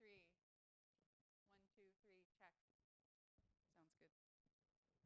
3. 1, 2, 3, check. Sounds good. Yeah.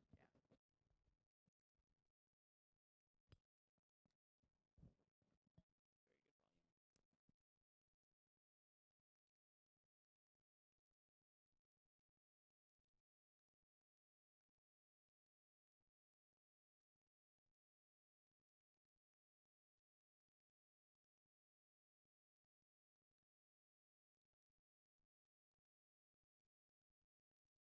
Very good volume.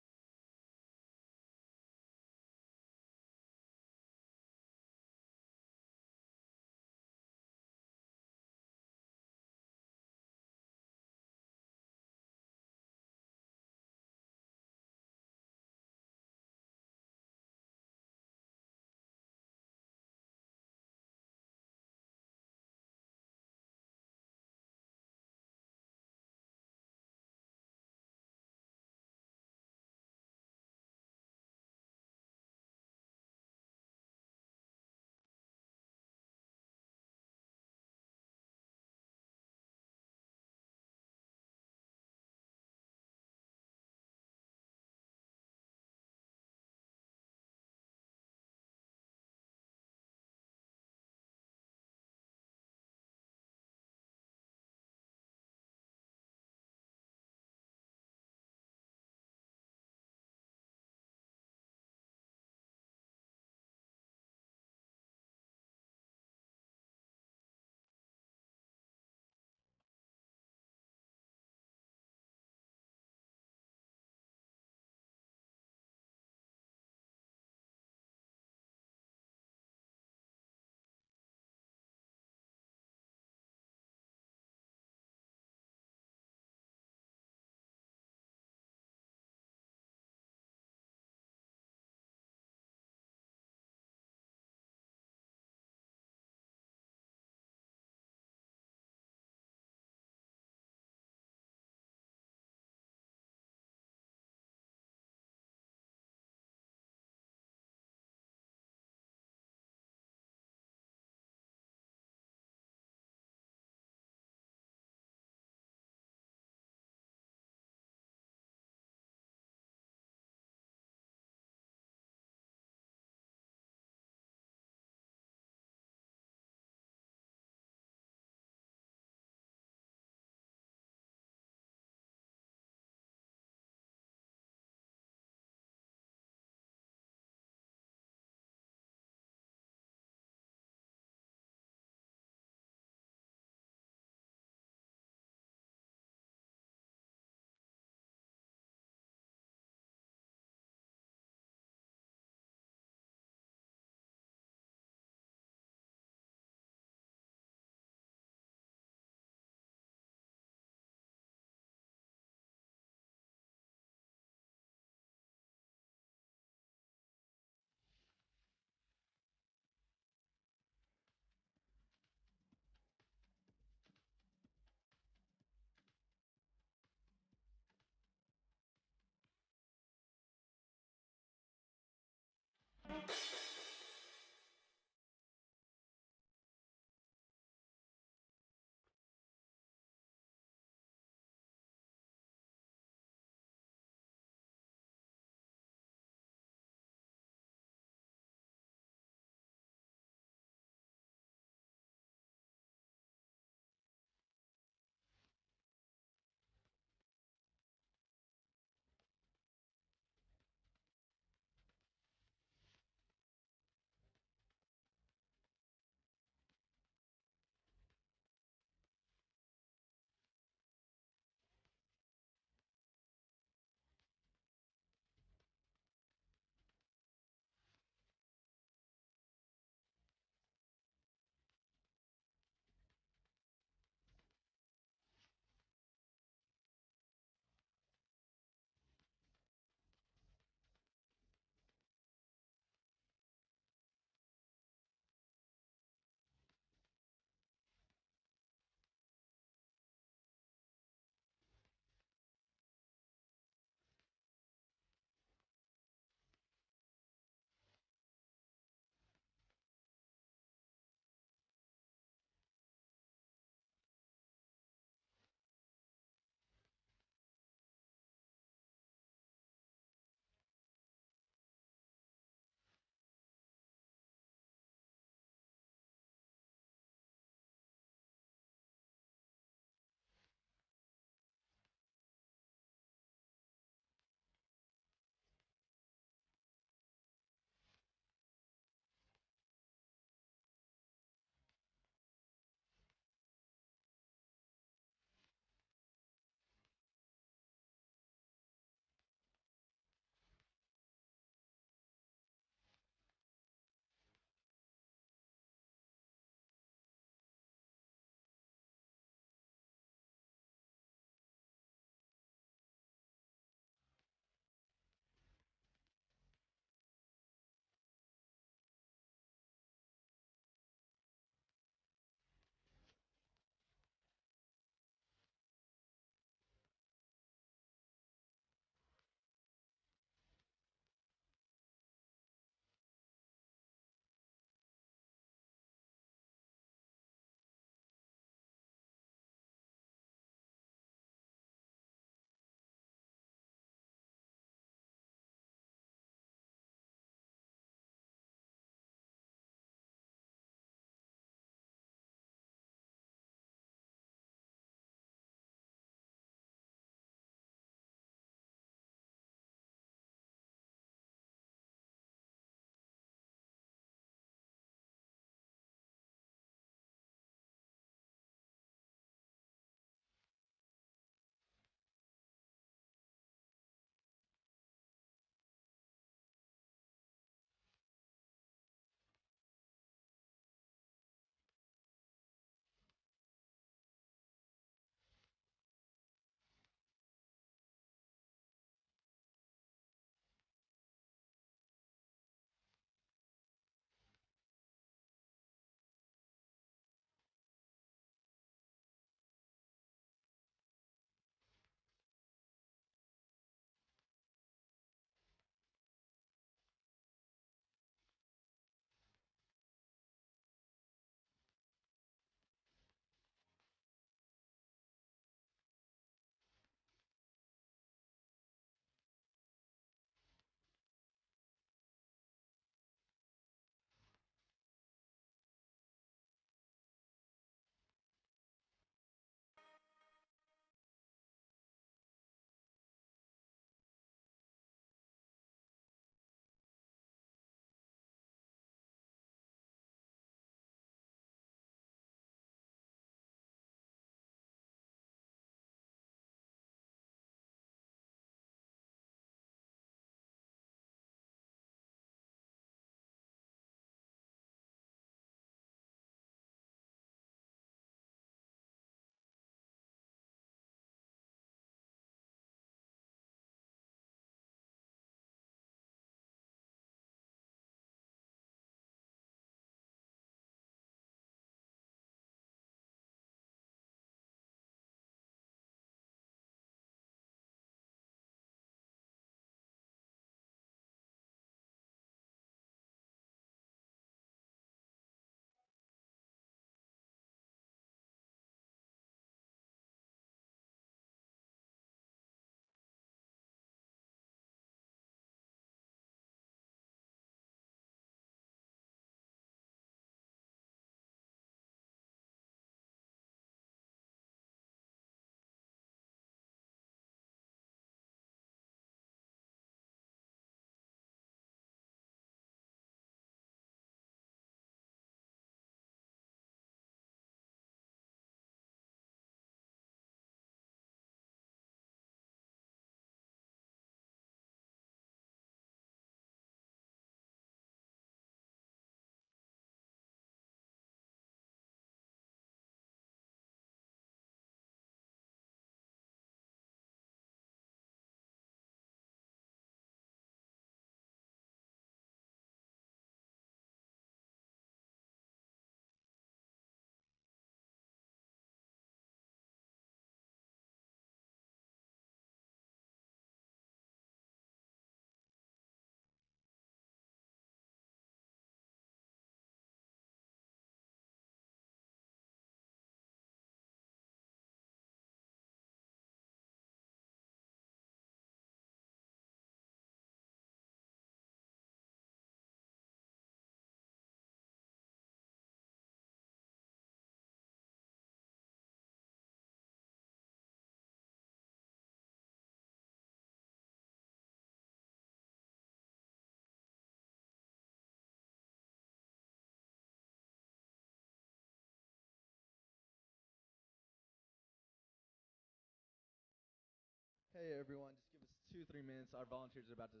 Hey everyone, just give us 2-3 minutes. Our volunteers are about to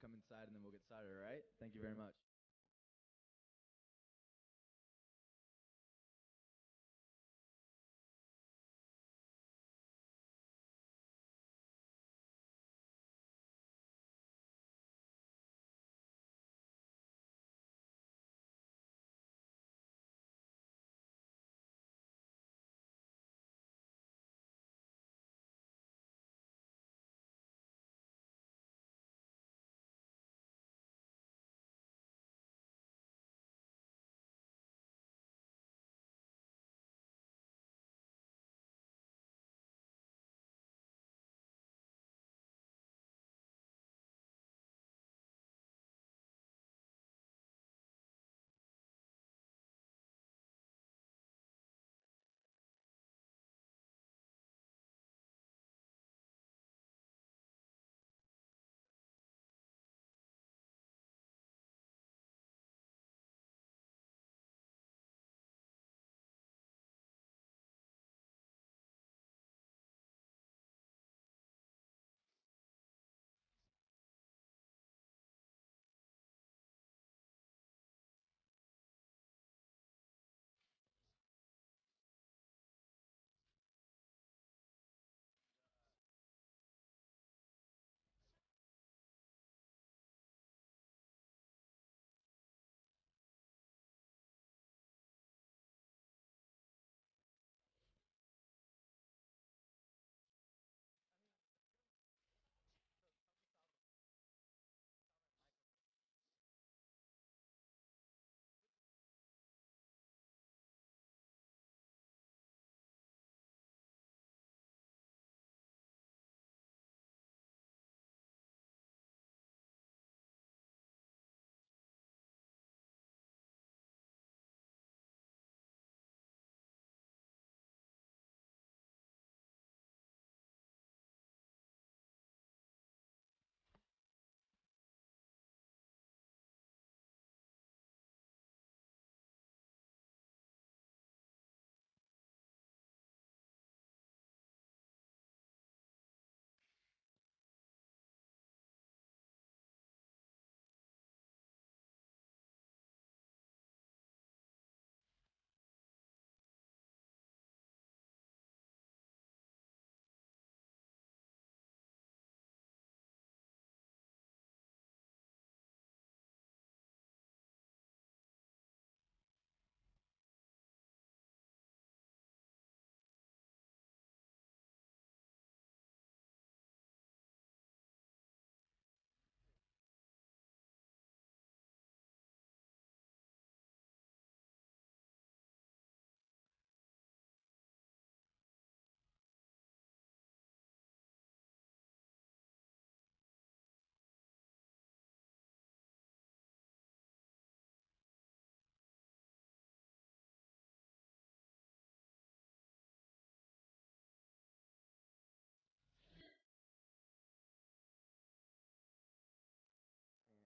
come inside, and then we'll get started. All right? Thank you very much.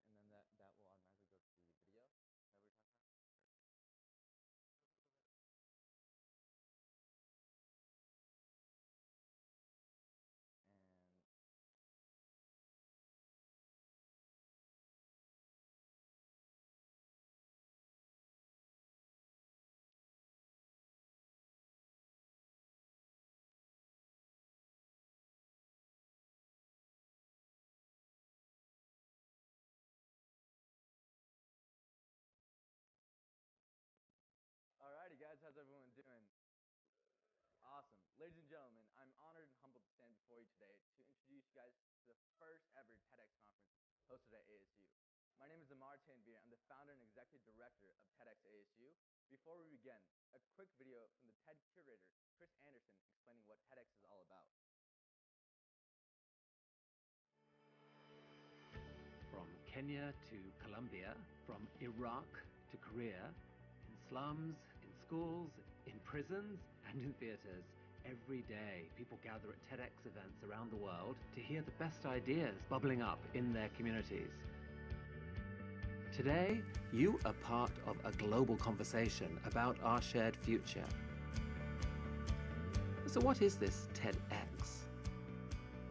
And then that will automatically go to the video that we're talking about. And alrighty, guys, how's everyone doing? Awesome. Ladies and gentlemen, I'm honored and humbled to stand before you today to introduce you guys to the first ever TEDx conference hosted at ASU. My name is Amar Tanvir. I'm the founder and executive director of TEDx ASU. Before we begin, a quick video from the TED curator, Chris Anderson, explaining what TEDx is all about. From Kenya to Colombia, from Iraq to Korea, in slums, in schools, in prisons, and in theaters. Every day, people gather at TEDx events around the world to hear the best ideas bubbling up in their communities. Today, you are part of a global conversation about our shared future. So what is this TEDx?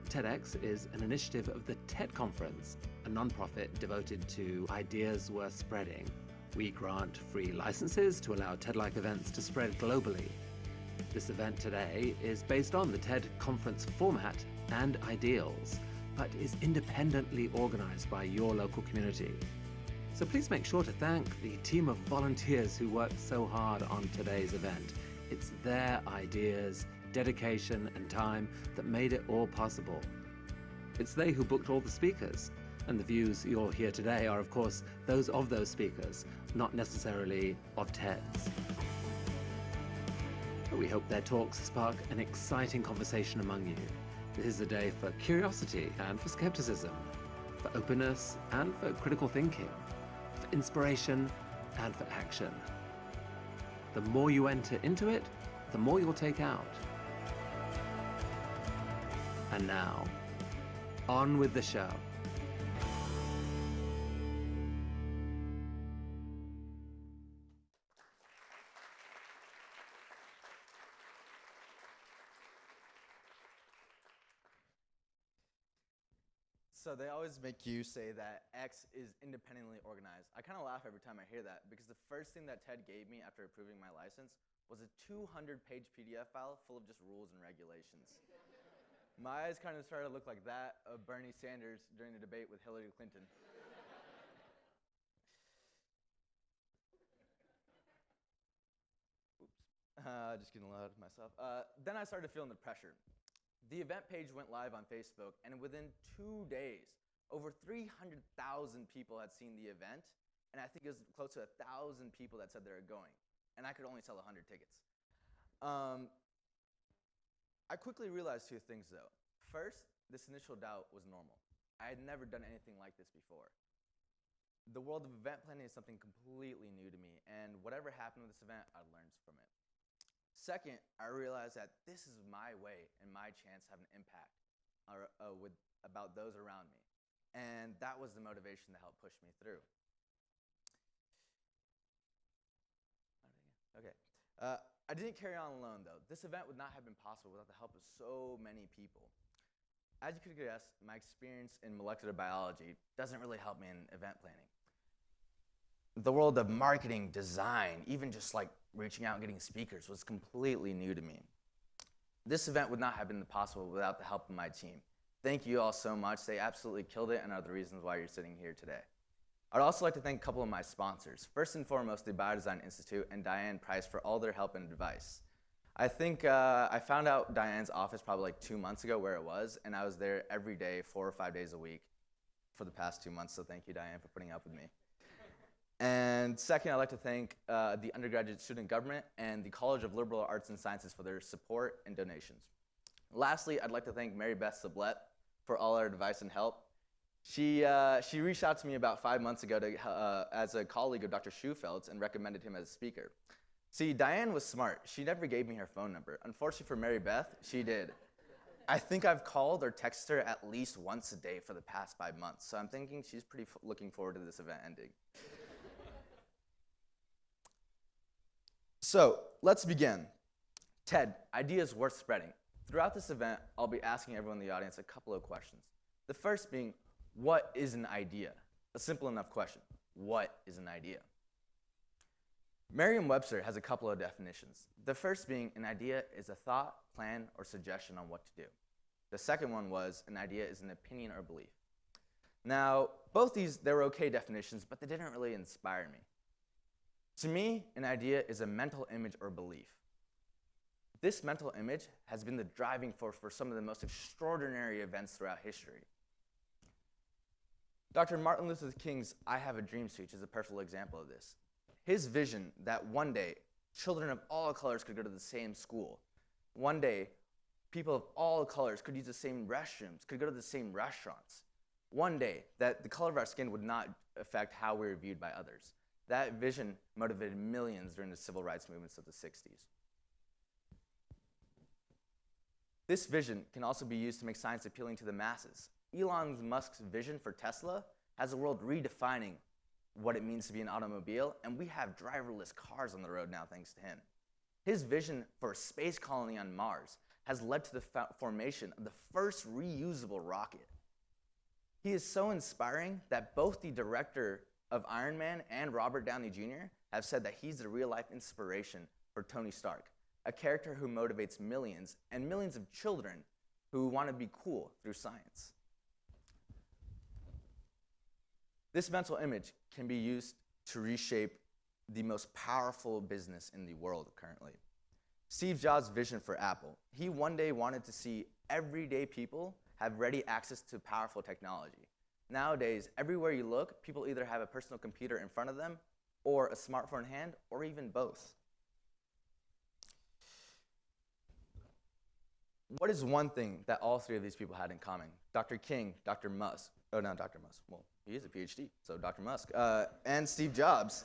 TedX is an initiative of the TED Conference, a nonprofit devoted to ideas worth spreading. We grant free licenses to allow TED-like events to spread globally. This event today is based on the TED Conference format and ideals, but is independently organized by your local community. So please make sure to thank the team of volunteers who worked so hard on today's event. It's their ideas, dedication, and time that made it all possible. It's they who booked all the speakers, and the views you'll hear today are, of course, those of those speakers, not necessarily of TED's. But we hope their talks spark an exciting conversation among you. This is a day for curiosity and for skepticism, for openness and for critical thinking, for inspiration and for action. The more you enter into it, the more you'll take out. And now, on with the show. So they always make you say that X is independently organized. I kind of laugh every time I hear that because the first thing that TED gave me after approving my license was a 200-page PDF file full of just rules and regulations. My eyes kind of started to look like that of Bernie Sanders during the debate with Hillary Clinton. Oops, just getting loud myself. Then I started feeling the pressure. The event page went live on Facebook, and within 2 days, over 300,000 people had seen the event, and I think it was close to 1,000 people that said they were going, and I could only sell 100 tickets. I quickly realized two things, though. First, this initial doubt was normal. I had never done anything like this before. The world of event planning is something completely new to me, and whatever happened with this event, I learned from it. Second, I realized that this is my way and my chance to have an impact about those around me. And that was the motivation that helped push me through. Okay. I didn't carry on alone, though. This event would not have been possible without the help of so many people. As you could guess, my experience in molecular biology doesn't really help me in event planning. The world of marketing, design, even just like reaching out and getting speakers was completely new to me. This event would not have been possible without the help of my team. Thank you all so much. They absolutely killed it and are the reasons why you're sitting here today. I'd also like to thank a couple of my sponsors. First and foremost, the Biodesign Institute and Diane Price for all their help and advice. I think I found out Diane's office probably like 2 months ago where it was, and I was there every day, 4 or 5 days a week for the past 2 months, so thank you, Diane, for putting up with me. And second, I'd like to thank the undergraduate student government and the College of Liberal Arts and Sciences for their support and donations. Lastly, I'd like to thank Mary Beth Sublette for all her advice and help. She reached out to me about 5 months ago as a colleague of Dr. Schufeld's and recommended him as a speaker. See, Diane was smart. She never gave me her phone number. Unfortunately for Mary Beth, she did. I think I've called or texted her at least once a day for the past 5 months, so I'm thinking she's pretty looking forward to this event ending. So let's begin. TED, ideas worth spreading. Throughout this event, I'll be asking everyone in the audience a couple of questions. The first being, what is an idea? A simple enough question. What is an idea? Merriam-Webster has a couple of definitions. The first being an idea is a thought, plan, or suggestion on what to do. The second one was an idea is an opinion or belief. Now, both these, they were okay definitions, but they didn't really inspire me. To me, an idea is a mental image or belief. This mental image has been the driving force for some of the most extraordinary events throughout history. Dr. Martin Luther King's I Have a Dream speech is a perfect example of this. His vision that one day, children of all colors could go to the same school. One day, people of all colors could use the same restrooms, could go to the same restaurants. One day, that the color of our skin would not affect how we were viewed by others. That vision motivated millions during the civil rights movements of the 60s. This vision can also be used to make science appealing to the masses. Elon Musk's vision for Tesla has the world redefining what it means to be an automobile, and we have driverless cars on the road now thanks to him. His vision for a space colony on Mars has led to the formation of the first reusable rocket. He is so inspiring that both the director of Iron Man and Robert Downey Jr. have said that he's the real-life inspiration for Tony Stark, a character who motivates millions and millions of children who want to be cool through science. This mental image can be used to reshape the most powerful business in the world currently. Steve Jobs' vision for Apple. He one day wanted to see everyday people have ready access to powerful technology. Nowadays, everywhere you look, people either have a personal computer in front of them, or a smartphone in hand, or even both. What is one thing that all three of these people had in common? Dr. King, Dr. Musk, oh, not Dr. Musk, well, he is a PhD, so Dr. Musk, and Steve Jobs,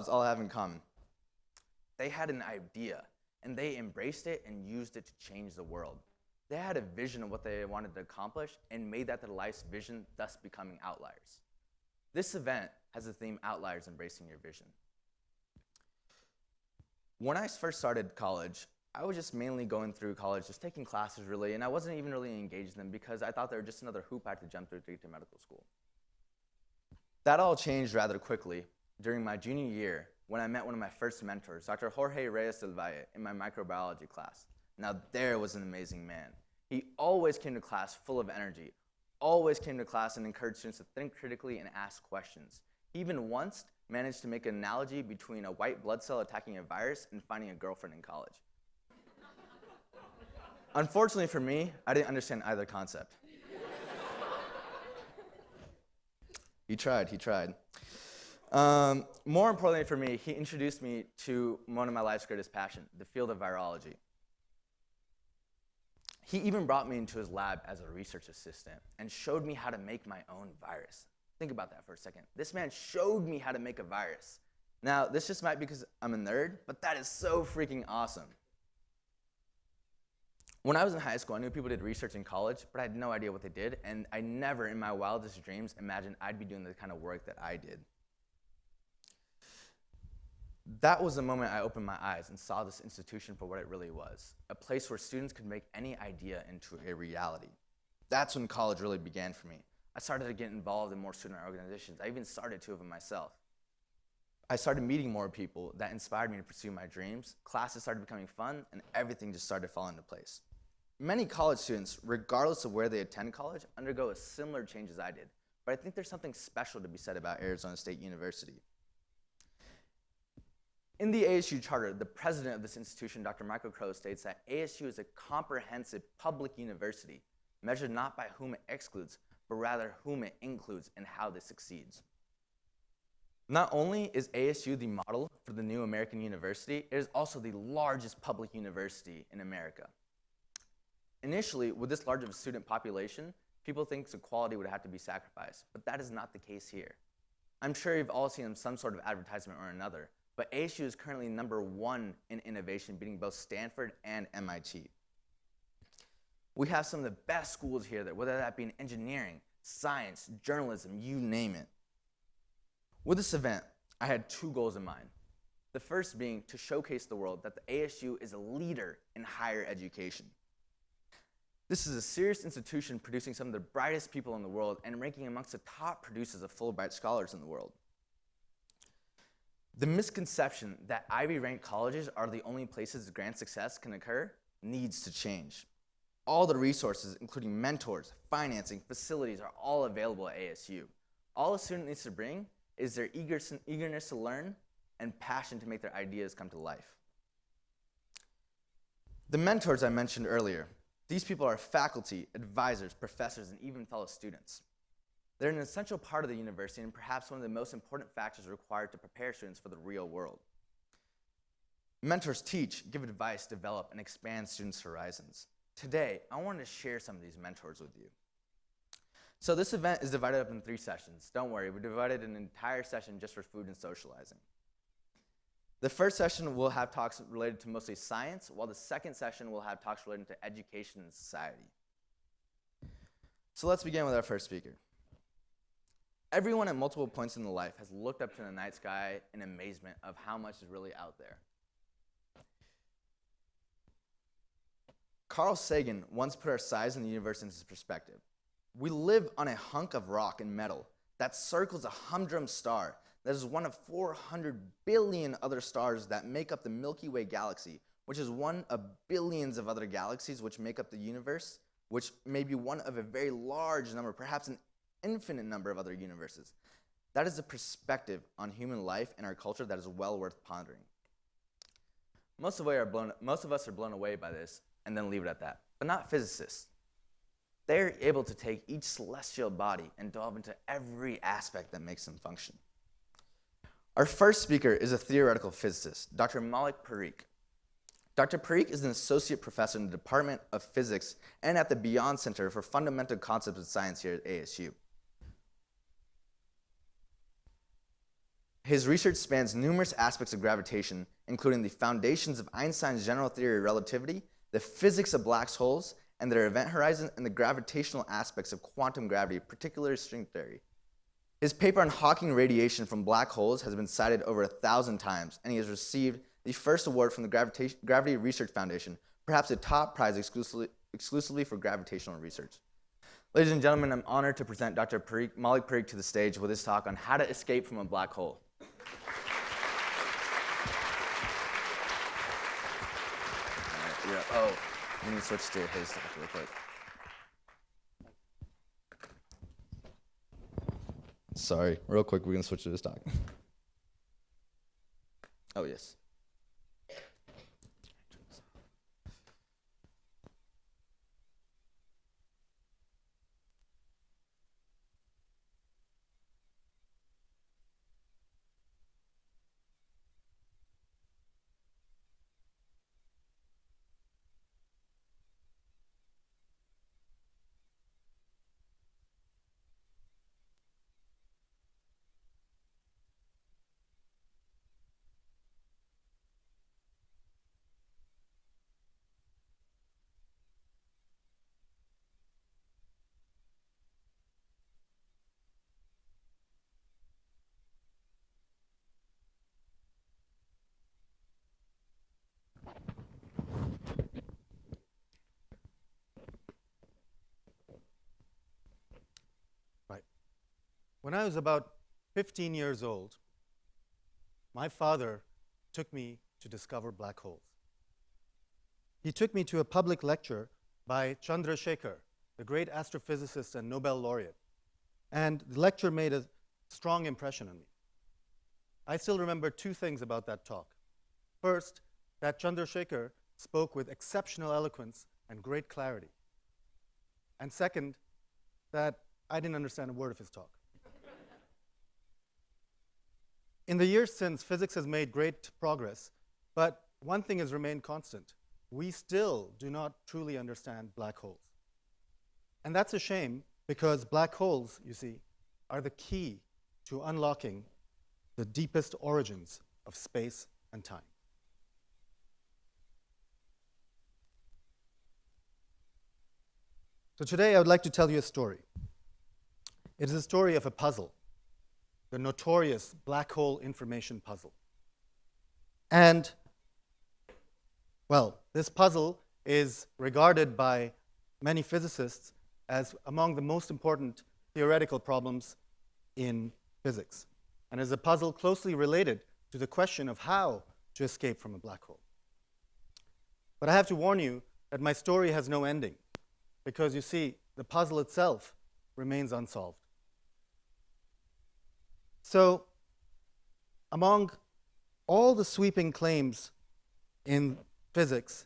all have in common. They had an idea, and they embraced it and used it to change the world. They had a vision of what they wanted to accomplish and made that their life's vision, thus becoming outliers. This event has the theme Outliers Embracing Your Vision. When I first started college, I was just mainly going through college, just taking classes really, and I wasn't even really engaged in them because I thought they were just another hoop I had to jump through to get to medical school. That all changed rather quickly during my junior year when I met one of my first mentors, Dr. Jorge Reyes del Valle, in my microbiology class. Now there was an amazing man. He always came to class full of energy, always came to class and encouraged students to think critically and ask questions. He even once managed to make an analogy between a white blood cell attacking a virus and finding a girlfriend in college. Unfortunately for me, I didn't understand either concept. He tried. More importantly for me, he introduced me to one of my life's greatest passions, the field of virology. He even brought me into his lab as a research assistant and showed me how to make my own virus. Think about that for a second. This man showed me how to make a virus. Now, this just might be because I'm a nerd, but that is so freaking awesome. When I was in high school, I knew people did research in college, but I had no idea what they did, and I never in my wildest dreams imagined I'd be doing the kind of work that I did. That was the moment I opened my eyes and saw this institution for what it really was, a place where students could make any idea into a reality. That's when college really began for me. I started to get involved in more student organizations. I even started 2 of them myself. I started meeting more people that inspired me to pursue my dreams. Classes started becoming fun, and everything just started to fall into place. Many college students, regardless of where they attend college, undergo a similar change as I did. But I think there's something special to be said about Arizona State University. In the ASU charter, the president of this institution, Dr. Michael Crow, states that ASU is a comprehensive public university, measured not by whom it excludes, but rather whom it includes and how this succeeds. Not only is ASU the model for the new American university, it is also the largest public university in America. Initially, with this large of a student population, people think the quality would have to be sacrificed, but that is not the case here. I'm sure you've all seen some sort of advertisement or another, but ASU is currently #1 in innovation, beating both Stanford and MIT. We have some of the best schools here, whether that be in engineering, science, journalism, you name it. With this event, I had 2 goals in mind. The first being to showcase the world that the ASU is a leader in higher education. This is a serious institution producing some of the brightest people in the world and ranking amongst the top producers of Fulbright scholars in the world. The misconception that Ivy-ranked colleges are the only places grand success can occur needs to change. All the resources, including mentors, financing, facilities, are all available at ASU. All a student needs to bring is their eagerness to learn and passion to make their ideas come to life. The mentors I mentioned earlier, these people are faculty, advisors, professors, and even fellow students. They're an essential part of the university and perhaps one of the most important factors required to prepare students for the real world. Mentors teach, give advice, develop, and expand students' horizons. Today, I wanted to share some of these mentors with you. So this event is divided up in 3 sessions. Don't worry, we divided an entire session just for food and socializing. The first session will have talks related to mostly science, while the second session will have talks related to education and society. So let's begin with our first speaker. Everyone at multiple points in their life has looked up to the night sky in amazement of how much is really out there. Carl Sagan once put our size in the universe into perspective. We live on a hunk of rock and metal that circles a humdrum star that is one of 400 billion other stars that make up the Milky Way galaxy, which is one of billions of other galaxies which make up the universe, which may be one of a very large number, perhaps an infinite number of other universes. That is a perspective on human life and our culture that is well worth pondering. Most of us are blown away by this and then leave it at that, but not physicists. They're able to take each celestial body and delve into every aspect that makes them function. Our first speaker is a theoretical physicist, Dr. Malik Parikh. Dr. Parikh is an associate professor in the Department of Physics and at the Beyond Center for Fundamental Concepts of Science here at ASU. His research spans numerous aspects of gravitation, including the foundations of Einstein's general theory of relativity, the physics of black holes and their event horizon, and the gravitational aspects of quantum gravity, particularly string theory. His paper on Hawking radiation from black holes has been cited over 1,000 times, and he has received the first award from the Gravity Research Foundation, perhaps a top prize exclusively for gravitational research. Ladies and gentlemen, I'm honored to present Dr. Malik Parikh to the stage with his talk on how to escape from a black hole. Oh, let me switch to his talk real quick. Sorry, real quick, we're gonna switch to his talk. Oh, yes. When I was about 15 years old, my father took me to discover black holes. He took me to a public lecture by Chandrasekhar, the great astrophysicist and Nobel laureate, and the lecture made a strong impression on me. I still remember two things about that talk. First, that Chandrasekhar spoke with exceptional eloquence and great clarity. And second, that I didn't understand a word of his talk. In the years since, physics has made great progress, but one thing has remained constant. We still do not truly understand black holes. And that's a shame, because black holes, you see, are the key to unlocking the deepest origins of space and time. So today I would like to tell you a story. It is a story of a puzzle, the notorious black hole information puzzle. And, well, this puzzle is regarded by many physicists as among the most important theoretical problems in physics, and is a puzzle closely related to the question of how to escape from a black hole. But I have to warn you that my story has no ending, because you see, the puzzle itself remains unsolved. So, among all the sweeping claims in physics,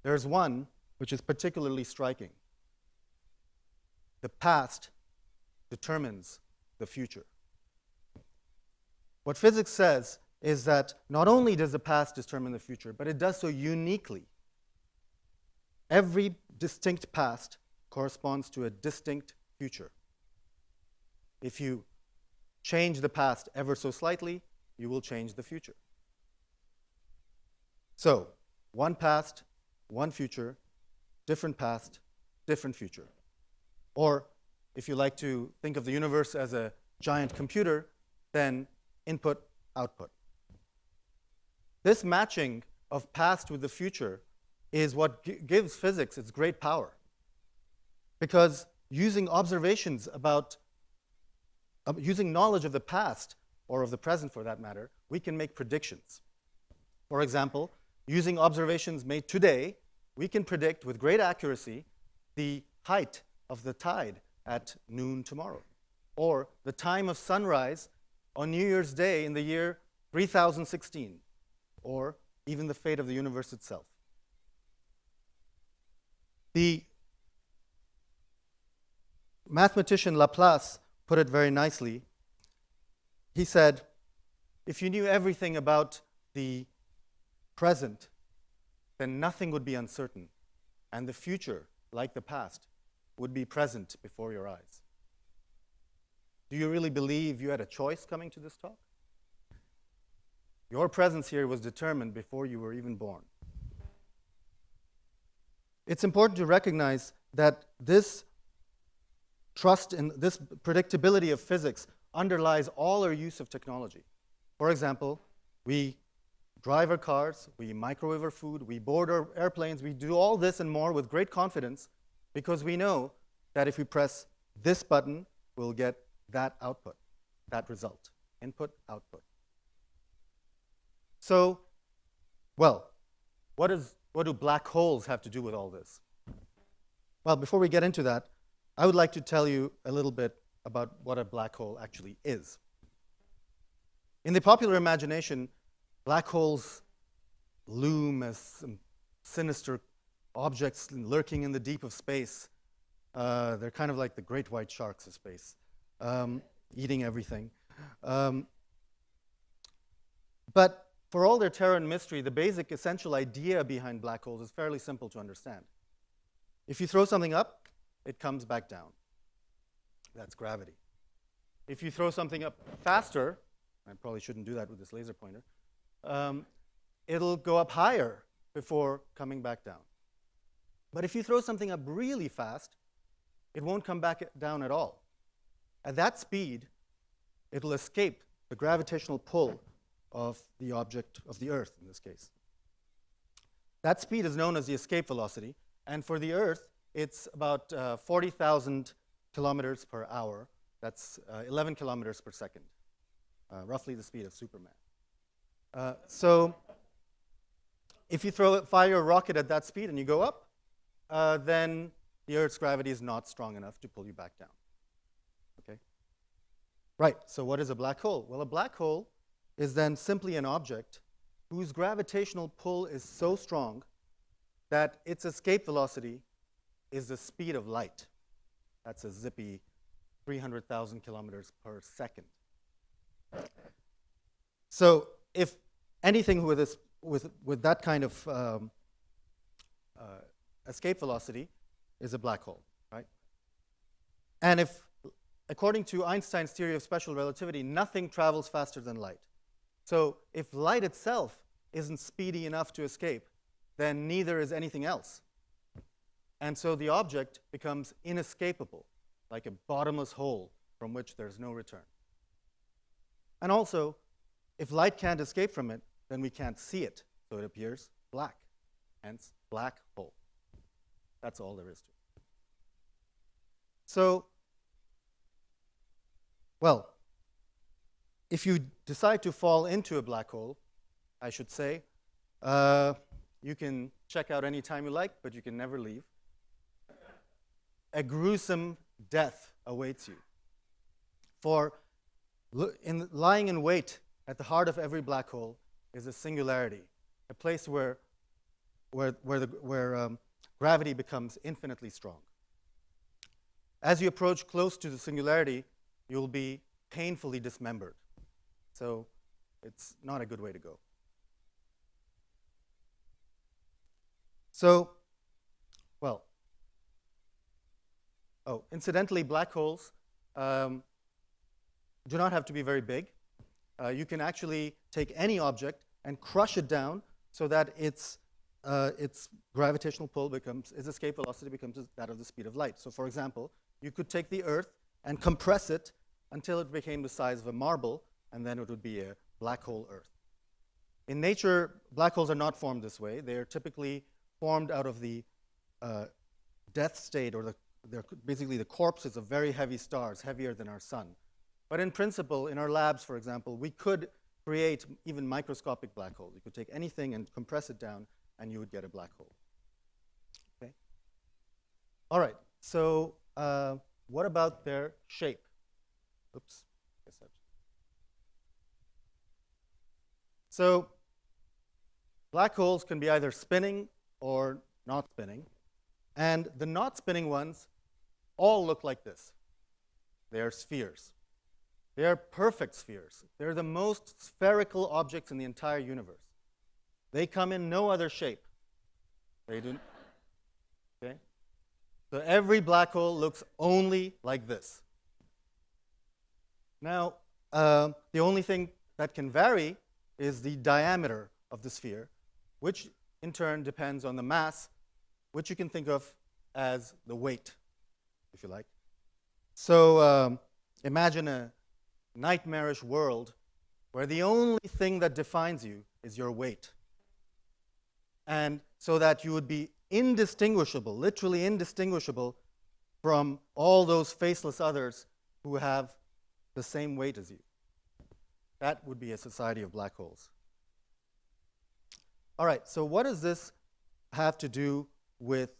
there's one which is particularly striking. The past determines the future. What physics says is that not only does the past determine the future, but it does so uniquely. Every distinct past corresponds to a distinct future. If you change the past ever so slightly, you will change the future. So, one past, one future, different past, different future. Or, if you like to think of the universe as a giant computer, then input, output. This matching of past with the future is what gives physics its great power. Because using observations about, using knowledge of the past, or of the present for that matter, we can make predictions. For example, using observations made today, we can predict with great accuracy the height of the tide at noon tomorrow, or the time of sunrise on New Year's Day in the year 3016, or even the fate of the universe itself. The mathematician Laplace put it very nicely. He said, if you knew everything about the present, then nothing would be uncertain, and the future, like the past, would be present before your eyes. Do you really believe you had a choice coming to this talk? Your presence here was determined before you were even born. It's important to recognize that this trust in this predictability of physics underlies all our use of technology. For example, we drive our cars, we microwave our food, we board our airplanes, we do all this and more with great confidence because we know that if we press this button, we'll get that output, that result, input, output. So, well, what do black holes have to do with all this? Well, before we get into that, I would like to tell you a little bit about what a black hole actually is. In the popular imagination, black holes loom as some sinister objects lurking in the deep of space. They're kind of like the great white sharks of space, eating everything. But for all their terror and mystery, the basic essential idea behind black holes is fairly simple to understand. If you throw something up, it comes back down. That's gravity. If you throw something up faster, I probably shouldn't do that with this laser pointer, it'll go up higher before coming back down. But if you throw something up really fast, it won't come back down at all. At that speed, it'll escape the gravitational pull of the object, of the Earth in this case. That speed is known as the escape velocity, and for the Earth, it's about 40,000 kilometers per hour. That's 11 kilometers per second, roughly the speed of Superman. So if you fire a rocket at that speed and you go up, then the Earth's gravity is not strong enough to pull you back down. Okay? Right, so what is a black hole? Well, a black hole is then simply an object whose gravitational pull is so strong that its escape velocity is the speed of light. That's a zippy 300,000 kilometers per second. So if anything with that kind of escape velocity is a black hole, right? And if, according to Einstein's theory of special relativity, nothing travels faster than light. So if light itself isn't speedy enough to escape, then neither is anything else. And so the object becomes inescapable, like a bottomless hole from which there's no return. And also, if light can't escape from it, then we can't see it, so it appears black, hence black hole. That's all there is to it. So, well, if you decide to fall into a black hole, I should say, you can check out any time you like, but you can never leave. A gruesome death awaits you. For lying in wait at the heart of every black hole is a singularity, a place where gravity becomes infinitely strong. As you approach close to the singularity, you'll be painfully dismembered. So it's not a good way to go. So, well, incidentally, black holes do not have to be very big. You can actually take any object and crush it down so that its gravitational pull its escape velocity becomes that of the speed of light. So for example, you could take the Earth and compress it until it became the size of a marble, and then it would be a black hole Earth. In nature, black holes are not formed this way. They are typically formed out of the death state, or they're basically the corpses of very heavy stars, heavier than our sun. But in principle, in our labs, for example, we could create even microscopic black holes. You could take anything and compress it down, and you would get a black hole. Okay? All right, so what about their shape? Oops. So black holes can be either spinning or not spinning. And the not spinning ones all look like this. They are spheres. They are perfect spheres. They're the most spherical objects in the entire universe. They come in no other shape. They do. Okay? So every black hole looks only like this. Now, the only thing that can vary is the diameter of the sphere, which in turn depends on the mass, which you can think of as the weight, if you like. So imagine a nightmarish world where the only thing that defines you is your weight. And so that you would be indistinguishable, literally indistinguishable from all those faceless others who have the same weight as you. That would be a society of black holes. All right, so what does this have to do with,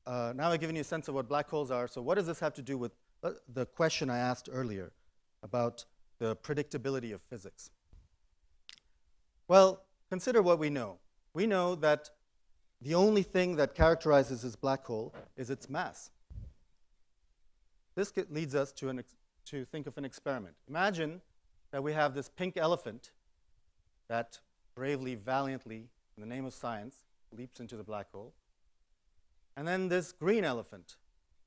now I've given you a sense of what black holes are, so what does this have to do with the question I asked earlier about the predictability of physics? Well, consider what we know. We know that the only thing that characterizes this black hole is its mass. This leads us to think of an experiment. Imagine that we have this pink elephant that bravely, valiantly, in the name of science, leaps into the black hole. And then this green elephant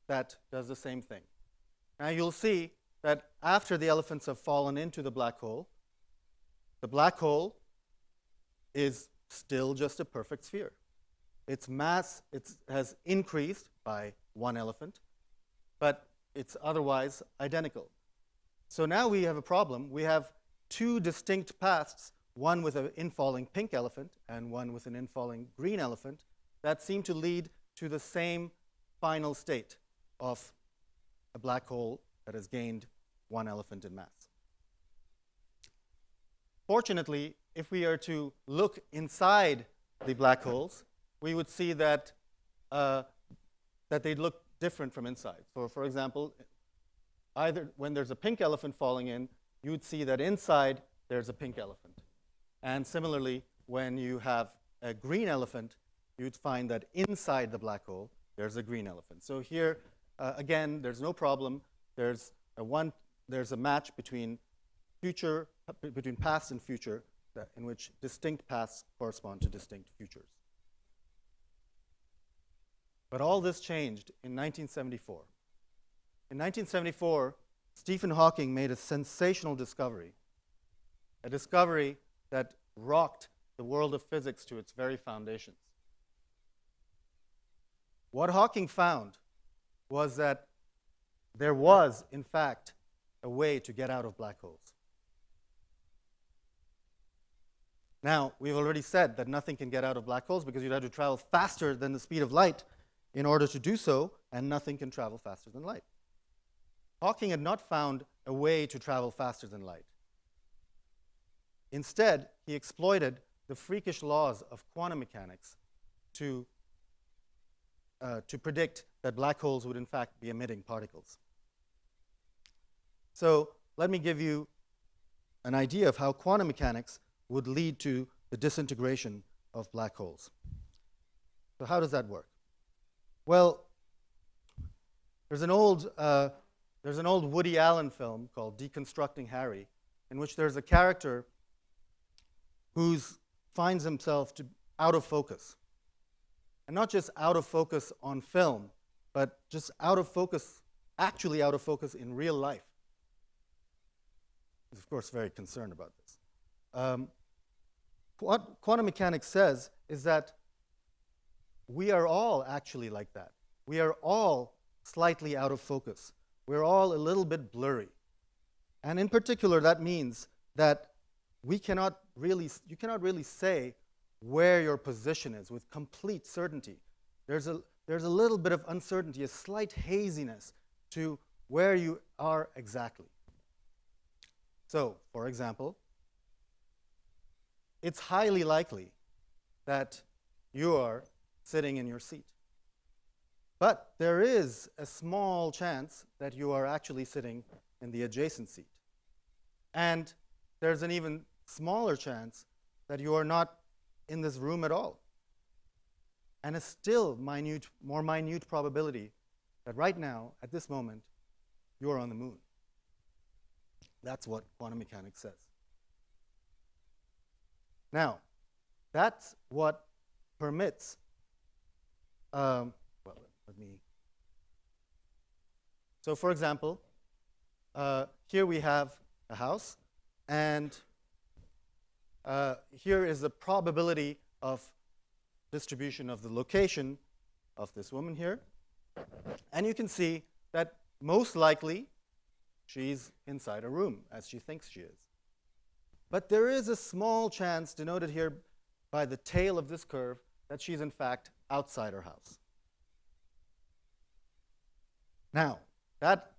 that does the same thing. Now you'll see that after the elephants have fallen into the black hole is still just a perfect sphere. Its mass has increased by one elephant, but it's otherwise identical. So now we have a problem. We have two distinct paths, one with an infalling pink elephant and one with an infalling green elephant, that seem to lead to the same final state of a black hole that has gained one elephant in mass. Fortunately, if we are to look inside the black holes, we would see that they'd look different from inside. So, for example, either when there's a pink elephant falling in, you would see that inside there's a pink elephant. And similarly, when you have a green elephant, you'd find that inside the black hole there's a green elephant. So here, again, there's no problem. There's a match between past and future, in which distinct pasts correspond to distinct futures. But all this changed in 1974. In 1974, Stephen Hawking made a sensational discovery, a discovery that rocked the world of physics to its very foundations. What Hawking found was that there was, in fact, a way to get out of black holes. Now, we've already said that nothing can get out of black holes because you'd have to travel faster than the speed of light in order to do so, and nothing can travel faster than light. Hawking had not found a way to travel faster than light. Instead, he exploited the freakish laws of quantum mechanics to predict that black holes would in fact be emitting particles. So let me give you an idea of how quantum mechanics would lead to the disintegration of black holes. So how does that work? Well, there's an old Woody Allen film called Deconstructing Harry, in which there's a character who finds himself out of focus. And not just out of focus on film, but just out of focus, actually out of focus in real life. He's, of course, very concerned about this. What quantum mechanics says is that we are all actually like that. We are all slightly out of focus. We're all a little bit blurry. And in particular, that means that you cannot really say where your position is with complete certainty. There's a little bit of uncertainty, a slight haziness to where you are exactly. So, for example, it's highly likely that you are sitting in your seat. But there is a small chance that you are actually sitting in the adjacent seat. And there's an even smaller chance that you are not in this room at all. And a still more minute probability that right now, at this moment, you are on the moon. That's what quantum mechanics says. Now, that's what permits, so for example, here we have a house, and here is the probability of distribution of the location of this woman here. And you can see that most likely she's inside a room, as she thinks she is. But there is a small chance, denoted here by the tail of this curve, that she's in fact outside her house. Now, that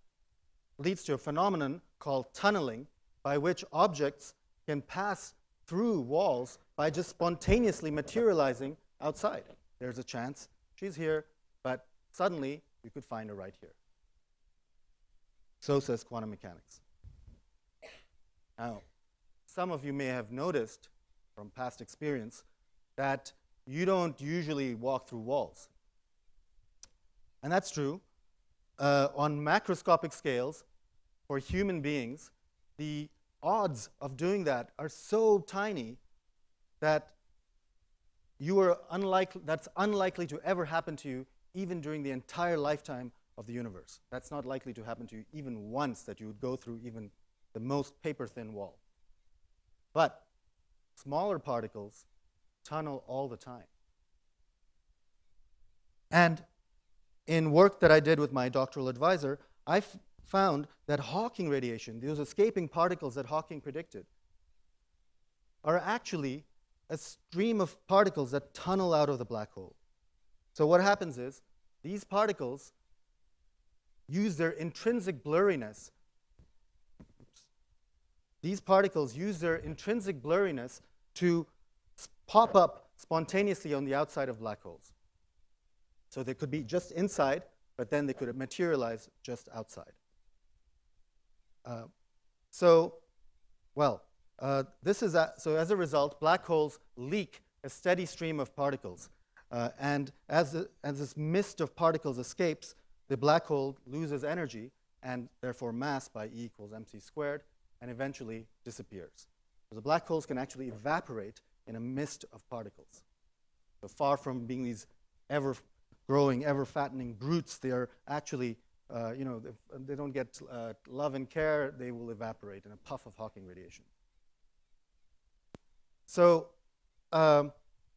leads to a phenomenon called tunneling, by which objects can pass through walls by just spontaneously materializing outside. There's a chance she's here, but suddenly you could find her right here. So says quantum mechanics. Now, some of you may have noticed from past experience that you don't usually walk through walls. And that's true. On macroscopic scales, for human beings, the odds of doing that are so tiny that that's unlikely to ever happen to you even during the entire lifetime of the universe. That's not likely to happen to you even once, that you would go through even the most paper-thin wall. But smaller particles tunnel all the time. And in work that I did with my doctoral advisor, I found that Hawking radiation, those escaping particles that Hawking predicted, are actually a stream of particles that tunnel out of the black hole. So what happens is, these particles use their intrinsic blurriness. These particles use their intrinsic blurriness to pop up spontaneously on the outside of black holes. So they could be just inside, but then they could materialize just outside. So as a result, black holes leak a steady stream of particles. And as this mist of particles escapes, the black hole loses energy and therefore mass by E equals mc squared, and eventually disappears. So the black holes can actually evaporate in a mist of particles. So far from being these ever-growing, ever-fattening brutes, they are actually, they don't get love and care, they will evaporate in a puff of Hawking radiation. So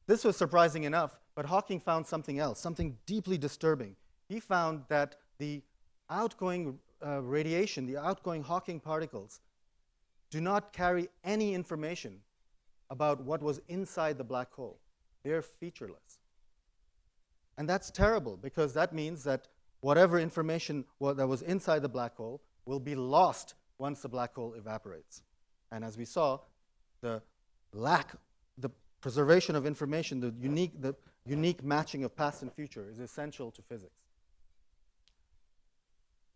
this was surprising enough, but Hawking found something else, something deeply disturbing. He found that the outgoing radiation, the outgoing Hawking particles, do not carry any information about what was inside the black hole. They're featureless. And that's terrible, because that means that whatever information that was inside the black hole will be lost once the black hole evaporates. And as we saw, the preservation of information, the unique matching of past and future is essential to physics.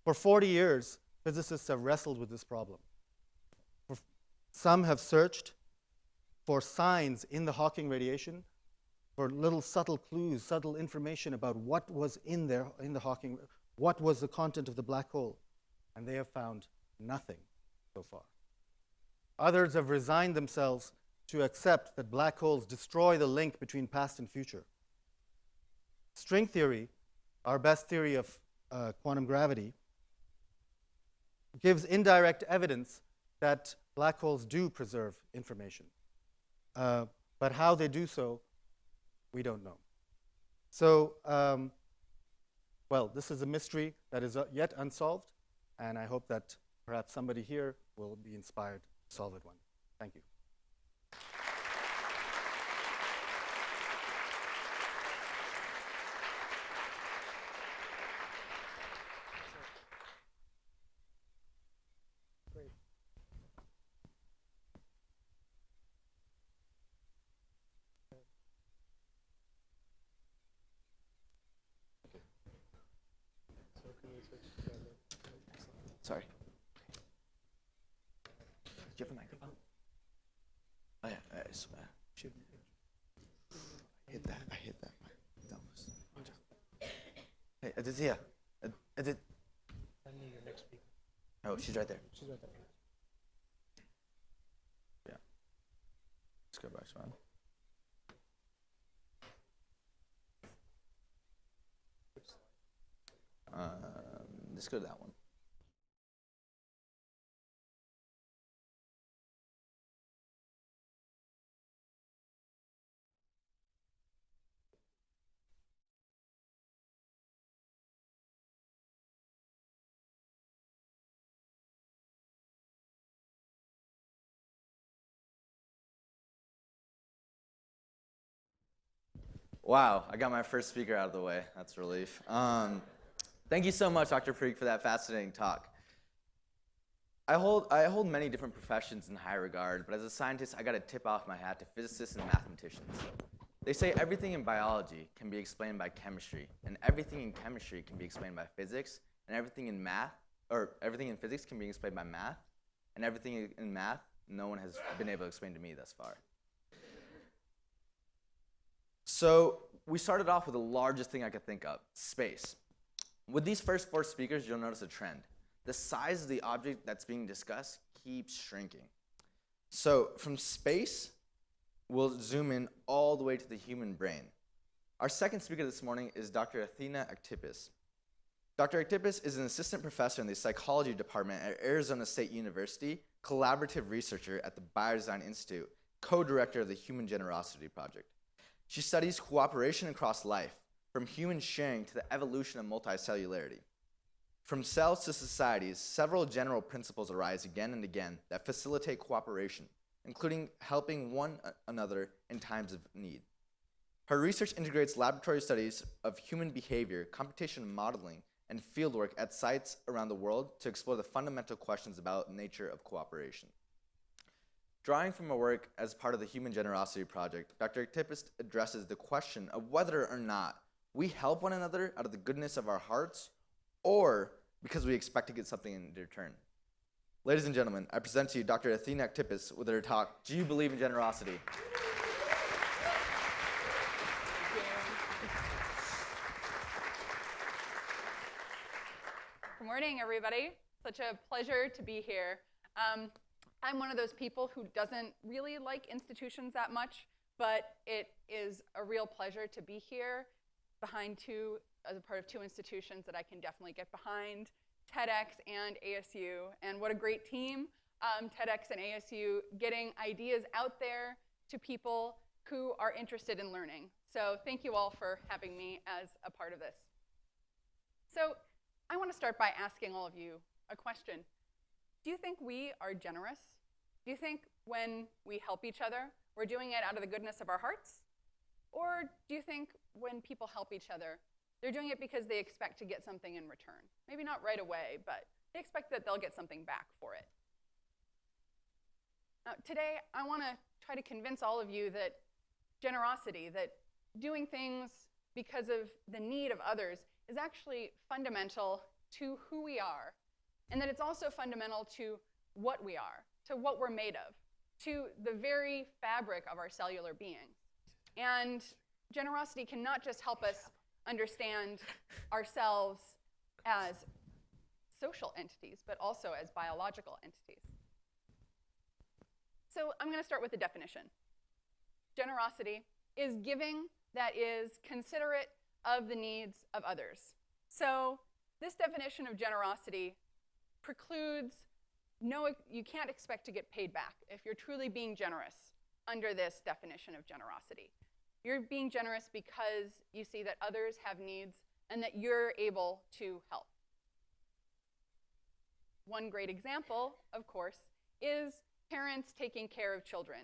For 40 years, physicists have wrestled with this problem. Some have searched for signs in the Hawking radiation, for little subtle clues, subtle information about what was in there, in the Hawking, what was the content of the black hole, and they have found nothing so far. Others have resigned themselves to accept that black holes destroy the link between past and future. String theory, our best theory of quantum gravity, gives indirect evidence that black holes do preserve information. But how they do so, we don't know. So, this is a mystery that is yet unsolved, and I hope that perhaps somebody here will be inspired to solve it one. Thank you. sorry. Do you have a microphone? Oh yeah, I swear. I hit that. That was. Hey, Aditya. Adit. I need your next speaker. Oh, she's right there. She's right there. Yeah. Let's go back, man. Let's go to that one. Wow, I got my first speaker out of the way. That's a relief. Thank you so much, Dr. Parikh, for that fascinating talk. I hold many different professions in high regard, but as a scientist, I got to tip off my hat to physicists and mathematicians. They say everything in biology can be explained by chemistry, and everything in chemistry can be explained by physics, and everything in physics can be explained by math, and everything in math no one has been able to explain to me thus far. So we started off with the largest thing I could think of, space. With these first 4 speakers, you'll notice a trend. The size of the object that's being discussed keeps shrinking. So from space, we'll zoom in all the way to the human brain. Our second speaker this morning is Dr. Athena Aktipis. Dr. Aktipis is an assistant professor in the psychology department at Arizona State University, collaborative researcher at the Biodesign Institute, co-director of the Human Generosity Project. She studies cooperation across life, from human sharing to the evolution of multicellularity. From cells to societies, several general principles arise again and again that facilitate cooperation, including helping one another in times of need. Her research integrates laboratory studies of human behavior, computational modeling, and fieldwork at sites around the world to explore the fundamental questions about the nature of cooperation. Drawing from her work as part of the Human Generosity Project, Dr. Aktipis addresses the question of whether or not we help one another out of the goodness of our hearts or because we expect to get something in return. Ladies and gentlemen, I present to you Dr. Athena Aktipis with her talk, Do You Believe in Generosity? Good morning, everybody. Such a pleasure to be here. I'm one of those people who doesn't really like institutions that much, but it is a real pleasure to be here as a part of 2 institutions that I can definitely get behind, TedX and ASU. And what a great team, TedX and ASU, getting ideas out there to people who are interested in learning. So thank you all for having me as a part of this. So I want to start by asking all of you a question. Do you think we are generous? Do you think when we help each other, we're doing it out of the goodness of our hearts? Or do you think when people help each other, they're doing it because they expect to get something in return? Maybe not right away, but they expect that they'll get something back for it. Now, today, I want to try to convince all of you that generosity, that doing things because of the need of others, is actually fundamental to who we are, and that it's also fundamental to what we are, to what we're made of, to the very fabric of our cellular being. And generosity can not just help us understand ourselves as social entities, but also as biological entities. So I'm going to start with the definition. Generosity is giving that is considerate of the needs of others. So this definition of generosity precludes you can't expect to get paid back if you're truly being generous under this definition of generosity. You're being generous because you see that others have needs and that you're able to help. One great example, of course, is parents taking care of children.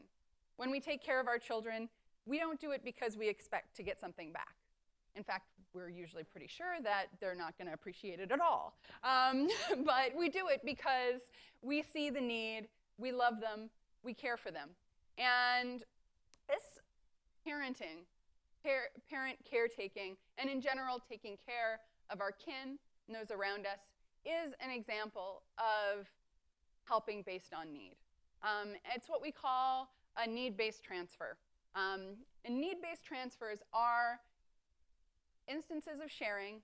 When we take care of our children, we don't do it because we expect to get something back. In fact, we're usually pretty sure that they're not going to appreciate it at all. But we do it because we see the need, we love them, we care for them. And this parenting, parent caretaking, and in general taking care of our kin and those around us is an example of helping based on need. It's what we call a need-based transfer. And need-based transfers are instances of sharing,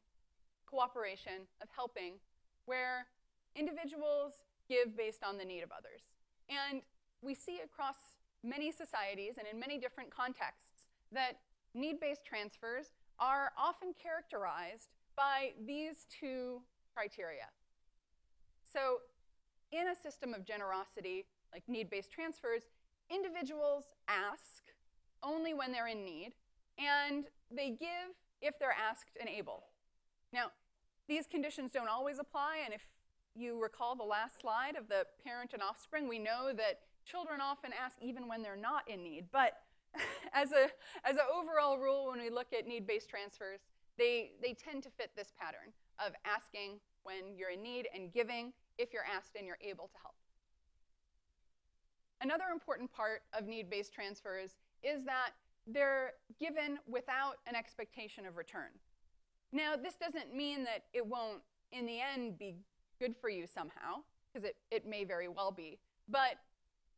cooperation, of helping, where individuals give based on the need of others. And we see across many societies and in many different contexts that need-based transfers are often characterized by these two criteria. So in a system of generosity, like need-based transfers, individuals ask only when they're in need, and they give if they're asked and able. Now, these conditions don't always apply, and if you recall the last slide of the parent and offspring, we know that children often ask even when they're not in need. But as an overall rule, when we look at need-based transfers, they tend to fit this pattern of asking when you're in need and giving if you're asked and you're able to help. Another important part of need-based transfers is that they're given without an expectation of return. Now, this doesn't mean that it won't, in the end, be good for you somehow, because it may very well be. But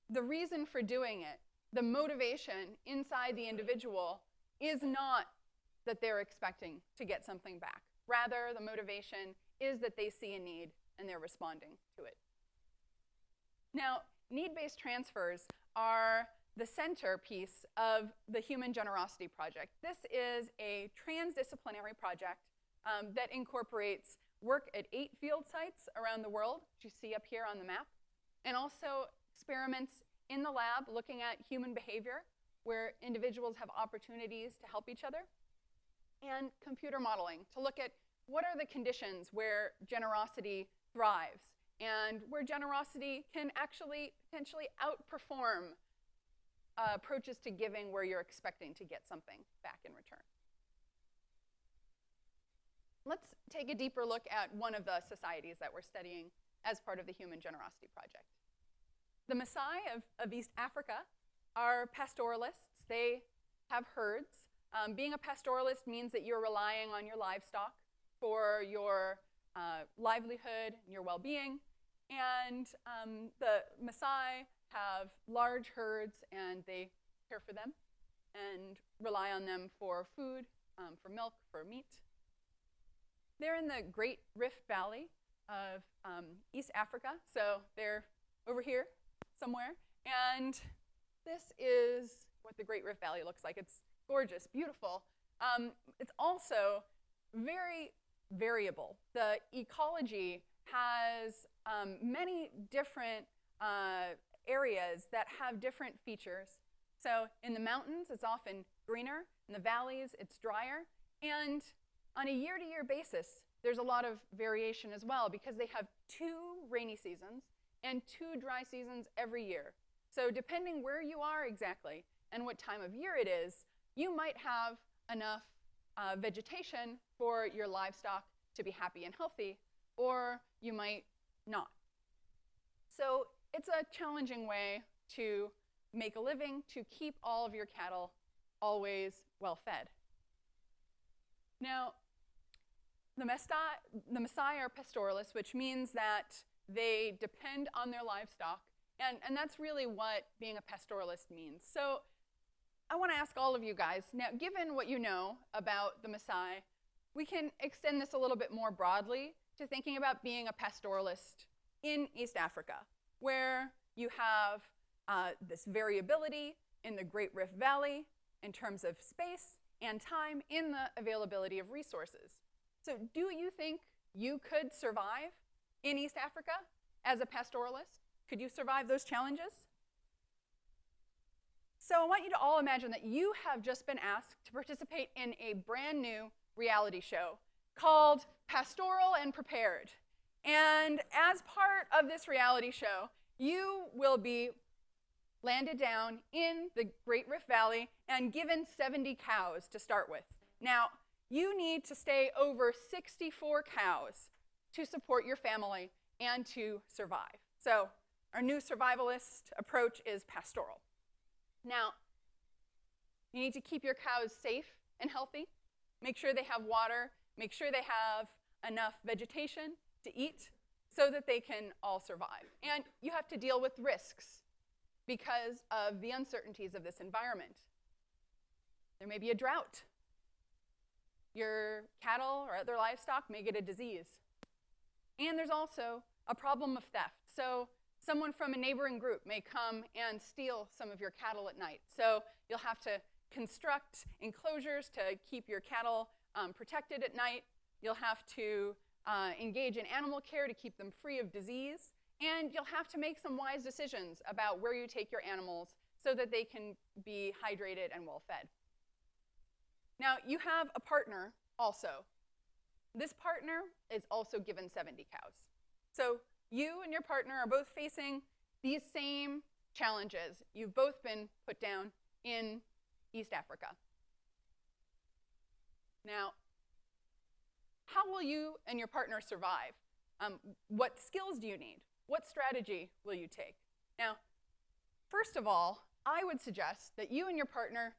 the reason for doing it, the motivation inside the individual, is not that they're expecting to get something back. Rather, the motivation is that they see a need and they're responding to it. Now, need-based transfers are the centerpiece of the Human Generosity Project. This is a transdisciplinary project that incorporates work at 8 field sites around the world, which you see up here on the map, and also experiments in the lab looking at human behavior, where individuals have opportunities to help each other, and computer modeling to look at what are the conditions where generosity thrives and where generosity can actually potentially outperform approaches to giving where you're expecting to get something back in return. Let's take a deeper look at one of the societies that we're studying as part of the Human Generosity Project. The Maasai of East Africa are pastoralists. They have herds. Being a pastoralist means that you're relying on your livestock for your livelihood and your well-being. And the Maasai have large herds, and they care for them and rely on them for food, for milk, for meat. They're in the Great Rift Valley of East Africa, so they're over here somewhere. And this is what the Great Rift Valley looks like. It's gorgeous, beautiful. It's also very variable. The ecology has many different areas that have different features. So in the mountains, it's often greener. In the valleys, it's drier. And on a year-to-year basis, there's a lot of variation as well, because they have 2 rainy seasons and 2 dry seasons every year. So depending where you are exactly and what time of year it is, you might have enough vegetation for your livestock to be happy and healthy, or you might not. So it's a challenging way to make a living, to keep all of your cattle always well fed. Now, the Maasai are pastoralists, which means that they depend on their livestock, and that's really what being a pastoralist means. So I want to ask all of you guys, now given what you know about the Maasai, we can extend this a little bit more broadly to thinking about being a pastoralist in East Africa, where you have this variability in the Great Rift Valley in terms of space and time in the availability of resources. So do you think you could survive in East Africa as a pastoralist? Could you survive those challenges? So I want you to all imagine that you have just been asked to participate in a brand new reality show called Pastoral and Prepared. And as part of this reality show, you will be landed down in the Great Rift Valley and given 70 cows to start with. Now, you need to stay over 64 cows to support your family and to survive. So our new survivalist approach is pastoral. Now, you need to keep your cows safe and healthy. Make sure they have water. Make sure they have enough vegetation to eat so that they can all survive. And you have to deal with risks because of the uncertainties of this environment. There may be a drought. Your cattle or other livestock may get a disease. And there's also a problem of theft. So someone from a neighboring group may come and steal some of your cattle at night. So you'll have to construct enclosures to keep your cattle protected at night. You'll have to engage in animal care to keep them free of disease. And you'll have to make some wise decisions about where you take your animals so that they can be hydrated and well fed. Now, you have a partner also. This partner is also given 70 cows. So you and your partner are both facing these same challenges. You've both been put down in East Africa. Now, how will you and your partner survive? What skills do you need? What strategy will you take? Now, first of all, I would suggest that you and your partner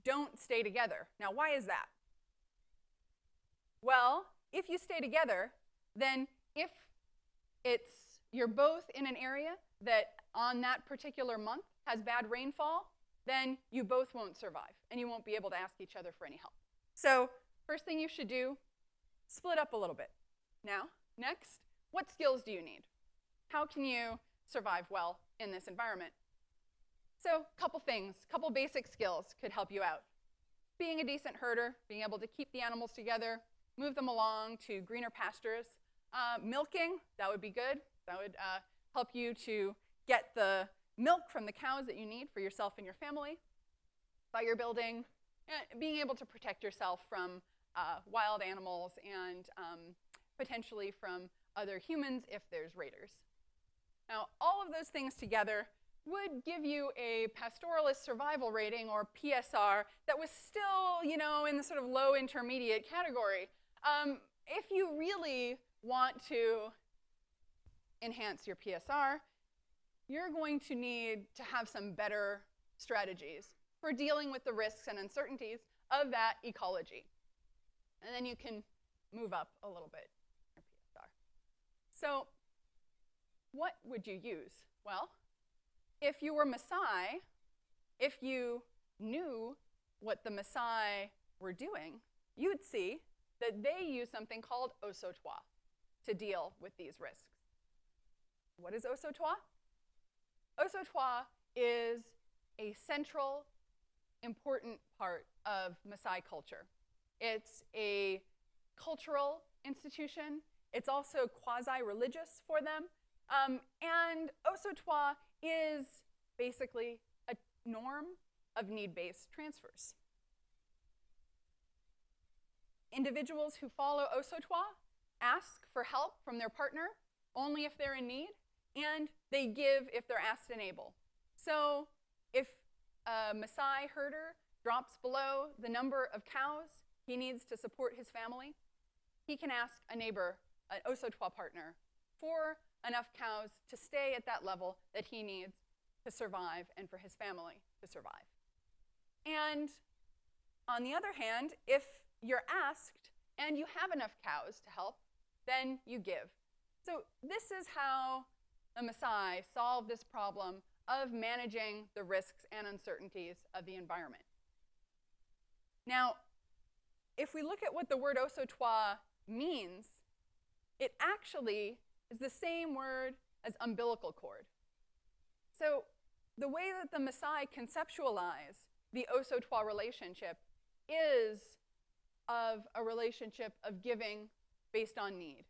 don't stay together. Now, why is that? Well, if you stay together, then if you're both in an area that on that particular month has bad rainfall, then you both won't survive and you won't be able to ask each other for any help. So first thing you should do, split up a little bit. Now, next, what skills do you need? How can you survive well in this environment? So a couple things, couple basic skills could help you out. Being a decent herder, being able to keep the animals together, move them along to greener pastures. Milking, that would be good. That would help you to get the milk from the cows that you need for yourself and your family. Fire building, being able to protect yourself from wild animals and potentially from other humans if there's raiders. Now, all of those things together would give you a pastoralist survival rating, or PSR, that was still, in the sort of low intermediate category. If you really want to enhance your PSR, you're going to need to have some better strategies for dealing with the risks and uncertainties of that ecology. And then you can move up a little bit your PSR. So what would you use? Well, if you were Maasai, if you knew what the Maasai were doing, you'd see that they use something called osotwa to deal with these risks. What is osotwa? Osotwa is a central, important part of Maasai culture. It's a cultural institution. It's also quasi-religious for them. And osotwa is basically a norm of need-based transfers. Individuals who follow osotwa ask for help from their partner only if they're in need, and they give if they're asked and able. So if a Maasai herder drops below the number of cows he needs to support his family, he can ask a neighbor, an osotwa partner, for enough cows to stay at that level that he needs to survive and for his family to survive. And on the other hand, if you're asked and you have enough cows to help, then you give. So this is how the Maasai solve this problem of managing the risks and uncertainties of the environment. Now, if we look at what the word osotwa means, it actually is the same word as umbilical cord. So the way that the Maasai conceptualize the osotwa relationship is of a relationship of giving based on need.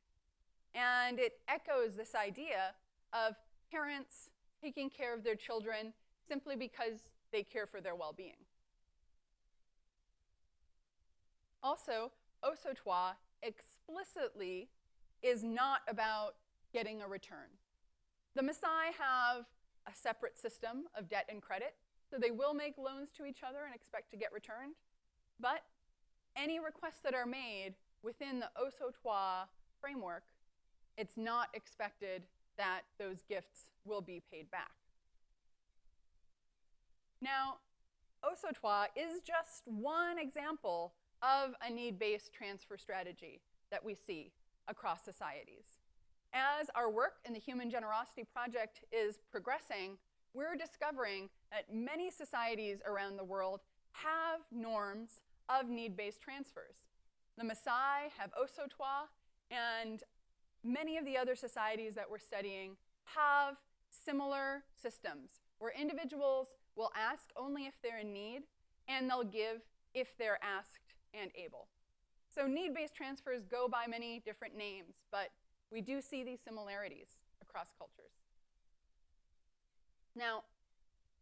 And it echoes this idea of parents taking care of their children simply because they care for their well-being. Also, osotwa explicitly is not about getting a return. The Maasai have a separate system of debt and credit, so they will make loans to each other and expect to get returned. But any requests that are made within the osotwa framework, it's not expected that those gifts will be paid back. Now, osotwa is just one example of a need-based transfer strategy that we see across societies. as our work in the Human Generosity Project is progressing, we're discovering that many societies around the world have norms of need-based transfers. The Maasai have Osotwa, and many of the other societies that we're studying have similar systems where individuals will ask only if they're in need, and they'll give if they're asked and able. So need-based transfers go by many different names, but we do see these similarities across cultures. Now,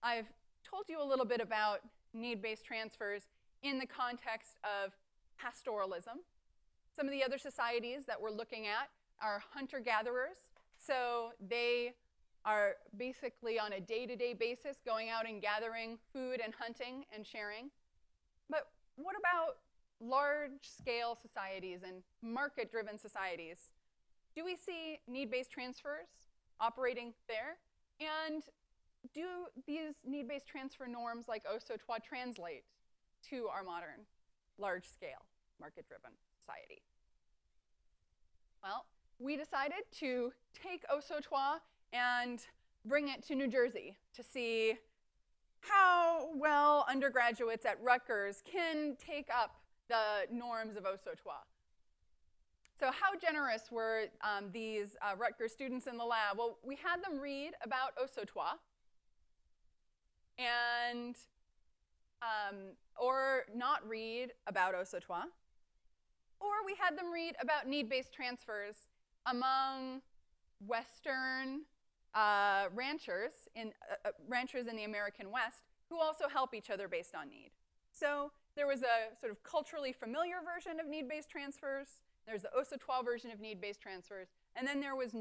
I've told you a little bit about need-based transfers in the context of pastoralism. Some of the other societies that we're looking at are hunter-gatherers. So they are basically on a day-to-day basis going out and gathering food and hunting and sharing. But what about large-scale societies and market-driven societies? Do we see need-based transfers operating there? And do these need-based transfer norms like Osotwa translate to our modern large-scale market-driven society? Well, we decided to take Osotwa and bring it to New Jersey to see how well undergraduates at Rutgers can take up the norms of Osotwa. So how generous were these Rutgers students in the lab? Well, we had them read about Osotwa, and or not read about Osotwa, or we had them read about need-based transfers among Western ranchers in the American West who also help each other based on need. So there was a sort of culturally familiar version of need-based transfers. There's the Osotwa version of need-based transfers, and then there was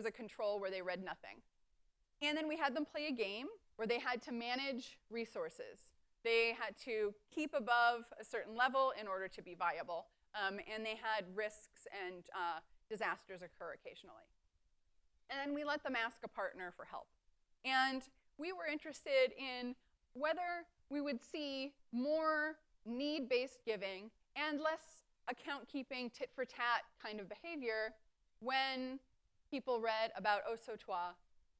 a control where they read nothing. And then we had them play a game where they had to manage resources. They had to keep above a certain level in order to be viable, and they had risks and disasters occur occasionally. And then we let them ask a partner for help. And we were interested in whether we would see more need-based giving and less account-keeping, tit-for-tat kind of behavior when people read about Osotwa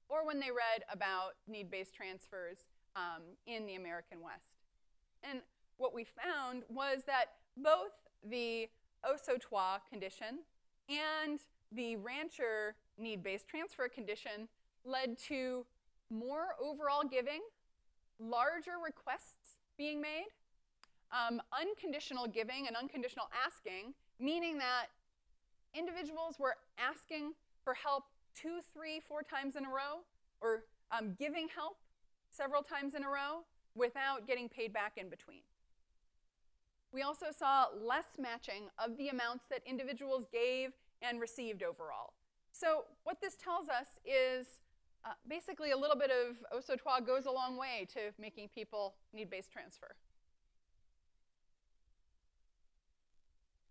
or when they read about need-based transfers in the American West. And what we found was that both the Osotwa condition and the rancher need-based transfer condition led to more overall giving, larger requests being made, unconditional giving and unconditional asking, meaning that individuals were asking for help 2, 3, 4 times in a row, or giving help several times in a row without getting paid back in between. We also saw less matching of the amounts that individuals gave and received overall. So what this tells us is basically a little bit of Osotwa goes a long way to making people need-based transfer.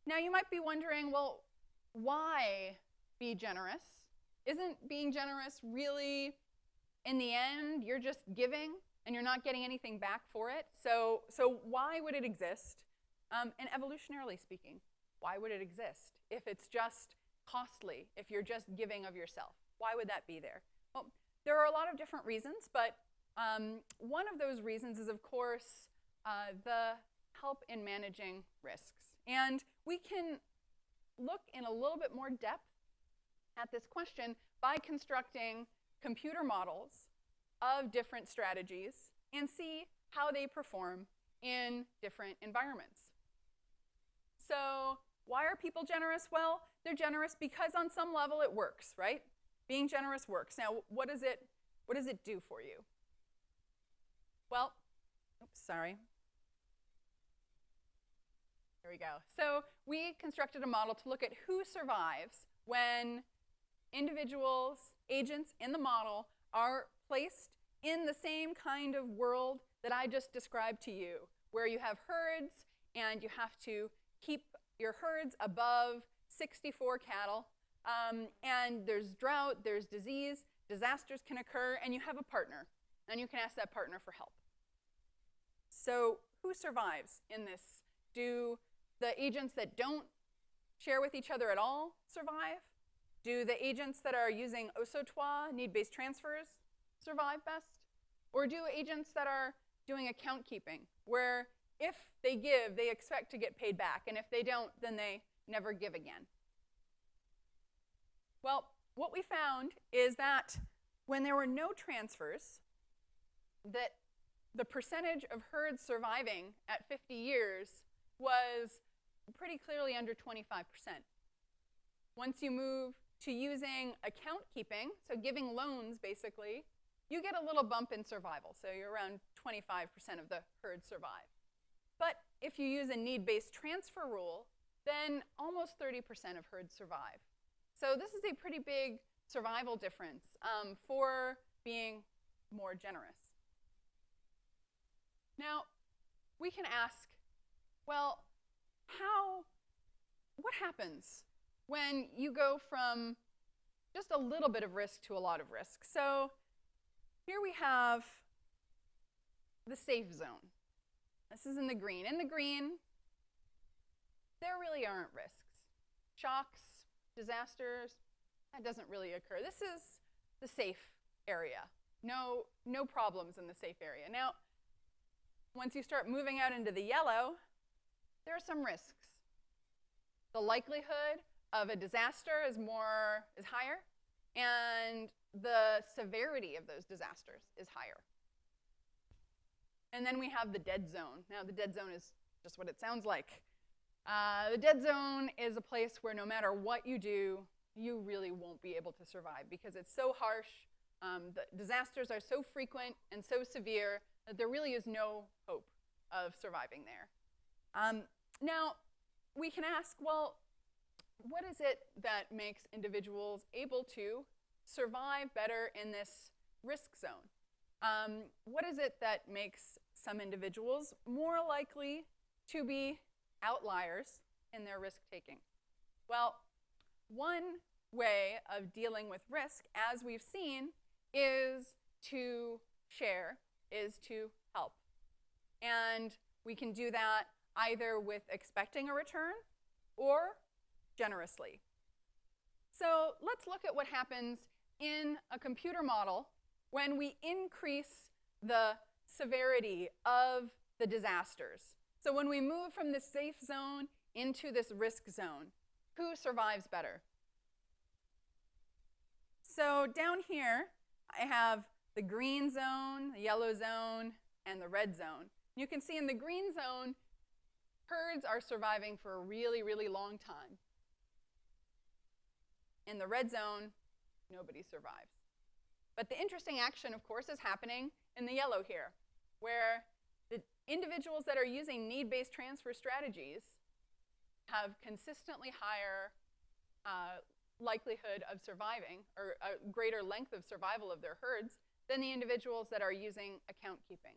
Now you might be wondering, well, why be generous? Isn't being generous really, in the end, you're just giving and you're not getting anything back for it? So why would it exist? And evolutionarily speaking, why would it exist if it's just costly, if you're just giving of yourself? Why would that be there? Well, there are a lot of different reasons, but one of those reasons is, of course, the help in managing risks. And we can look in a little bit more depth at this question by constructing computer models of different strategies and see how they perform in different environments. So why are people generous? Well, they're generous because on some level it works, right? Being generous works. Now, what does it do for you? Well, oops, sorry. There we go. So we constructed a model to look at who survives when individuals, agents in the model, are placed in the same kind of world that I just described to you, where you have herds and you have to keep your herds above 64 cattle, and there's drought, there's disease, disasters can occur, and you have a partner, and you can ask that partner for help. So who survives in this? Do the agents that don't share with each other at all survive? Do the agents that are using au sautoir, need-based transfers, survive best? Or do agents that are doing account keeping, where if they give, they expect to get paid back, and if they don't, then they never give again? Well, what we found is that when there were no transfers, that the percentage of herds surviving at 50 years was pretty clearly under 25%. Once you move to using account keeping, so giving loans basically, you get a little bump in survival. So you're around 25% of the herd survive. But if you use a need-based transfer rule, then almost 30% of herds survive. So this is a pretty big survival difference for being more generous. Now, we can ask, well, what happens when you go from just a little bit of risk to a lot of risk? So here we have the safe zone. This is in the green. In the green, there really aren't risks. Shocks, disasters, that doesn't really occur. This is the safe area. No problems in the safe area. Now, once you start moving out into the yellow, there are some risks. The likelihood of a disaster is higher, and the severity of those disasters is higher. And then we have the dead zone. Now, the dead zone is just what it sounds like. The dead zone is a place where no matter what you do, you really won't be able to survive because it's so harsh. The disasters are so frequent and so severe that there really is no hope of surviving there. Now, we can ask, well, what is it that makes individuals able to survive better in this risk zone? What is it that makes some individuals more likely to be outliers in their risk-taking? Well, one way of dealing with risk, as we've seen, is to share, is to help. And we can do that either with expecting a return or generously. So let's look at what happens in a computer model when we increase the severity of the disasters. So when we move from the safe zone into this risk zone, who survives better? So down here, I have the green zone, the yellow zone, and the red zone. You can see in the green zone, herds are surviving for a really, really long time. In the red zone, nobody survives. But the interesting action, of course, is happening in the yellow here, where the individuals that are using need-based transfer strategies have consistently higher likelihood of surviving, or a greater length of survival of their herds, than the individuals that are using account keeping.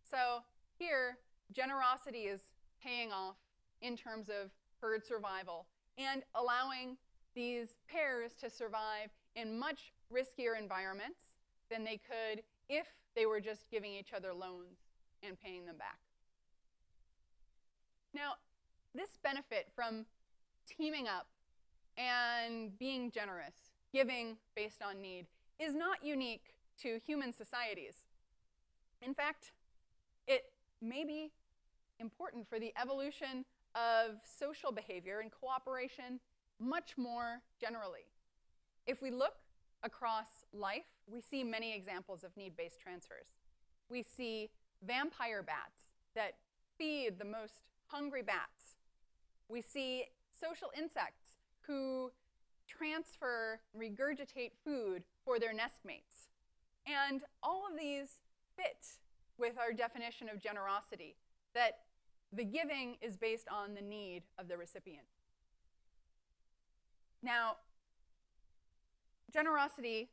So here, generosity is paying off in terms of herd survival and allowing these pairs to survive in much riskier environments than they could if they were just giving each other loans and paying them back. Now, this benefit from teaming up and being generous, giving based on need, is not unique to human societies. In fact, it may be important for the evolution of social behavior and cooperation much more generally. If we look across life, we see many examples of need-based transfers. We see vampire bats that feed the most hungry bats. We see social insects who transfer, regurgitate food for their nest mates. And all of these fit with our definition of generosity, that the giving is based on the need of the recipient. Now, generosity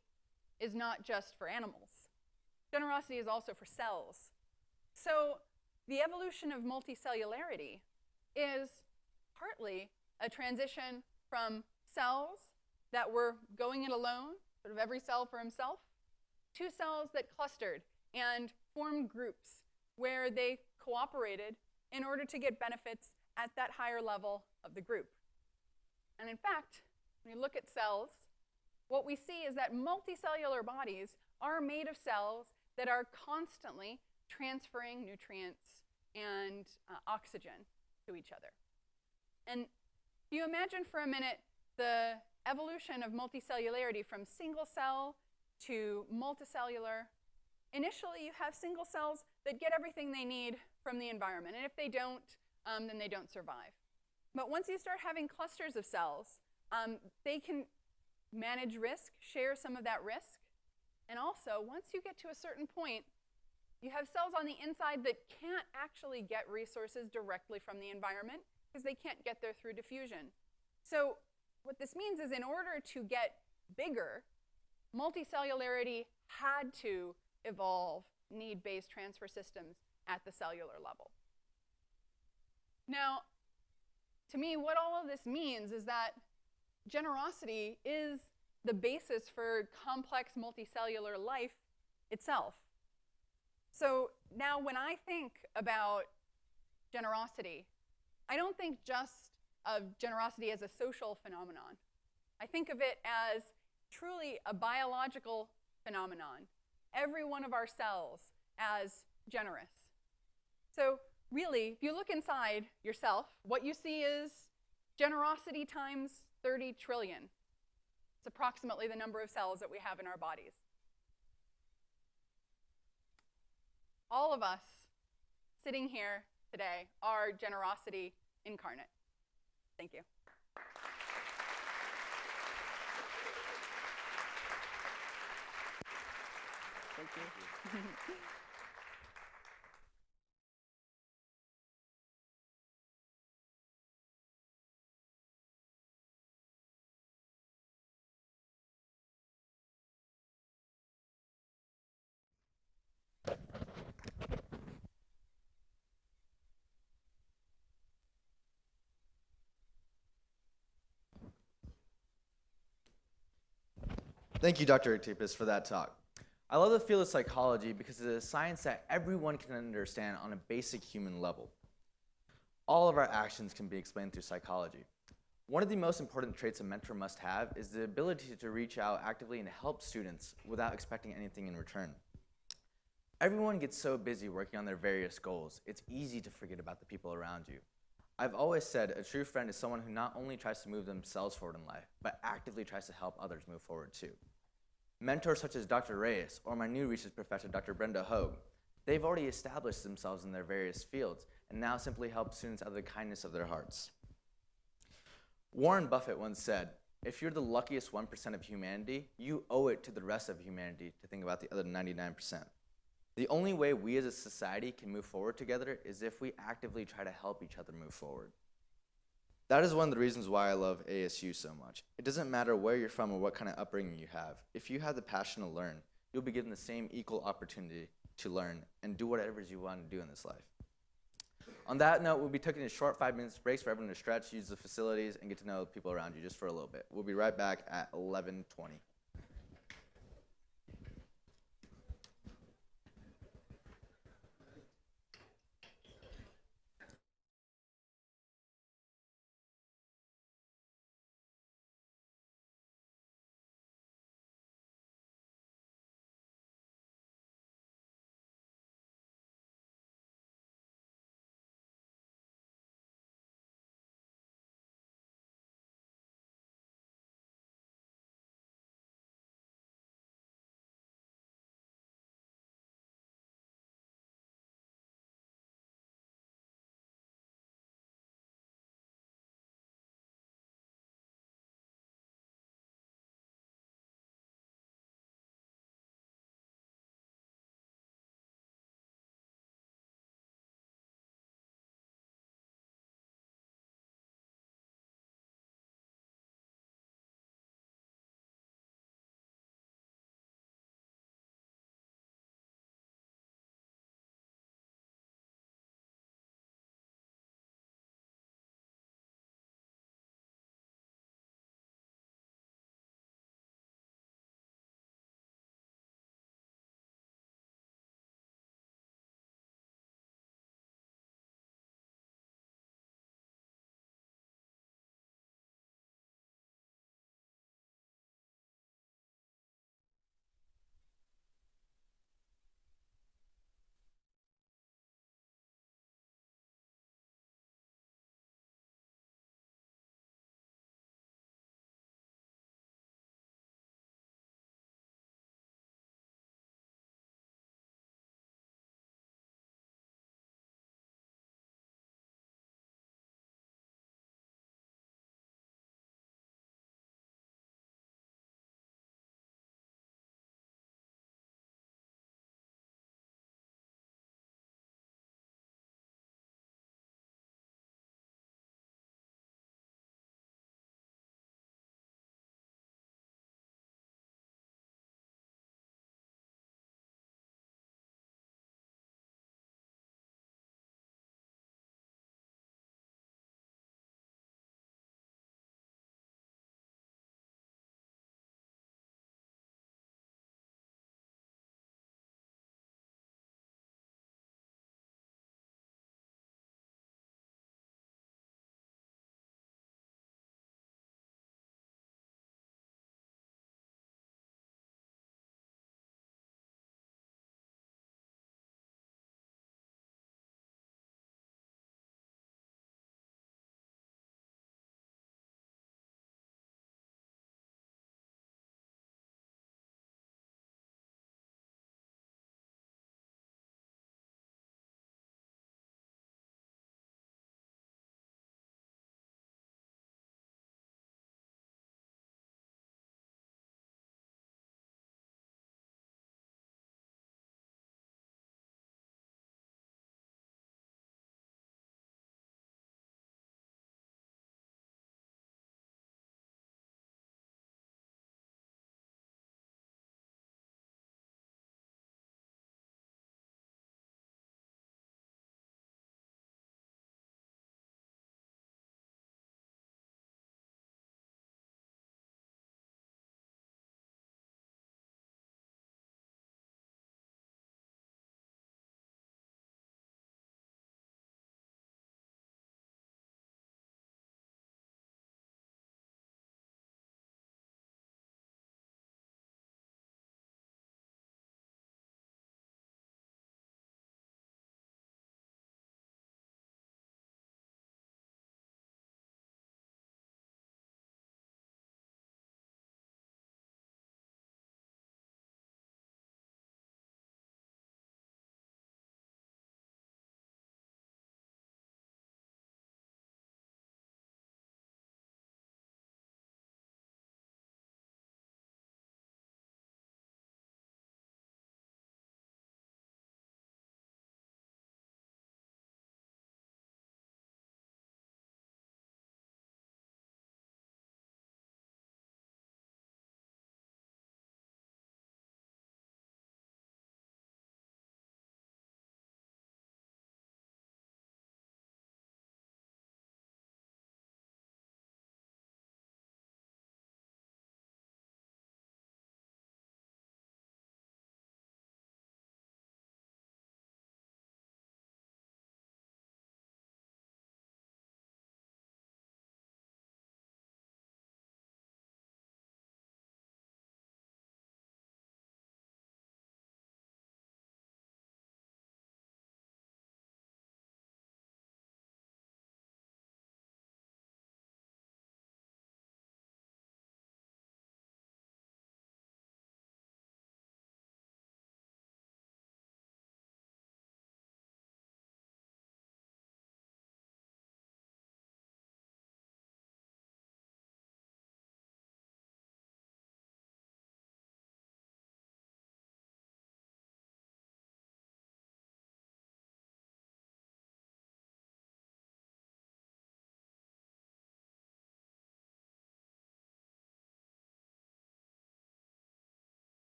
is not just for animals. Generosity is also for cells. So the evolution of multicellularity is partly a transition from cells that were going it alone, sort of every cell for himself, to cells that clustered and formed groups where they cooperated in order to get benefits at that higher level of the group. And in fact, when you look at cells, what we see is that multicellular bodies are made of cells that are constantly transferring nutrients and oxygen to each other. And if you imagine for a minute the evolution of multicellularity from single cell to multicellular, initially you have single cells that get everything they need from the environment. And if they don't, then they don't survive. But once you start having clusters of cells, they can manage risk, share some of that risk. And also, once you get to a certain point, you have cells on the inside that can't actually get resources directly from the environment because they can't get there through diffusion. So what this means is in order to get bigger, multicellularity had to evolve need-based transfer systems at the cellular level. Now, to me, what all of this means is that generosity is the basis for complex multicellular life itself. So now when I think about generosity, I don't think just of generosity as a social phenomenon. I think of it as truly a biological phenomenon. Every one of our cells as generous. So really, if you look inside yourself, what you see is generosity times 30 trillion. It's approximately the number of cells that we have in our bodies. All of us sitting here today are generosity incarnate. Thank you. Thank you. Thank you, Dr. Artipis, for that talk. I love the field of psychology because it is a science that everyone can understand on a basic human level. All of our actions can be explained through psychology. One of the most important traits a mentor must have is the ability to reach out actively and help students without expecting anything in return. Everyone gets so busy working on their various goals, it's easy to forget about the people around you. I've always said a true friend is someone who not only tries to move themselves forward in life, but actively tries to help others move forward too. Mentors such as Dr. Reyes or my new research professor, Dr. Brenda Hogue, they've already established themselves in their various fields and now simply help students out of the kindness of their hearts. Warren Buffett once said, if you're the luckiest 1% of humanity, you owe it to the rest of humanity to think about the other 99%. The only way we as a society can move forward together is if we actively try to help each other move forward. That is one of the reasons why I love ASU so much. It doesn't matter where you're from or what kind of upbringing you have. If you have the passion to learn, you'll be given the same equal opportunity to learn and do whatever you want to do in this life. On that note, we'll be taking a short 5-minute breaks for everyone to stretch, use the facilities, and get to know the people around you just for a little bit. We'll be right back at 11:20.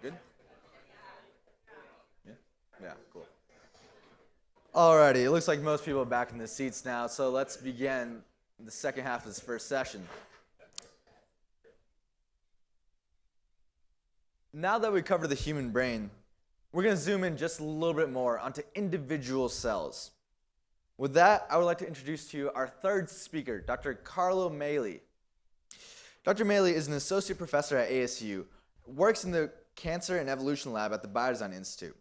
Good? Yeah? Yeah, cool. Alrighty, it looks like most people are back in the seats now, so let's begin the second half of this first session. Now that we covered the human brain, we're going to zoom in just a little bit more onto individual cells. With that, I would like to introduce to you our third speaker, Dr. Carlo Maili. Dr. Maili is an associate professor at ASU, works in the Cancer and Evolution Lab at the Biodesign Institute.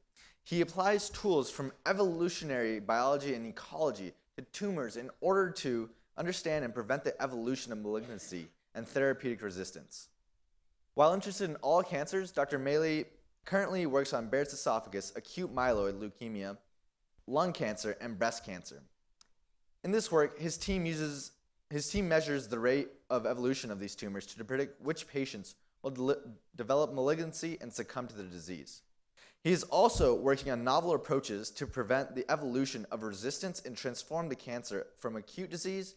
He applies tools from evolutionary biology and ecology to tumors in order to understand and prevent the evolution of malignancy and therapeutic resistance. While interested in all cancers, Dr. Maili currently works on Barrett's esophagus, acute myeloid leukemia, lung cancer, and breast cancer. In this work, his team measures the rate of evolution of these tumors to predict which patients will develop malignancy and succumb to the disease. He is also working on novel approaches to prevent the evolution of resistance and transform the cancer from an acute disease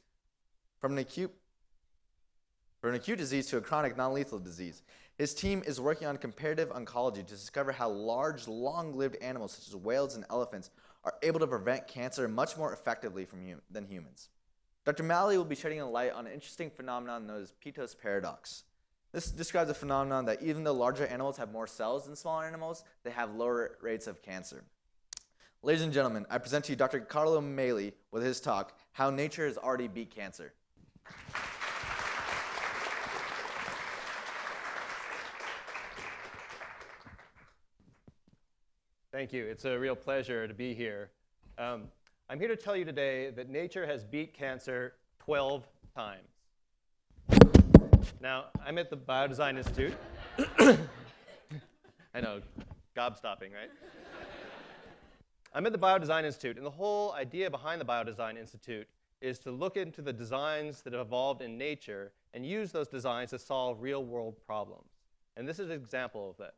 to a chronic non-lethal disease. His team is working on comparative oncology to discover how large, long-lived animals such as whales and elephants are able to prevent cancer much more effectively than humans. Dr. Maili will be shedding a light on an interesting phenomenon known as Peto's paradox. This describes a phenomenon that even though larger animals have more cells than smaller animals, they have lower rates of cancer. Ladies and gentlemen, I present to you Dr. Carlo Maili with his talk, How Nature Has Already Beat Cancer. Thank you. It's a real pleasure to be here. I'm here to tell you today that nature has beat cancer 12 times. Now, I'm at the Biodesign Institute. I know, gobstopping, right? I'm at the Biodesign Institute, and the whole idea behind the Biodesign Institute is to look into the designs that have evolved in nature and use those designs to solve real-world problems. And this is an example of that.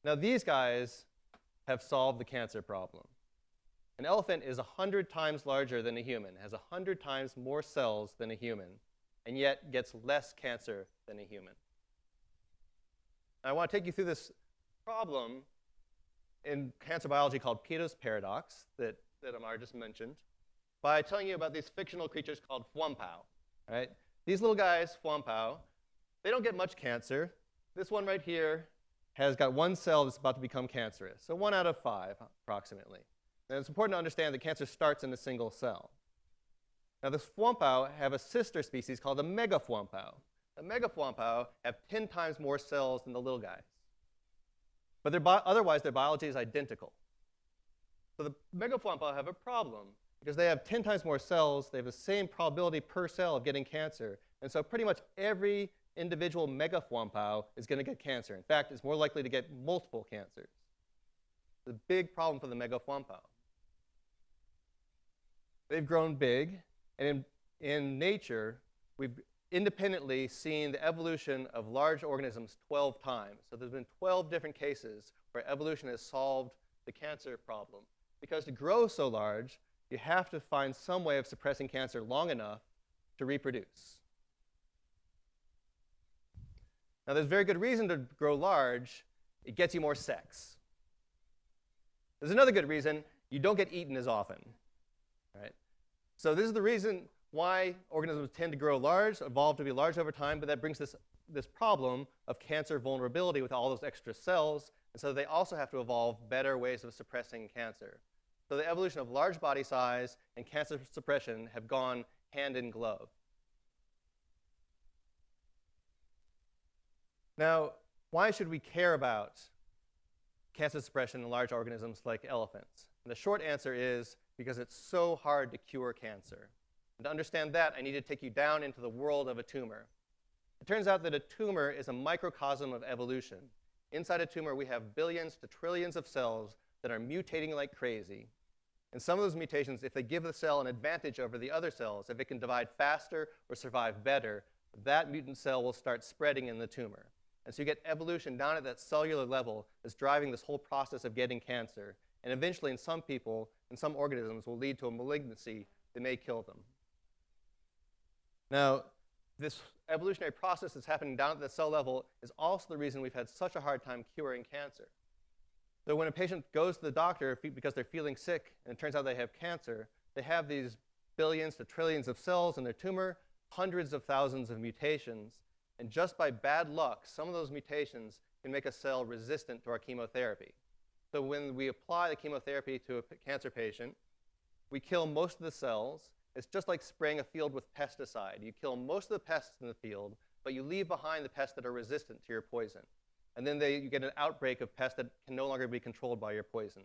Now, these guys have solved the cancer problem. An elephant is 100 times larger than a human, has 100 times more cells than a human, and yet gets less cancer than a human. I want to take you through this problem in cancer biology called Peto's paradox that Amar just mentioned by telling you about these fictional creatures called Fwumpao. Right? These little guys, Fwumpao, they don't get much cancer. This one right here has got one cell that's about to become cancerous, so 1 out of 5 approximately. And it's important to understand that cancer starts in a single cell. Now, the Fwumpao have a sister species called the Megafwumpao. The Megafwumpao have 10 times more cells than the little guys. But otherwise, their biology is identical. So the Megafwumpao have a problem because they have 10 times more cells. They have the same probability per cell of getting cancer. And so pretty much every individual Megafwumpao is going to get cancer. In fact, it's more likely to get multiple cancers. It's a big problem for the Megafwumpao. They've grown big, and in nature, we've independently seen the evolution of large organisms 12 times. So there's been 12 different cases where evolution has solved the cancer problem. Because to grow so large, you have to find some way of suppressing cancer long enough to reproduce. Now, there's very good reason to grow large. It gets you more sex. There's another good reason. You don't get eaten as often. Right? So this is the reason why organisms tend to grow large, evolve to be large over time, but that brings this problem of cancer vulnerability with all those extra cells. And so they also have to evolve better ways of suppressing cancer. So the evolution of large body size and cancer suppression have gone hand in glove. Now, why should we care about cancer suppression in large organisms like elephants? And the short answer is because it's so hard to cure cancer. And to understand that, I need to take you down into the world of a tumor. It turns out that a tumor is a microcosm of evolution. Inside a tumor, we have billions to trillions of cells that are mutating like crazy. And some of those mutations, if they give the cell an advantage over the other cells, if it can divide faster or survive better, that mutant cell will start spreading in the tumor. And so you get evolution down at that cellular level that's driving this whole process of getting cancer. And eventually, in some people, in some organisms, will lead to a malignancy that may kill them. Now, this evolutionary process that's happening down at the cell level is also the reason we've had such a hard time curing cancer. So when a patient goes to the doctor because they're feeling sick and it turns out they have cancer, they have these billions to trillions of cells in their tumor, hundreds of thousands of mutations, and just by bad luck, some of those mutations can make a cell resistant to our chemotherapy. So when we apply the chemotherapy to a cancer patient, we kill most of the cells. It's just like spraying a field with pesticide. You kill most of the pests in the field, but you leave behind the pests that are resistant to your poison. And then you get an outbreak of pests that can no longer be controlled by your poison.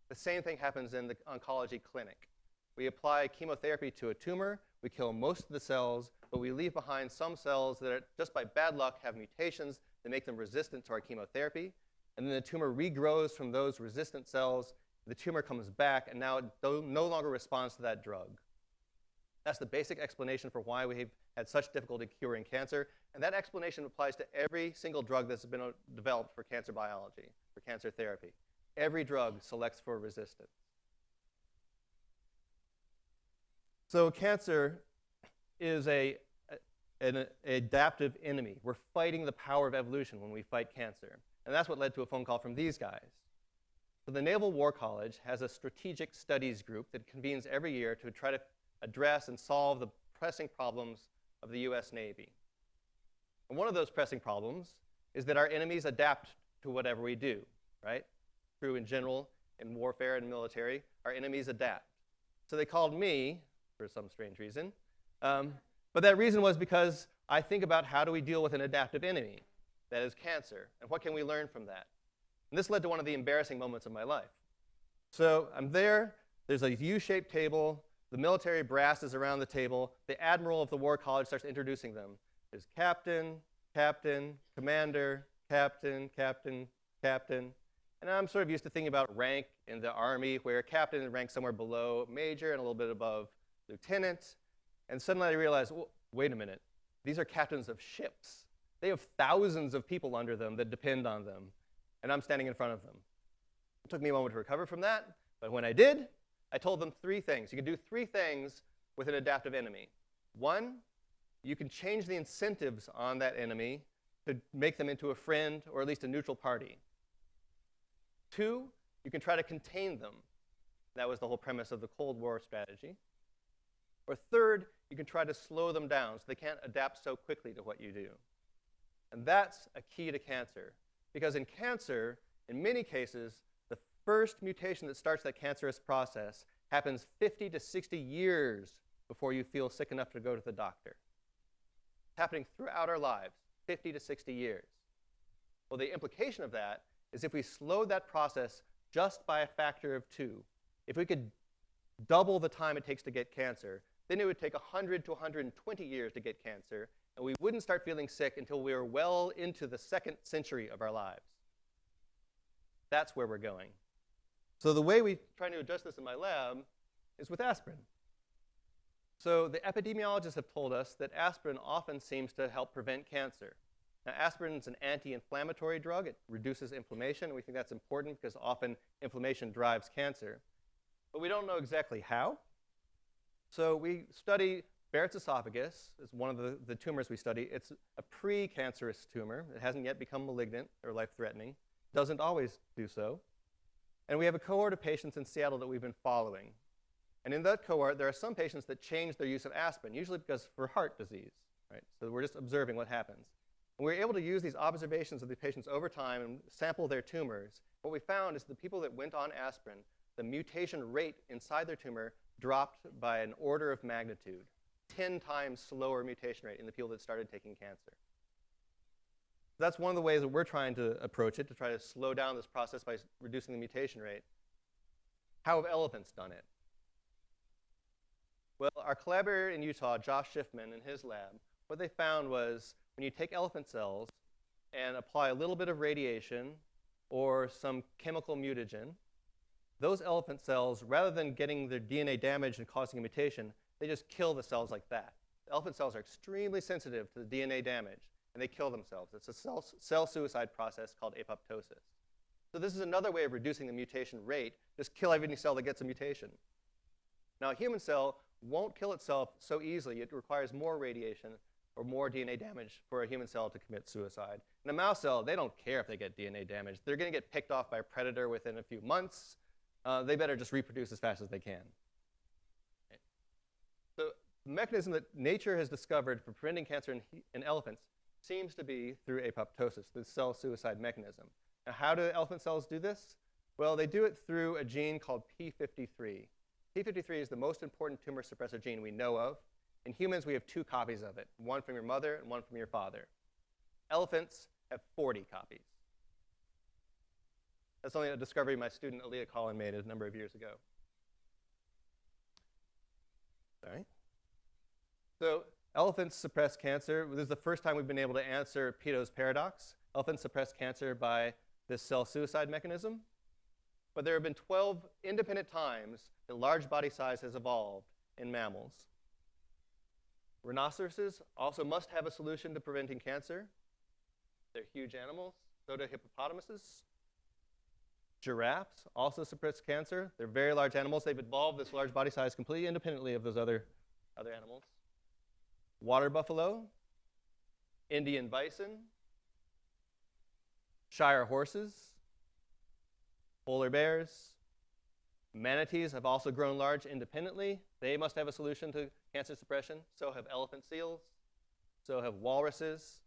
The same thing happens in the oncology clinic. We apply chemotherapy to a tumor, we kill most of the cells, but we leave behind some cells that, just by bad luck, have mutations that make them resistant to our chemotherapy. And then the tumor regrows from those resistant cells, the tumor comes back, and now it no longer responds to that drug. That's the basic explanation for why we've had such difficulty curing cancer. And that explanation applies to every single drug that's been developed for cancer biology, for cancer therapy. Every drug selects for resistance. So cancer is an adaptive enemy. We're fighting the power of evolution when we fight cancer. And that's what led to a phone call from these guys. So the Naval War College has a strategic studies group that convenes every year to try to address and solve the pressing problems of the US Navy. And one of those pressing problems is that our enemies adapt to whatever we do, right? True in general, in warfare and military, our enemies adapt. So they called me, for some strange reason, but that reason was because I think about how do we deal with an adaptive enemy, that is cancer, and what can we learn from that? And this led to one of the embarrassing moments of my life. So I'm there, there's a U-shaped table, the military brass is around the table, the admiral of the War College starts introducing them. There's captain, captain, commander, captain, captain, captain. And I'm sort of used to thinking about rank in the Army, where captain ranks somewhere below major and a little bit above lieutenant. And suddenly I realized, well, wait a minute, these are captains of ships. They have thousands of people under them that depend on them, and I'm standing in front of them. It took me a moment to recover from that, but when I did, I told them three things. You can do three things with an adaptive enemy. One, you can change the incentives on that enemy to make them into a friend or at least a neutral party. Two, you can try to contain them. That was the whole premise of the Cold War strategy. Or third, you can try to slow them down so they can't adapt so quickly to what you do. And that's a key to cancer. Because in cancer, in many cases, the first mutation that starts that cancerous process happens 50 to 60 years before you feel sick enough to go to the doctor. It's happening throughout our lives, 50 to 60 years. Well, the implication of that is if we slowed that process just by a factor of 2, if we could double the time it takes to get cancer, then it would take 100 to 120 years to get cancer, and we wouldn't start feeling sick until we were well into the 2nd century of our lives. That's where we're going. So the way we're trying to adjust this in my lab is with aspirin. So the epidemiologists have told us that aspirin often seems to help prevent cancer. Now, aspirin is an anti-inflammatory drug. It reduces inflammation, and we think that's important because often inflammation drives cancer. But we don't know exactly how. So we study Barrett's esophagus. It's one of the tumors we study. It's a pre-cancerous tumor. It hasn't yet become malignant or life-threatening. Doesn't always do so. And we have a cohort of patients in Seattle that we've been following. And in that cohort, there are some patients that change their use of aspirin, usually because for heart disease, right? So we're just observing what happens. And we were able to use these observations of the patients over time and sample their tumors. What we found is the people that went on aspirin, the mutation rate inside their tumor dropped by an order of magnitude, 10 times slower mutation rate in the people that started taking cancer. That's one of the ways that we're trying to approach it, to try to slow down this process by reducing the mutation rate. How have elephants done it? Well, our collaborator in Utah, Josh Schiffman, in his lab, what they found was when you take elephant cells and apply a little bit of radiation or some chemical mutagen, those elephant cells, rather than getting their DNA damaged and causing a mutation, they just kill the cells like that. The elephant cells are extremely sensitive to the DNA damage, and they kill themselves. It's a cell suicide process called apoptosis. So this is another way of reducing the mutation rate. Just kill every cell that gets a mutation. Now, a human cell won't kill itself so easily. It requires more radiation. or more DNA damage for a human cell to commit suicide. In a mouse cell, they don't care if they get DNA damage. They're going to get picked off by a predator within a few months. They better just reproduce as fast as they can. Okay. So the mechanism that nature has discovered for preventing cancer in elephants seems to be through apoptosis, the cell suicide mechanism. Now, how do elephant cells do this? Well, they do it through a gene called P53. P53 is the most important tumor suppressor gene we know of. In humans, we have 2 copies of it, one from your mother and one from your father. Elephants have 40 copies. That's only a discovery my student Aaliyah Collin made a number of years ago. Sorry. So elephants suppress cancer. This is the first time we've been able to answer Peto's paradox. Elephants suppress cancer by this cell suicide mechanism. But there have been 12 independent times that large body size has evolved in mammals. Rhinoceroses also must have a solution to preventing cancer. They're huge animals. So do hippopotamuses. Giraffes also suppress cancer. They're very large animals. They've evolved this large body size completely independently of those other animals. Water buffalo, Indian bison, Shire horses, polar bears, manatees have also grown large independently. They must have a solution to cancer suppression. So have elephant seals, so have walruses,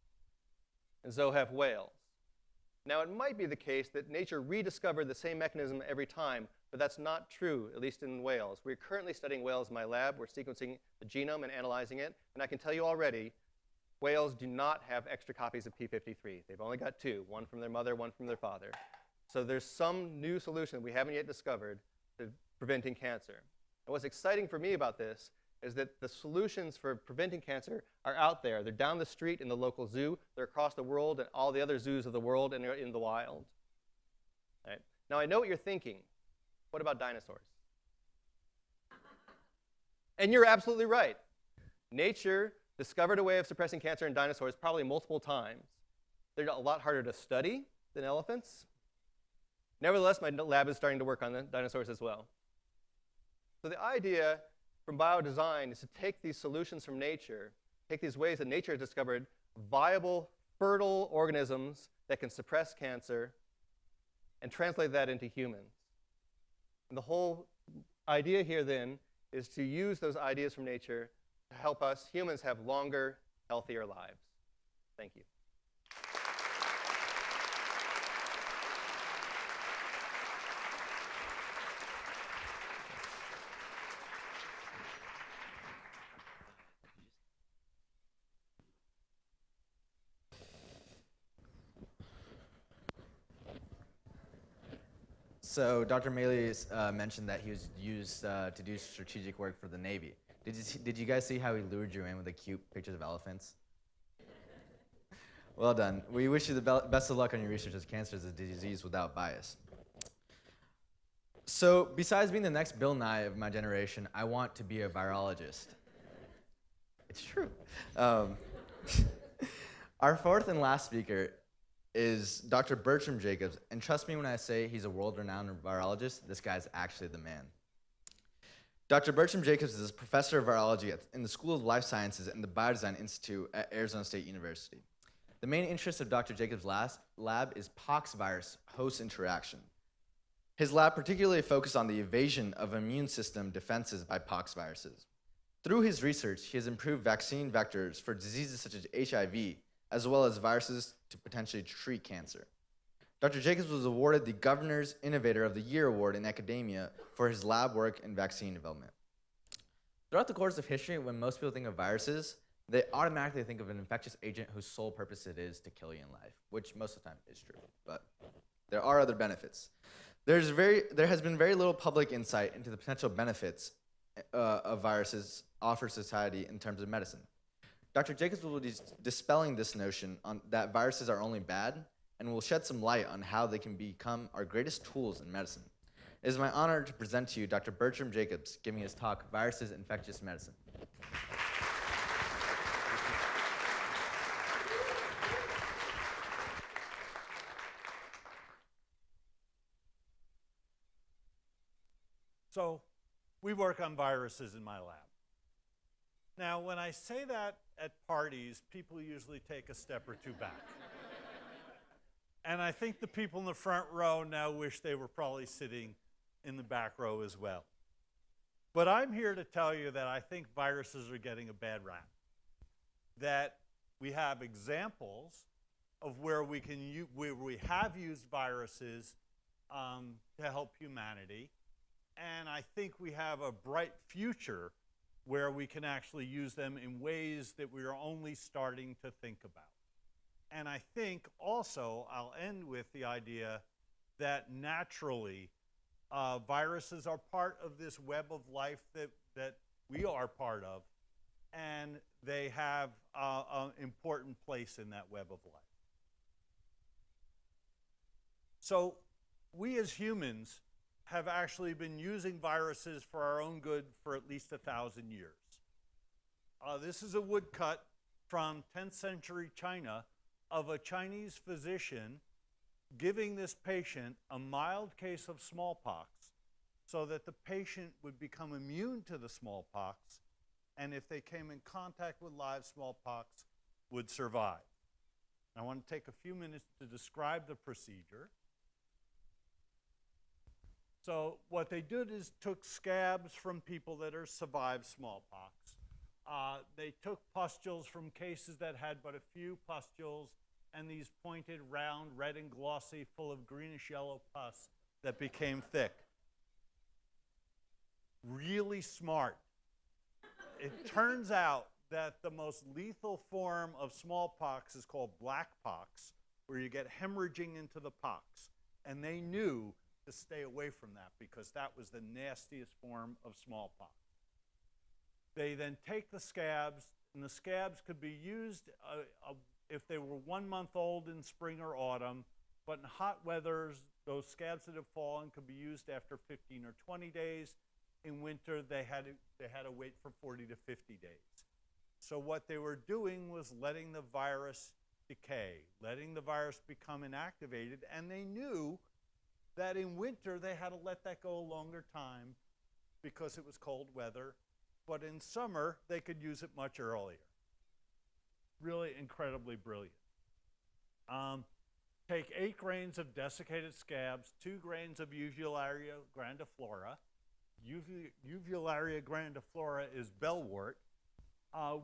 and so have whales. Now, it might be the case that nature rediscovered the same mechanism every time, but that's not true, at least in whales. We're currently studying whales in my lab. We're sequencing the genome and analyzing it. And I can tell you already, whales do not have extra copies of P53. They've only got 2, one from their mother, one from their father. So there's some new solution we haven't yet discovered to preventing cancer. And what's exciting for me about this is that the solutions for preventing cancer are out there. They're down the street in the local zoo. They're across the world and all the other zoos of the world, and they're in the wild. All right. Now, I know what you're thinking. What about dinosaurs? And you're absolutely right. Nature discovered a way of suppressing cancer in dinosaurs probably multiple times. They're a lot harder to study than elephants. Nevertheless, my lab is starting to work on the dinosaurs as well. So the idea from biodesign is to take these solutions from nature, take these ways that nature has discovered, viable, fertile organisms that can suppress cancer, and translate that into humans. And the whole idea here then is to use those ideas from nature to help us humans have longer, healthier lives. Thank you. So Dr. Maley mentioned that he was used to do strategic work for the Navy. Did you guys see how he lured you in with the cute pictures of elephants? Well done. We wish you the best of luck on your research, as cancer is a disease without bias. So besides being the next Bill Nye of my generation, I want to be a virologist. It's true. Our fourth and last speaker is Dr. Bertram Jacobs, and trust me when I say he's a world-renowned virologist, this guy's actually the man. Dr. Bertram Jacobs is a professor of virology in the School of Life Sciences and the Biodesign Institute at Arizona State University. The main interest of Dr. Jacobs' lab is poxvirus host interaction. His lab particularly focused on the evasion of immune system defenses by poxviruses. Through his research, he has improved vaccine vectors for diseases such as HIV, as well as viruses to potentially treat cancer. Dr. Jacobs was awarded the Governor's Innovator of the Year Award in academia for his lab work in vaccine development. Throughout the course of history, when most people think of viruses, they automatically think of an infectious agent whose sole purpose it is to kill you in life, which most of the time is true, but there are other benefits. There has been very little public insight into the potential benefits of viruses offer society in terms of medicine. Dr. Jacobs will be dispelling this notion that viruses are only bad and will shed some light on how they can become our greatest tools in medicine. It is my honor to present to you Dr. Bertram Jacobs giving his talk, Viruses, Infectious Medicine. So we work on viruses in my lab. Now, when I say that at parties, people usually take a step or two back. And I think the people in the front row now wish they were probably sitting in the back row as well. But I'm here to tell you that I think viruses are getting a bad rap. That we have examples of where we have used viruses to help humanity. And I think we have a bright future where we can actually use them in ways that we are only starting to think about. And I think also, I'll end with the idea that naturally viruses are part of this web of life that we are part of, and they have an important place in that web of life. So we as humans have actually been using viruses for our own good for at least 1,000 years. This is a woodcut from 10th century China of a Chinese physician giving this patient a mild case of smallpox so that the patient would become immune to the smallpox, and if they came in contact with live smallpox, would survive. I want to take a few minutes to describe the procedure. So what they did is took scabs from people that are survived smallpox. They took pustules from cases that had but a few pustules, and these pointed, round, red and glossy, full of greenish-yellow pus that became thick. Really smart. It turns out that the most lethal form of smallpox is called blackpox, where you get hemorrhaging into the pox. And they knew to stay away from that because that was the nastiest form of smallpox. They then take the scabs, and the scabs could be used if they were 1 month old in spring or autumn, but in hot weathers, those scabs that have fallen could be used after 15 or 20 days. In winter, they had to wait for 40 to 50 days. So what they were doing was letting the virus decay, letting the virus become inactivated, and they knew that in winter they had to let that go a longer time because it was cold weather, but in summer they could use it much earlier. Really incredibly brilliant. Take 8 grains of desiccated scabs, 2 grains of Uvularia grandiflora. Uvularia grandiflora is bellwort.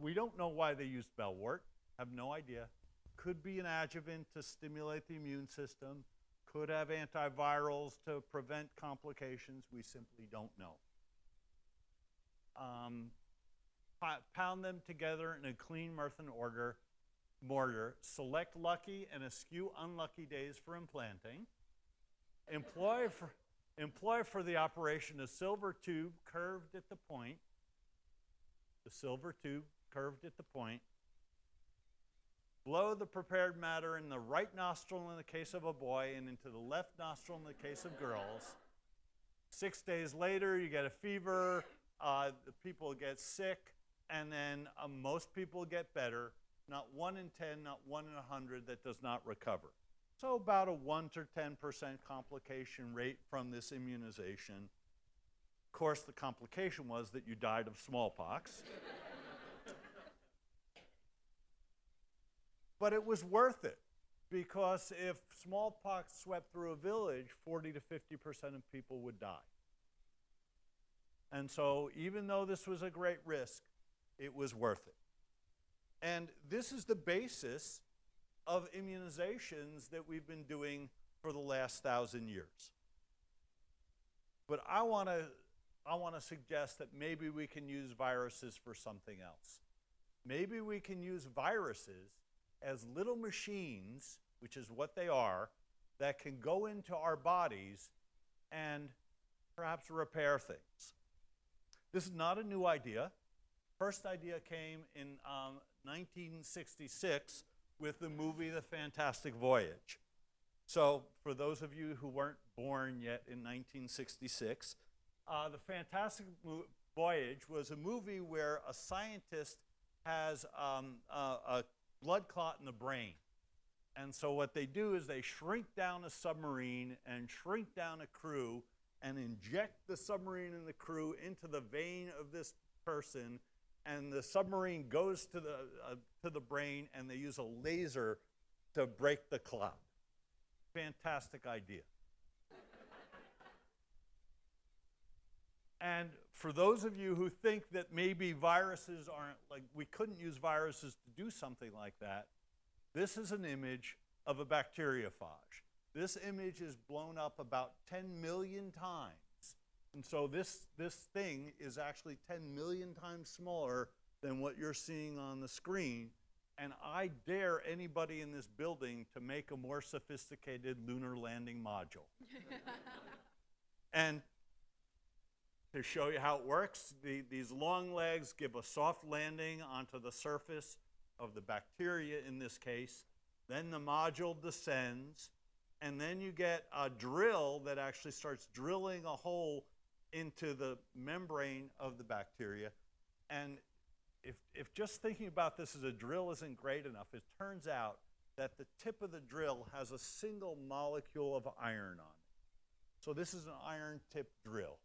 We don't know why they used bellwort. Have no idea. Could be an adjuvant to stimulate the immune system. Could have antivirals to prevent complications. We simply don't know. Pound them together in a clean earthen mortar. Select lucky and eschew unlucky days for implanting. Employ for the operation a silver tube curved at the point. The silver tube curved at the point. Blow the prepared matter in the right nostril in the case of a boy and into the left nostril in the case of girls. 6 days later, you get a fever, the people get sick, and then most people get better. Not 1 in 10, not 1 in 100 that does not recover. So about a 1 to 10% complication rate from this immunization. Of course, the complication was that you died of smallpox. But it was worth it, because if smallpox swept through a village, 40 to 50% of people would die. And so even though this was a great risk, it was worth it. And this is the basis of immunizations that we've been doing for the last 1,000 years. But I want to suggest that maybe we can use viruses for something else. Maybe we can use viruses as little machines, which is what they are, that can go into our bodies and perhaps repair things. This is not a new idea. First idea came in 1966 with the movie The Fantastic Voyage. So for those of you who weren't born yet in 1966, The Fantastic Voyage was a movie where a scientist has a blood clot in the brain. And so what they do is they shrink down a submarine and shrink down a crew and inject the submarine and the crew into the vein of this person, and the submarine goes to the brain, and they use a laser to break the cloud. Fantastic idea. And for those of you who think that maybe viruses aren't, like, we couldn't use viruses to do something like that, this is an image of a bacteriophage. This image is blown up about 10 million times. And so this thing is actually 10 million times smaller than what you're seeing on the screen. And I dare anybody in this building to make a more sophisticated lunar landing module. And to show you how it works, these long legs give a soft landing onto the surface of the bacteria in this case. Then the module descends, and then you get a drill that actually starts drilling a hole into the membrane of the bacteria. And if just thinking about this as a drill isn't great enough, it turns out that the tip of the drill has a single molecule of iron on it. So this is an iron tip drill.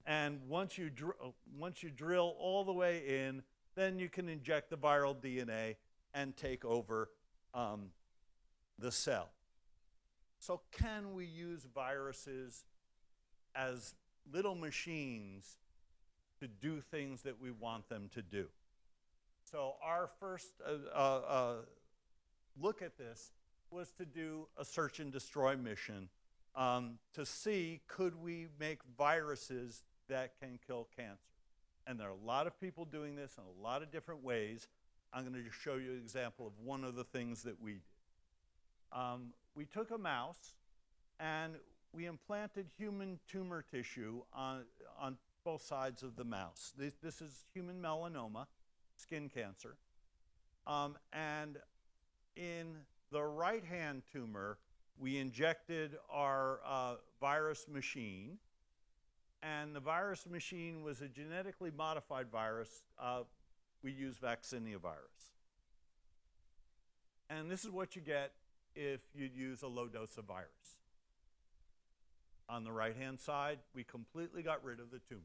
And once you drill all the way in, then you can inject the viral DNA and take over the cell. So can we use viruses as little machines to do things that we want them to do? So our first look at this was to do a search and destroy mission to see, could we make viruses that can kill cancer? And there are a lot of people doing this in a lot of different ways. I'm going to just show you an example of one of the things that we did. We took a mouse and we implanted human tumor tissue on both sides of the mouse. This is human melanoma, skin cancer. And in the right-hand tumor, we injected our virus machine. And the virus machine was a genetically modified virus. We use vaccinia virus. And this is what you get if you use a low dose of virus. On the right-hand side, we completely got rid of the tumor.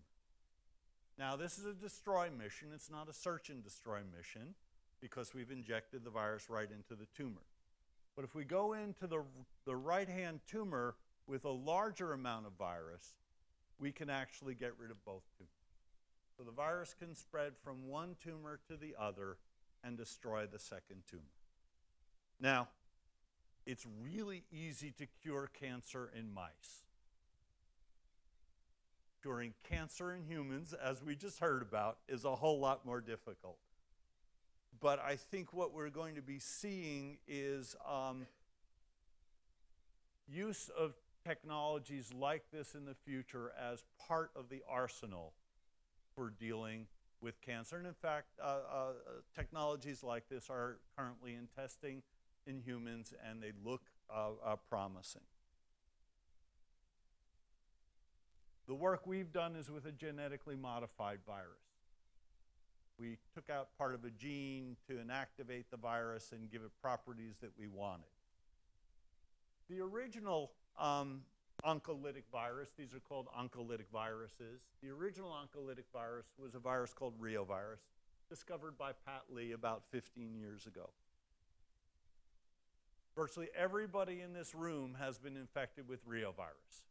Now, this is a destroy mission. It's not a search and destroy mission because we've injected the virus right into the tumor. But if we go into the right-hand tumor with a larger amount of virus, we can actually get rid of both tumors. So the virus can spread from one tumor to the other and destroy the second tumor. Now, it's really easy to cure cancer in mice. Curing cancer in humans, as we just heard about, is a whole lot more difficult. But I think what we're going to be seeing is use of technologies like this in the future as part of the arsenal for dealing with cancer. And in fact, technologies like this are currently in testing in humans, and they look promising. The work we've done is with a genetically modified virus. We took out part of a gene to inactivate the virus and give it properties that we wanted. The original oncolytic virus, these are called oncolytic viruses. The original oncolytic virus was a virus called reovirus, discovered by Pat Lee about 15 years ago. Virtually everybody in this room has been infected with reovirus.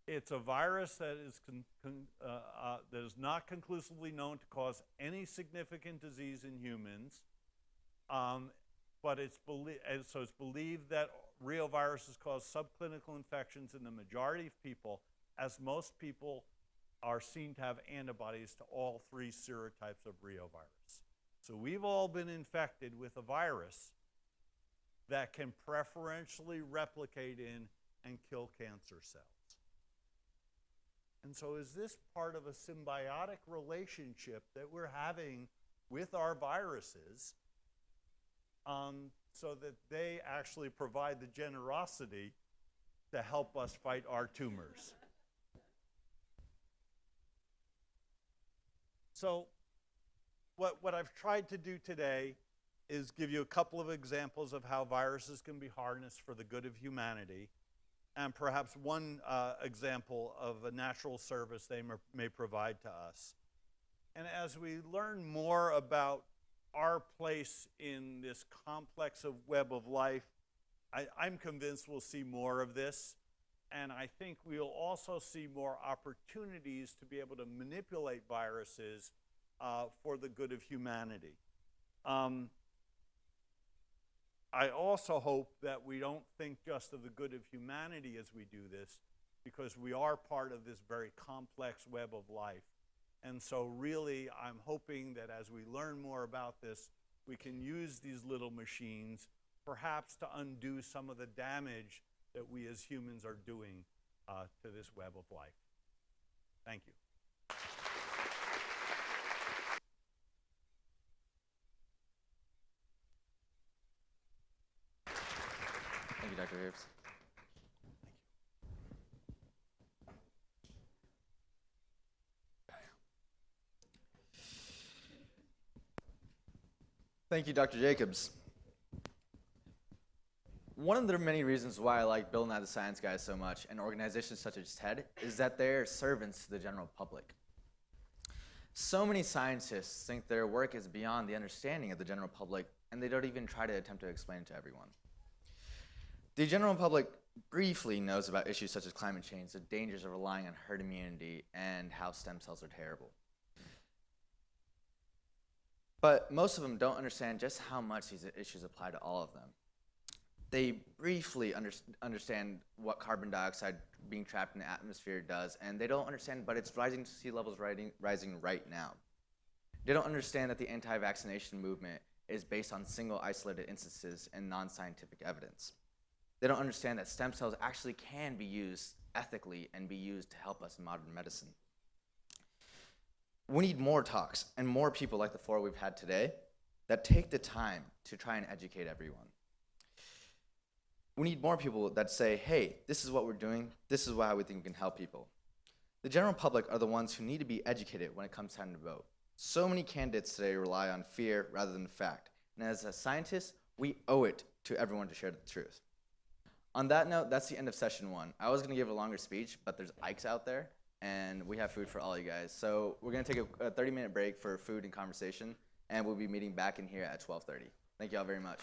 It's a virus that is not conclusively known to cause any significant disease in humans, but it's believed that reoviruses cause subclinical infections in the majority of people, as most people are seen to have antibodies to all three serotypes of reovirus. So we've all been infected with a virus that can preferentially replicate in and kill cancer cells. And so is this part of a symbiotic relationship that we're having with our viruses so that they actually provide the generosity to help us fight our tumors? So what I've tried to do today is give you a couple of examples of how viruses can be harnessed for the good of humanity. and perhaps one example of a natural service they may provide to us. And as we learn more about our place in this complex of web of life, I'm convinced we'll see more of this. And I think we'll also see more opportunities to be able to manipulate viruses for the good of humanity. I also hope that we don't think just of the good of humanity as we do this, because we are part of this very complex web of life. And so really, I'm hoping that as we learn more about this, we can use these little machines perhaps to undo some of the damage that we as humans are doing to this web of life. Thank you. Thank you, Dr. Hibbs. Thank you, Dr. Jacobs. One of the many reasons why I like Bill Nye the Science Guy so much, and organizations such as TED, is that they're servants to the general public. So many scientists think their work is beyond the understanding of the general public, and they don't even try to attempt to explain it to everyone. The general public briefly knows about issues such as climate change, the dangers of relying on herd immunity, and how stem cells are terrible. But most of them don't understand just how much these issues apply to all of them. They briefly understand what carbon dioxide being trapped in the atmosphere does, and they don't understand, but it's rising sea levels rising right now. They don't understand that the anti-vaccination movement is based on single isolated instances and non-scientific evidence. They don't understand that stem cells actually can be used ethically and be used to help us in modern medicine. We need more talks and more people like the four we've had today that take the time to try and educate everyone. We need more people that say, hey, this is what we're doing, this is how we think we can help people. The general public are the ones who need to be educated when it comes time to vote. So many candidates today rely on fear rather than fact. And as a scientist, we owe it to everyone to share the truth. On that note, that's the end of session 1. I was going to give a longer speech, but there's Ikes out there, and we have food for all you guys. So we're going to take a 30-minute break for food and conversation, and we'll be meeting back in here at 12:30. Thank you all very much.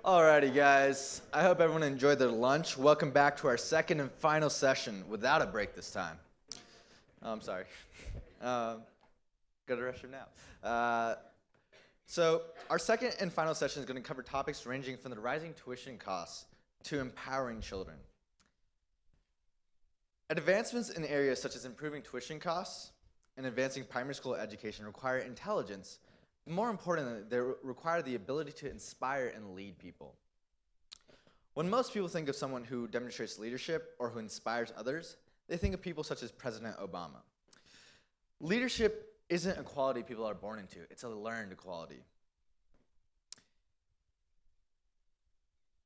Alrighty, guys. I hope everyone enjoyed their lunch. Welcome back to our second and final session without a break this time. I'm sorry. Go to the restroom now. So our second and final session is going to cover topics ranging from the rising tuition costs to empowering children. Advancements in areas such as improving tuition costs and advancing primary school education require intelligence. More importantly, they require the ability to inspire and lead people. When most people think of someone who demonstrates leadership or who inspires others, they think of people such as President Obama. Leadership isn't a quality people are born into, it's a learned quality.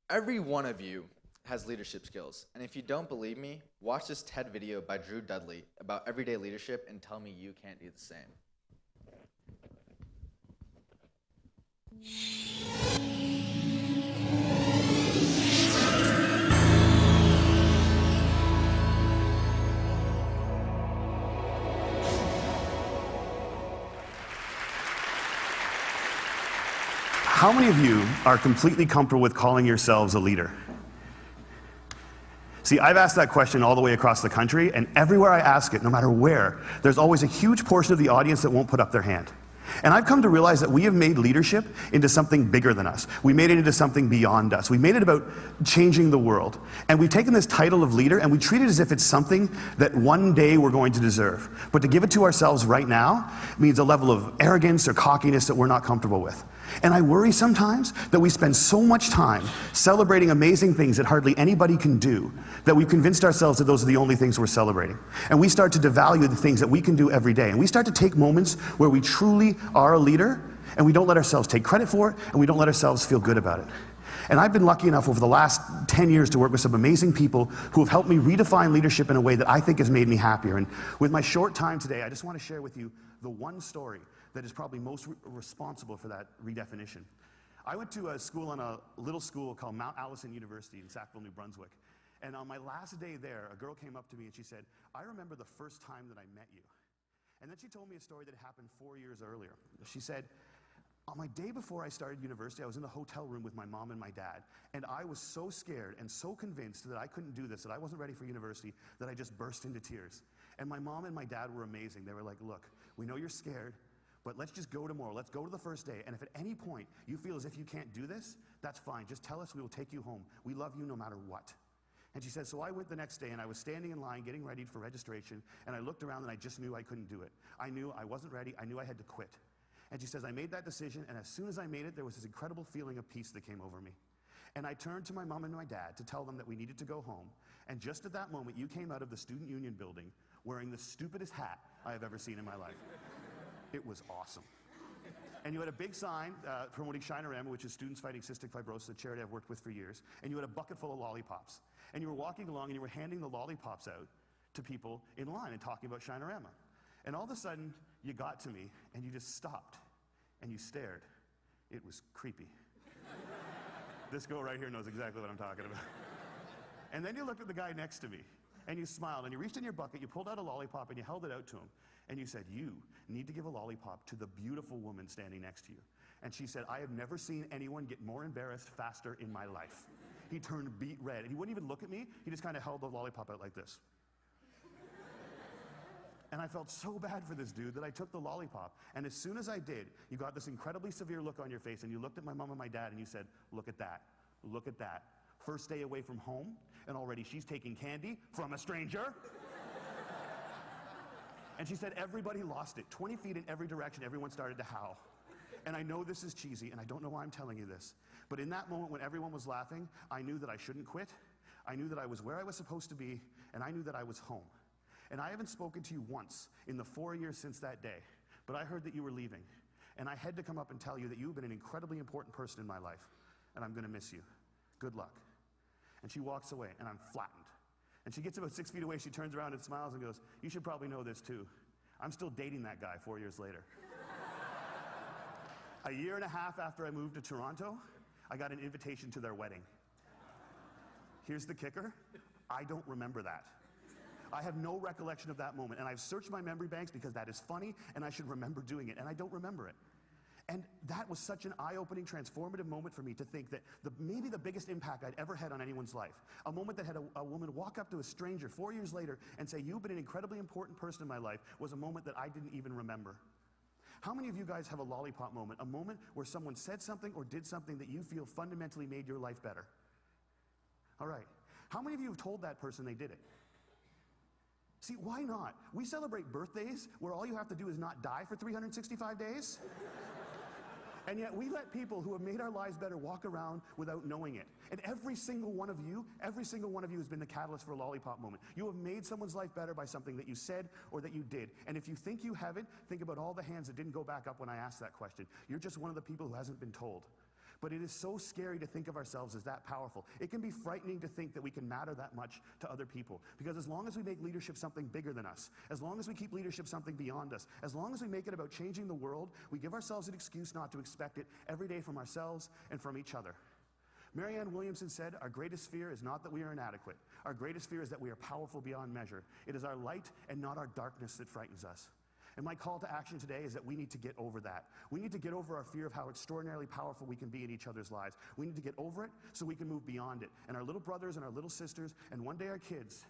Every one of you has leadership skills, and if you don't believe me, watch this TED video by Drew Dudley about everyday leadership and tell me you can't do the same. How many of you are completely comfortable with calling yourselves a leader? See, I've asked that question all the way across the country, and everywhere I ask it, no matter where, there's always a huge portion of the audience that won't put up their hand. And I've come to realize that we have made leadership into something bigger than us. We made it into something beyond us. We made it about changing the world. And we've taken this title of leader and we treat it as if it's something that one day we're going to deserve. But to give it to ourselves right now means a level of arrogance or cockiness that we're not comfortable with. And I worry sometimes that we spend so much time celebrating amazing things that hardly anybody can do that we've convinced ourselves that those are the only things we're celebrating. And we start to devalue the things that we can do every day. And we start to take moments where we truly are a leader and we don't let ourselves take credit for it and we don't let ourselves feel good about it. And I've been lucky enough over the last 10 years to work with some amazing people who have helped me redefine leadership in a way that I think has made me happier. And with my short time today, I just want to share with you the one story that is probably most responsible for that redefinition. I went to a school on a little school called Mount Allison University in Sackville, New Brunswick. And on my last day there, a girl came up to me and she said, "I remember the first time that I met you." And then she told me a story that happened 4 years earlier. She said, "On my day before I started university, I was in the hotel room with my mom and my dad, and I was so scared and so convinced that I couldn't do this, that I wasn't ready for university, that I just burst into tears. And my mom and my dad were amazing. They were like, 'Look, we know you're scared, but let's just go tomorrow. Let's go to the first day. And if at any point you feel as if you can't do this, that's fine. Just tell us, we will take you home. We love you no matter what.'" And she said, so I went the next day and I was standing in line getting ready for registration, and I looked around and I just knew I couldn't do it. I knew I wasn't ready. I knew I had to quit. And she says, I made that decision, and as soon as I made it, there was this incredible feeling of peace that came over me. And I turned to my mom and my dad to tell them that we needed to go home. And just at that moment, you came out of the Student Union building wearing the stupidest hat I have ever seen in my life. It was awesome. And you had a big sign promoting Shinorama, which is Students Fighting Cystic Fibrosis, a charity I've worked with for years. And you had a bucket full of lollipops. And you were walking along and you were handing the lollipops out to people in line and talking about Shinorama. And all of a sudden, you got to me and you just stopped and you stared. It was creepy. This girl right here knows exactly what I'm talking about. And then you looked at the guy next to me and you smiled and you reached in your bucket, you pulled out a lollipop and you held it out to him. And you said, you need to give a lollipop to the beautiful woman standing next to you. And she said, I have never seen anyone get more embarrassed faster in my life. He turned beet red and he wouldn't even look at me. He just kind of held the lollipop out like this. And I felt so bad for this dude that I took the lollipop. And as soon as I did, you got this incredibly severe look on your face and you looked at my mom and my dad and you said, look at that, look at that. First day away from home and already she's taking candy from a stranger. And she said everybody lost it. 20 feet in every direction, everyone started to howl. And I know this is cheesy and I don't know why I'm telling you this, but in that moment when everyone was laughing, I knew that I shouldn't quit. I knew that I was where I was supposed to be and I knew that I was home. And I haven't spoken to you once in the 4 years since that day, but I heard that you were leaving. And I had to come up and tell you that you've been an incredibly important person in my life, and I'm gonna miss you. Good luck. And she walks away, and I'm flattened. And she gets about 6 feet away, she turns around and smiles and goes, you should probably know this too. I'm still dating that guy 4 years later. A year and a half after I moved to Toronto, I got an invitation to their wedding. Here's the kicker, I don't remember that. I have no recollection of that moment, and I've searched my memory banks because that is funny, and I should remember doing it, and I don't remember it. And that was such an eye-opening, transformative moment for me to think that maybe the biggest impact I'd ever had on anyone's life, a moment that had a woman walk up to a stranger 4 years later and say, you've been an incredibly important person in my life, was a moment that I didn't even remember. How many of you guys have a lollipop moment, a moment where someone said something or did something that you feel fundamentally made your life better? All right. How many of you have told that person they did it? See, why not? We celebrate birthdays where all you have to do is not die for 365 days. And yet we let people who have made our lives better walk around without knowing it. And every single one of you has been the catalyst for a lollipop moment. You have made someone's life better by something that you said or that you did. And if you think you haven't, think about all the hands that didn't go back up when I asked that question. You're just one of the people who hasn't been told. But it is so scary to think of ourselves as that powerful. It can be frightening to think that we can matter that much to other people. Because as long as we make leadership something bigger than us, as long as we keep leadership something beyond us, as long as we make it about changing the world, we give ourselves an excuse not to expect it every day from ourselves and from each other. Marianne Williamson said, our greatest fear is not that we are inadequate. Our greatest fear is that we are powerful beyond measure. It is our light and not our darkness that frightens us. And my call to action today is that we need to get over that. We need to get over our fear of how extraordinarily powerful we can be in each other's lives. We need to get over it so we can move beyond it. And our little brothers and our little sisters, and one day our kids,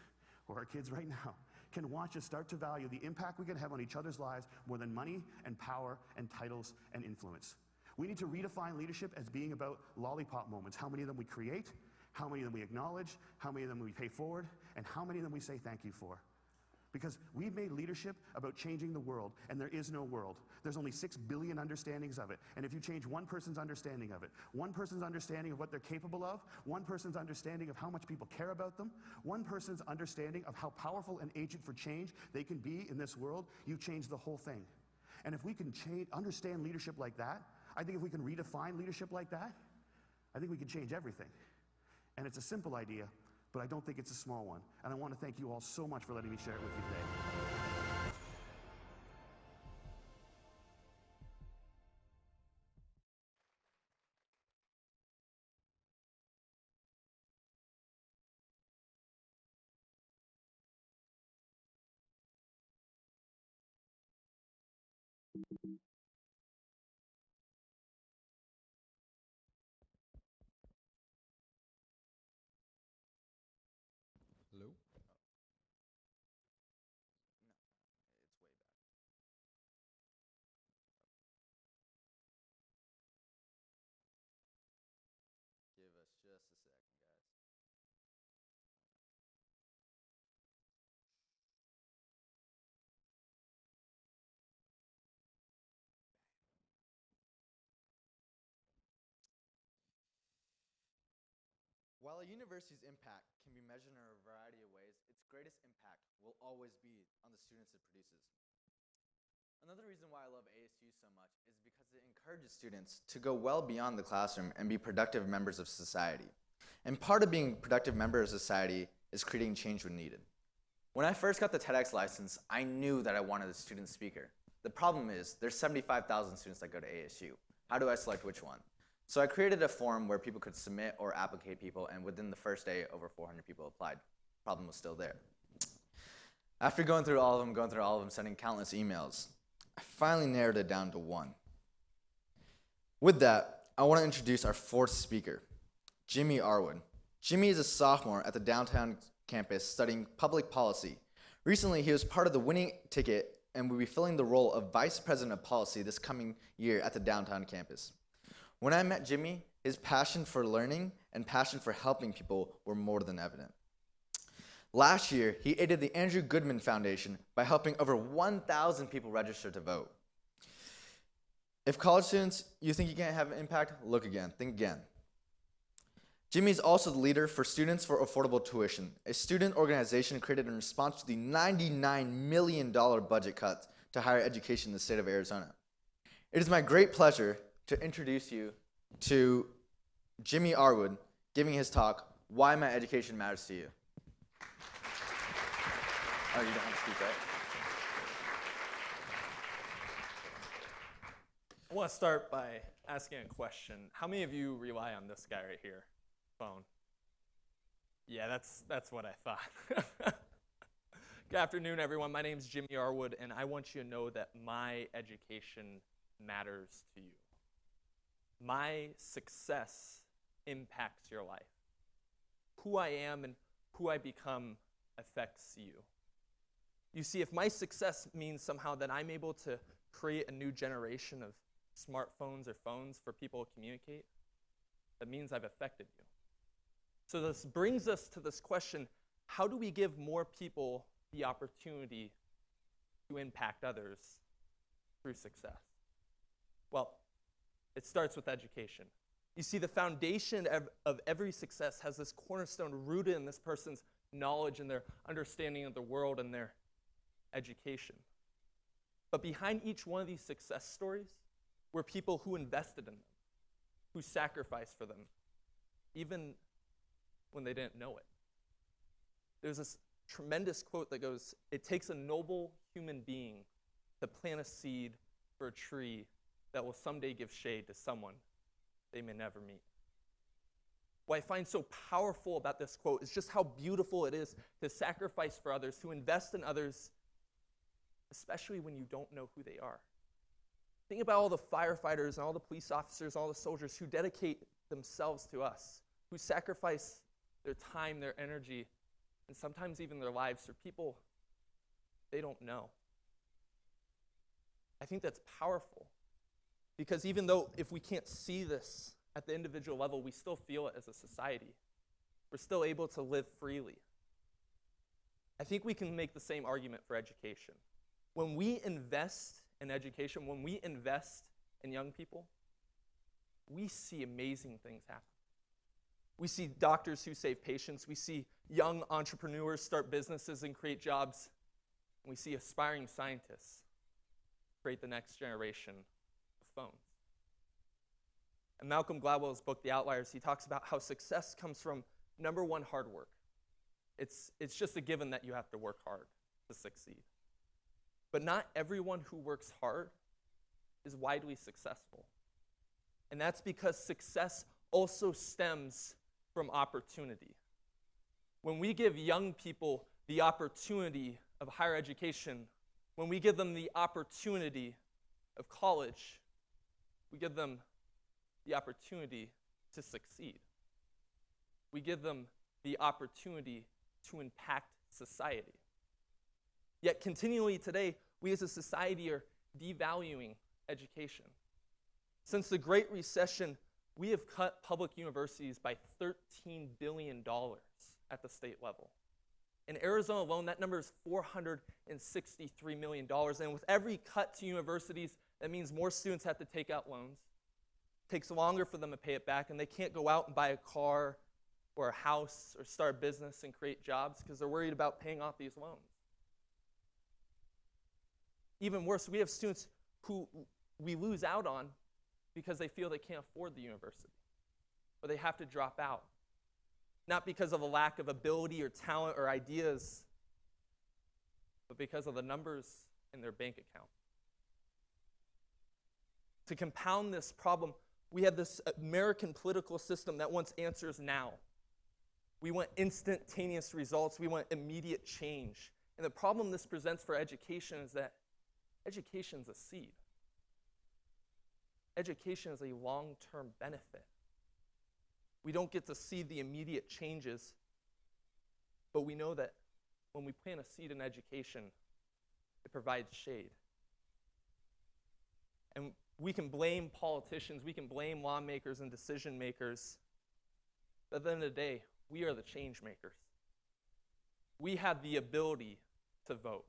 or our kids right now, can watch us start to value the impact we can have on each other's lives more than money and power and titles and influence. We need to redefine leadership as being about lollipop moments. How many of them we create, how many of them we acknowledge, how many of them we pay forward, and how many of them we say thank you for. Because we've made leadership about changing the world, and there is no world. There's only 6 billion understandings of it. And if you change one person's understanding of it, one person's understanding of what they're capable of, one person's understanding of how much people care about them, one person's understanding of how powerful an agent for change they can be in this world, you've changed the whole thing. And if we can understand leadership like that, I think if we can redefine leadership like that, I think we can change everything. And it's a simple idea, but I don't think it's a small one. And I want to thank you all so much for letting me share it with you today. Hello? No, it's way back. Give us just a second, guys. While a university's impact can be measured in a variety of ways, its greatest impact will always be on the students it produces. Another reason why I love ASU so much is because it encourages students to go well beyond the classroom and be productive members of society. And part of being productive member of society is creating change when needed. When I first got the TEDx license, I knew that I wanted a student speaker. The problem is, there's 75,000 students that go to ASU. How do I select which one? So I created a form where people could submit or applicate people, and within the first day, over 400 people applied. Problem was still there. After going through all of them, sending countless emails, I finally narrowed it down to one. With that, I want to introduce our fourth speaker, Jimmy Arwood. Jimmy is a sophomore at the downtown campus studying public policy. Recently, he was part of the winning ticket and will be filling the role of Vice President of Policy this coming year at the downtown campus. When I met Jimmy, his passion for learning and passion for helping people were more than evident. Last year, he aided the Andrew Goodman Foundation by helping over 1,000 people register to vote. If college students, you think you can't have an impact, look again, think again. Jimmy is also the leader for Students for Affordable Tuition, a student organization created in response to the $99 million budget cut to higher education in the state of Arizona. It is my great pleasure to introduce you to Jimmy Arwood giving his talk, Why My Education Matters to You. Oh, you don't have to speak, right? I want to start by asking a question. How many of you rely on this guy right here? Phone. Yeah, that's what I thought. Good afternoon, everyone. My name is Jimmy Arwood, and I want you to know that my education matters to you. My success impacts your life. Who I am and who I become affects you. You see, if my success means somehow that I'm able to create a new generation of smartphones or phones for people to communicate, that means I've affected you. So this brings us to this question, how do we give more people the opportunity to impact others through success? Well, it starts with education. You see, the foundation of every success has this cornerstone rooted in this person's knowledge and their understanding of the world and their education. But behind each one of these success stories were people who invested in them, who sacrificed for them, even when they didn't know it. There's this tremendous quote that goes, "It takes a noble human being to plant a seed for a tree that will someday give shade to someone they may never meet." What I find so powerful about this quote is just how beautiful it is to sacrifice for others, to invest in others, especially when you don't know who they are. Think about all the firefighters and all the police officers, all the soldiers who dedicate themselves to us, who sacrifice their time, their energy, and sometimes even their lives for people they don't know. I think that's powerful because even though if we can't see this at the individual level, we still feel it as a society. We're still able to live freely. I think we can make the same argument for education. When we invest in education, when we invest in young people, we see amazing things happen. We see doctors who save patients. We see young entrepreneurs start businesses and create jobs. And we see aspiring scientists create the next generation of phones. In Malcolm Gladwell's book, The Outliers, he talks about how success comes from, number one, hard work. It's just a given that you have to work hard to succeed. But not everyone who works hard is widely successful. And that's because success also stems from opportunity. When we give young people the opportunity of higher education, when we give them the opportunity of college, we give them the opportunity to succeed. We give them the opportunity to impact society. Yet continually today, we as a society are devaluing education. Since the Great Recession, we have cut public universities by $13 billion at the state level. In Arizona alone, that number is $463 million. And with every cut to universities, that means more students have to take out loans. It takes longer for them to pay it back, and they can't go out and buy a car or a house or start a business and create jobs because they're worried about paying off these loans. Even worse, we have students who we lose out on because they feel they can't afford the university, or they have to drop out. Not because of a lack of ability or talent or ideas, but because of the numbers in their bank account. To compound this problem, we have this American political system that wants answers now. We want instantaneous results. We want immediate change. And the problem this presents for education is that education is a seed. Education is a long-term benefit. We don't get to see the immediate changes, but we know that when we plant a seed in education, it provides shade. And we can blame politicians, we can blame lawmakers and decision makers, but at the end of the day, we are the change makers. We have the ability to vote.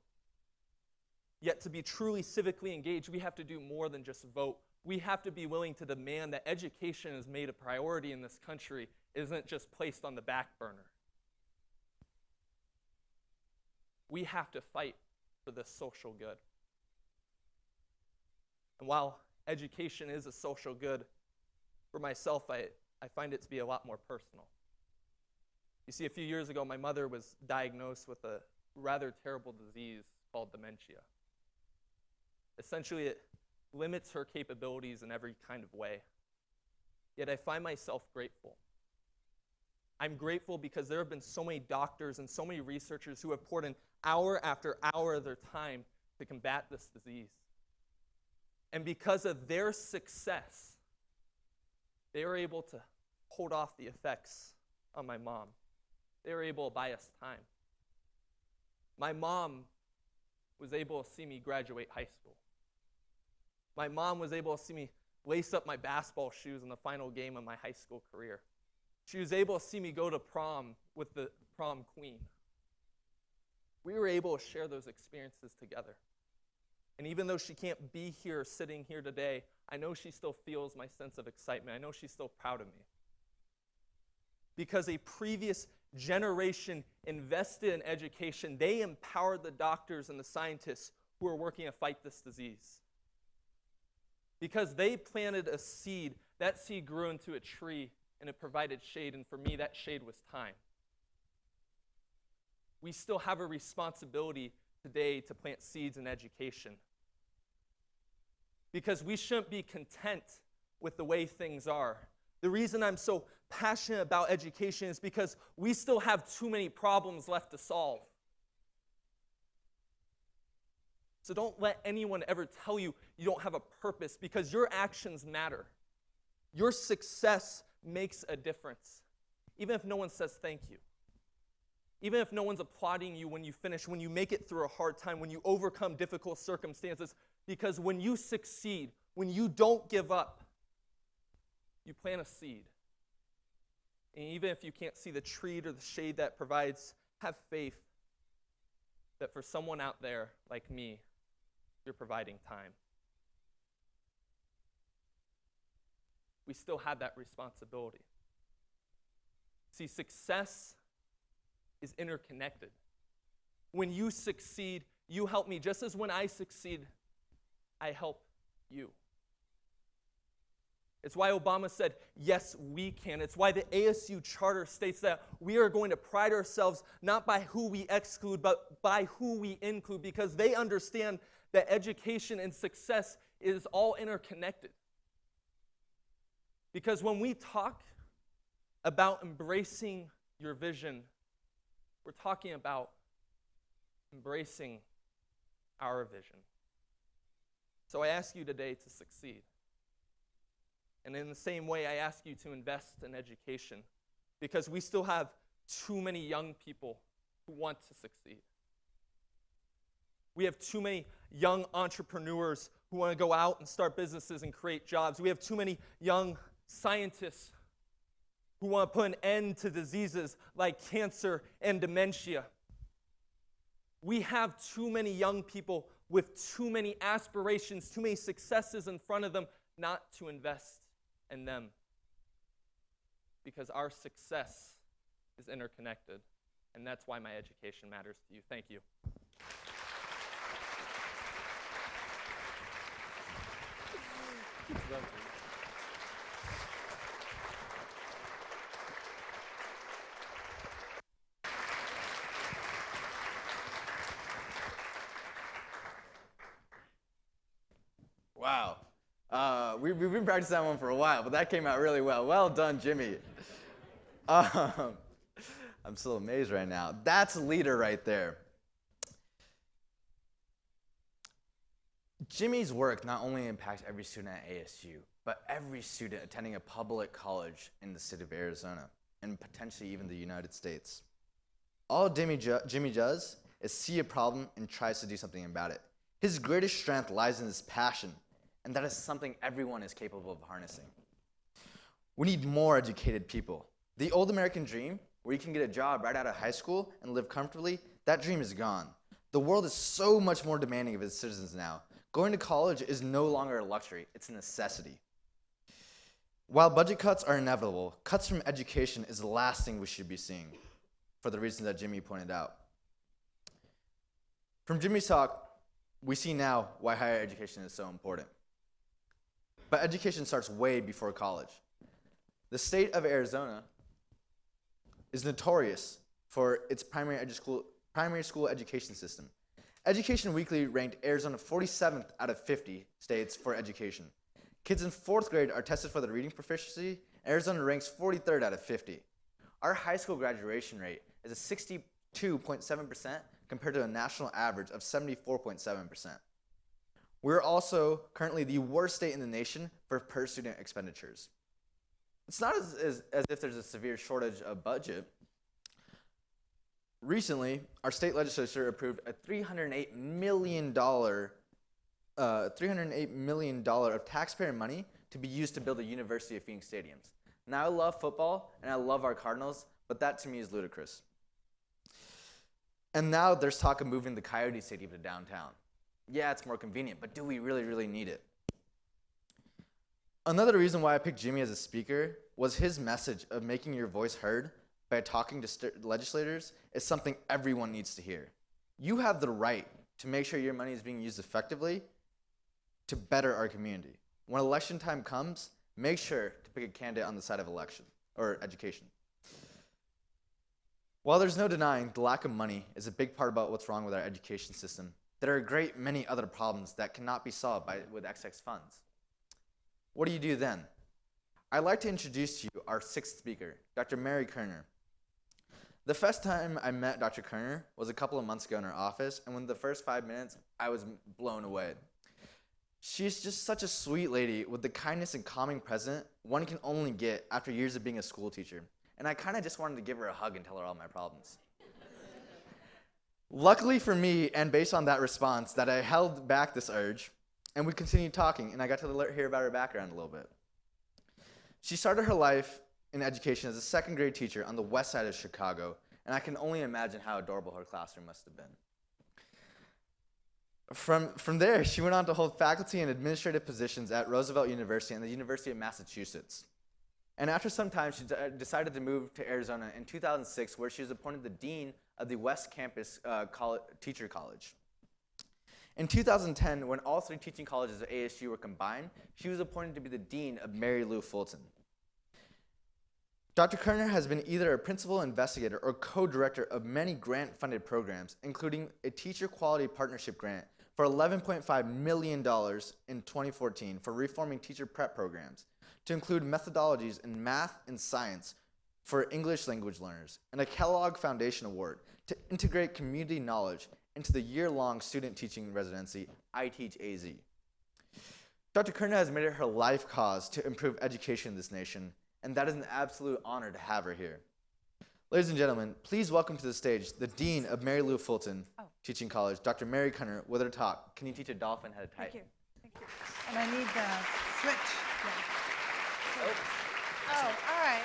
Yet to be truly civically engaged, we have to do more than just vote. We have to be willing to demand that education is made a priority in this country, isn't just placed on the back burner. We have to fight for this social good. And while education is a social good, for myself, I find it to be a lot more personal. You see, a few years ago, my mother was diagnosed with a rather terrible disease called dementia. Essentially, it limits her capabilities in every kind of way. Yet I find myself grateful. I'm grateful because there have been so many doctors and so many researchers who have poured in hour after hour of their time to combat this disease. And because of their success, they were able to hold off the effects on my mom. They were able to buy us time. My mom was able to see me graduate high school. My mom was able to see me lace up my basketball shoes in the final game of my high school career. She was able to see me go to prom with the prom queen. We were able to share those experiences together. And even though she can't be here, sitting here today, I know she still feels my sense of excitement. I know she's still proud of me. Because a previous generation invested in education, they empowered the doctors and the scientists who are working to fight this disease. Because they planted a seed, that seed grew into a tree and it provided shade, and for me that shade was time. We still have a responsibility today to plant seeds in education. Because we shouldn't be content with the way things are. The reason I'm so passionate about education is because we still have too many problems left to solve. So don't let anyone ever tell you you don't have a purpose, because your actions matter. Your success makes a difference, even if no one says thank you. Even if no one's applauding you when you finish, when you make it through a hard time, when you overcome difficult circumstances, because when you succeed, when you don't give up, you plant a seed. And even if you can't see the tree or the shade that provides, have faith that for someone out there like me, you're providing time. We still have that responsibility. See, success is interconnected. When you succeed, you help me. Just as when I succeed, I help you. It's why Obama said, yes, we can. It's why the ASU charter states that we are going to pride ourselves not by who we exclude, but by who we include, because they understand that education and success is all interconnected. Because when we talk about embracing your vision, we're talking about embracing our vision. So I ask you today to succeed. And in the same way, I ask you to invest in education, because we still have too many young people who want to succeed. We have too many young entrepreneurs who want to go out and start businesses and create jobs. We have too many young scientists who want to put an end to diseases like cancer and dementia. We have too many young people with too many aspirations, too many successes in front of them, not to invest in them. Because our success is interconnected. And that's why my education matters to you. Thank you. Wow. We've been practicing that one for a while, but that came out really well. Well done, Jimmy. I'm still amazed right now. That's a leader right there. Jimmy's work not only impacts every student at ASU, but every student attending a public college in the state of Arizona, and potentially even the United States. All Jimmy does is see a problem and tries to do something about it. His greatest strength lies in his passion, and that is something everyone is capable of harnessing. We need more educated people. The old American dream, where you can get a job right out of high school and live comfortably, that dream is gone. The world is so much more demanding of its citizens now. Going to college is no longer a luxury, it's a necessity. While budget cuts are inevitable, cuts from education is the last thing we should be seeing, for the reasons that Jimmy pointed out. From Jimmy's talk, we see now why higher education is so important. But education starts way before college. The state of Arizona is notorious for its primary school education system. Education Weekly ranked Arizona 47th out of 50 states for education. Kids in 4th grade are tested for their reading proficiency. Arizona ranks 43rd out of 50. Our high school graduation rate is a 62.7% compared to a national average of 74.7%. We're also currently the worst state in the nation for per student expenditures. It's not as if there's a severe shortage of budget. Recently, our state legislature approved a $308 million of taxpayer money to be used to build a University of Phoenix stadiums. Now, I love football and I love our Cardinals, but that to me is ludicrous. And now there's talk of moving the Coyote Stadium to downtown. Yeah, it's more convenient, but do we really, really need it? Another reason why I picked Jimmy as a speaker was his message of making your voice heard by talking to legislators is something everyone needs to hear. You have the right to make sure your money is being used effectively to better our community. When election time comes, make sure to pick a candidate on the side of election or education. While there's no denying the lack of money is a big part about what's wrong with our education system, there are a great many other problems that cannot be solved with XX funds. What do you do then? I'd like to introduce to you our sixth speaker, Dr. Mary Kerner. The first time I met Dr. Kerner was a couple of months ago in her office, and within the first 5 minutes, I was blown away. She's just such a sweet lady with the kindness and calming presence one can only get after years of being a school teacher. And I kind of just wanted to give her a hug and tell her all my problems. Luckily for me, and based on that response, that I held back this urge, and we continued talking, and I got to hear about her background a little bit. She started her life in education as a second grade teacher on the west side of Chicago, and I can only imagine how adorable her classroom must have been. From there, she went on to hold faculty and administrative positions at Roosevelt University and the University of Massachusetts. And after some time, she decided to move to Arizona in 2006, where she was appointed the dean of the West Campus Teacher College. In 2010, when all three teaching colleges at ASU were combined, she was appointed to be the dean of Mary Lou Fulton. Dr. Kerner has been either a principal investigator or co-director of many grant-funded programs, including a teacher quality partnership grant for $11.5 million in 2014 for reforming teacher prep programs, to include methodologies in math and science for English language learners, and a Kellogg Foundation Award to integrate community knowledge into the year-long student teaching residency, I Teach AZ. Dr. Kerner has made it her life cause to improve education in this nation, and that is an absolute honor to have her here. Ladies and gentlemen, please welcome to the stage the Dean of Mary Lou Fulton Teaching College, Dr. Mary Kerner, with her talk, Can You Teach a Dolphin How to Type? Thank you. Thank you. And I need the switch. Yeah. Oh, all right.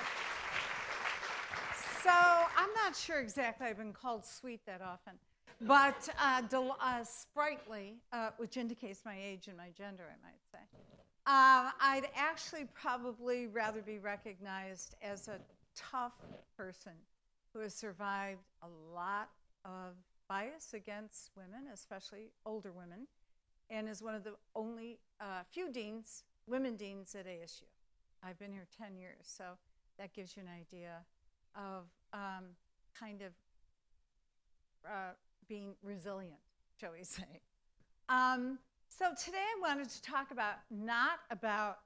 So I'm not sure exactly. I've been called sweet that often. But sprightly, which indicates my age and my gender, I might say. I'd actually probably rather be recognized as a tough person who has survived a lot of bias against women, especially older women, and is one of the only few deans, women deans at ASU. I've been here 10 years, so that gives you an idea of kind of being resilient, shall we say. So today I wanted to talk about, not about,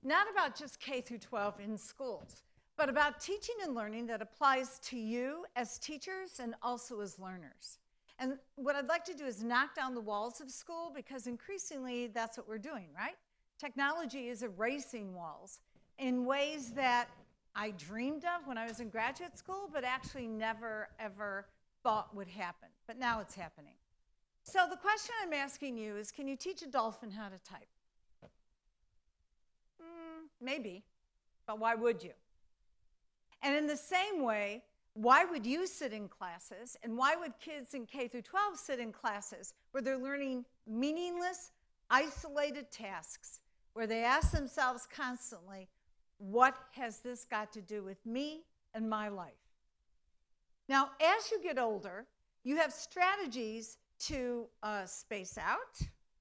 not about just K through 12 in schools, but about teaching and learning that applies to you as teachers and also as learners. And what I'd like to do is knock down the walls of school, because increasingly that's what we're doing, right? Technology is erasing walls in ways that I dreamed of when I was in graduate school, but actually never, ever thought would happen. But now it's happening. So the question I'm asking you is, can you teach a dolphin how to type? Maybe, but why would you? And in the same way, why would you sit in classes, and why would kids in K through 12 sit in classes where they're learning meaningless, isolated tasks, where they ask themselves constantly, what has this got to do with me and my life? Now, as you get older, you have strategies to space out,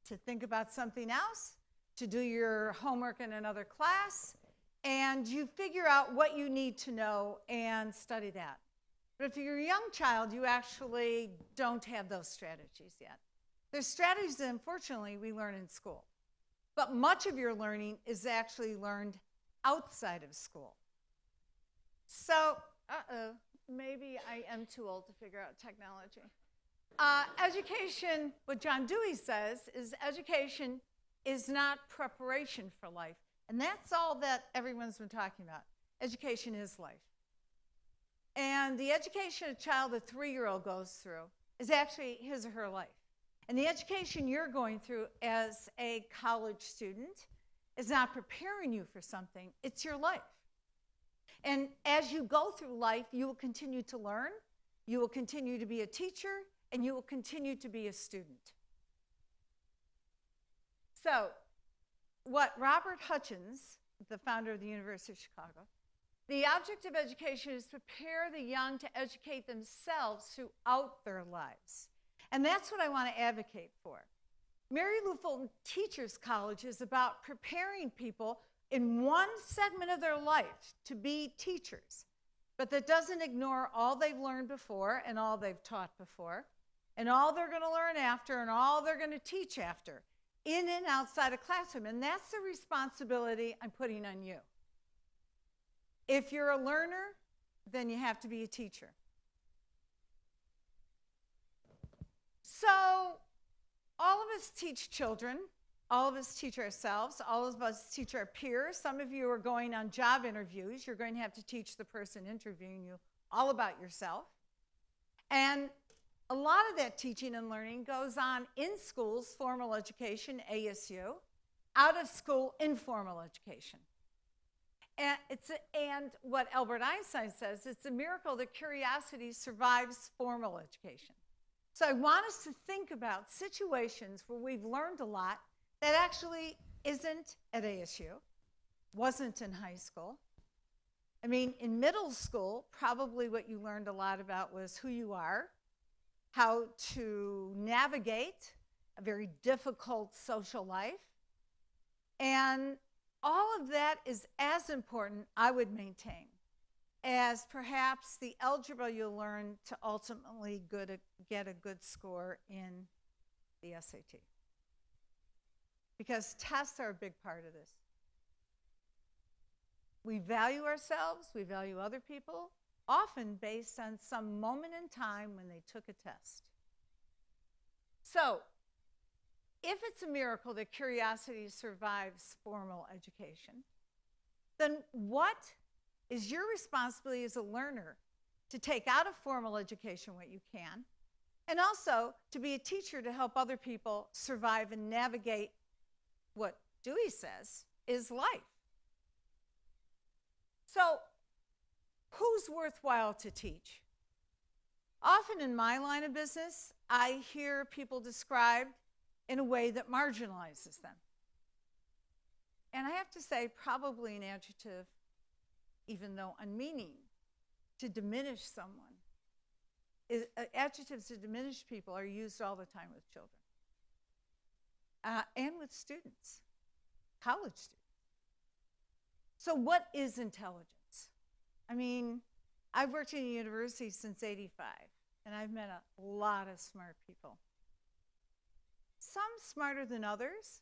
to think about something else, to do your homework in another class, and you figure out what you need to know and study that. But if you're a young child, you actually don't have those strategies yet. There's strategies that, unfortunately, we learn in school. But much of your learning is actually learned outside of school. So, maybe I am too old to figure out technology. Education, what John Dewey says, is education is not preparation for life. And that's all that everyone's been talking about. Education is life. And the education a child, a 3-year-old, goes through is actually his or her life. And the education you're going through as a college student is not preparing you for something, it's your life. And as you go through life, you will continue to learn, you will continue to be a teacher, and you will continue to be a student. So, what Robert Hutchins, the founder of the University of Chicago, the object of education is to prepare the young to educate themselves throughout their lives. And that's what I want to advocate for. Mary Lou Fulton Teachers College is about preparing people in one segment of their life to be teachers, but that doesn't ignore all they've learned before and all they've taught before and all they're going to learn after and all they're going to teach after, in and outside a classroom. And that's the responsibility I'm putting on you. If you're a learner, then you have to be a teacher. So, all of us teach children, all of us teach ourselves, all of us teach our peers. Some of you are going on job interviews. You're going to have to teach the person interviewing you all about yourself. And a lot of that teaching and learning goes on in schools, formal education, ASU, out of school, informal education. And what Albert Einstein says, it's a miracle that curiosity survives formal education. So I want us to think about situations where we've learned a lot that actually isn't at ASU, wasn't in high school. I mean, in middle school, probably what you learned a lot about was who you are, how to navigate a very difficult social life, and all of that is as important, I would maintain, as perhaps the algebra you'll learn to ultimately get a good score in the SAT. Because tests are a big part of this. We value ourselves, we value other people, often based on some moment in time when they took a test. So, if it's a miracle that curiosity survives formal education, then what is your responsibility as a learner to take out of formal education what you can, and also to be a teacher to help other people survive and navigate what Dewey says is life. So, who's worthwhile to teach? Often in my line of business, I hear people described in a way that marginalizes them. And I have to say, probably an adjective, even though unmeaning, to diminish someone. Adjectives to diminish people are used all the time with children and with students, college students. So what is intelligence? I mean, I've worked in a university since '85, and I've met a lot of smart people. Some smarter than others,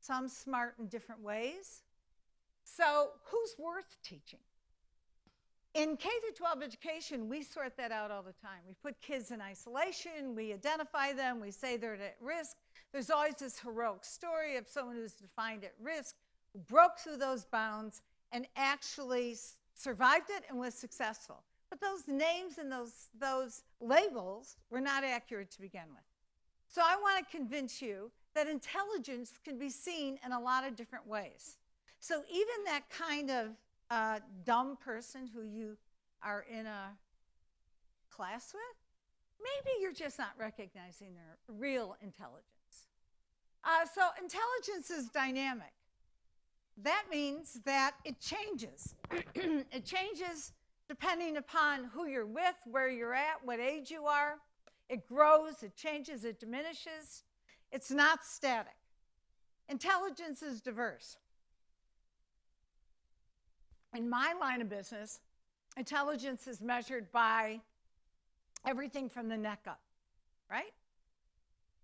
some smart in different ways. So who's worth teaching? In K-12 education, we sort that out all the time. We put kids in isolation, we identify them, we say they're at risk. There's always this heroic story of someone who's defined at risk, who broke through those bounds and actually survived it and was successful. But those names and those labels were not accurate to begin with. So I want to convince you that intelligence can be seen in a lot of different ways. So even that kind of dumb person who you are in a class with, maybe you're just not recognizing their real intelligence. So intelligence is dynamic. That means that it changes. It changes depending upon who you're with, where you're at, what age you are. It grows, it changes, it diminishes. It's not static. Intelligence is diverse. In my line of business, intelligence is measured by everything from the neck up, right?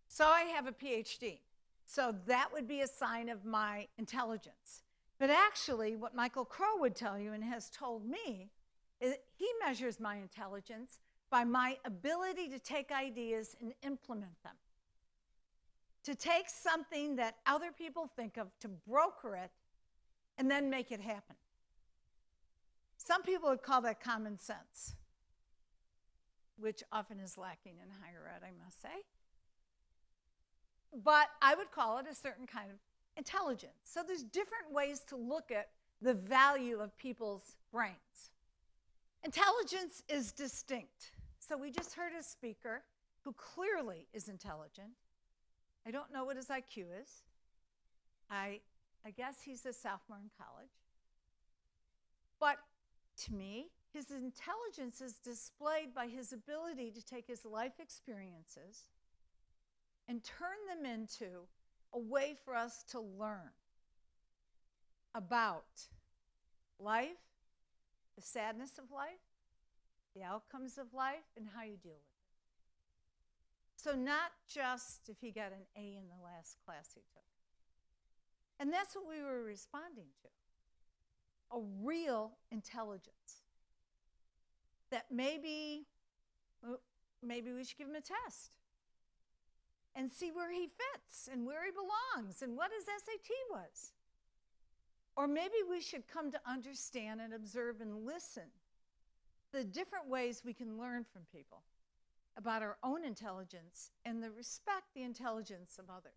So I have a PhD. So that would be a sign of my intelligence. But actually, what Michael Crow would tell you and has told me is he measures my intelligence by my ability to take ideas and implement them. To take something that other people think of, to broker it, and then make it happen. Some people would call that common sense, which often is lacking in higher ed, I must say. But I would call it a certain kind of intelligence. So there's different ways to look at the value of people's brains. Intelligence is distinct. So we just heard a speaker who clearly is intelligent. I don't know what his IQ is. I guess he's a sophomore in college. But to me, his intelligence is displayed by his ability to take his life experiences and turn them into a way for us to learn about life, the sadness of life, the outcomes of life, and how you deal with it. So not just if he got an A in the last class he took. And that's what we were responding to. A real intelligence. That maybe we should give him a test and see where he fits and where he belongs and what his SAT was. Or maybe we should come to understand and observe and listen the different ways we can learn from people about our own intelligence and respect the intelligence of others.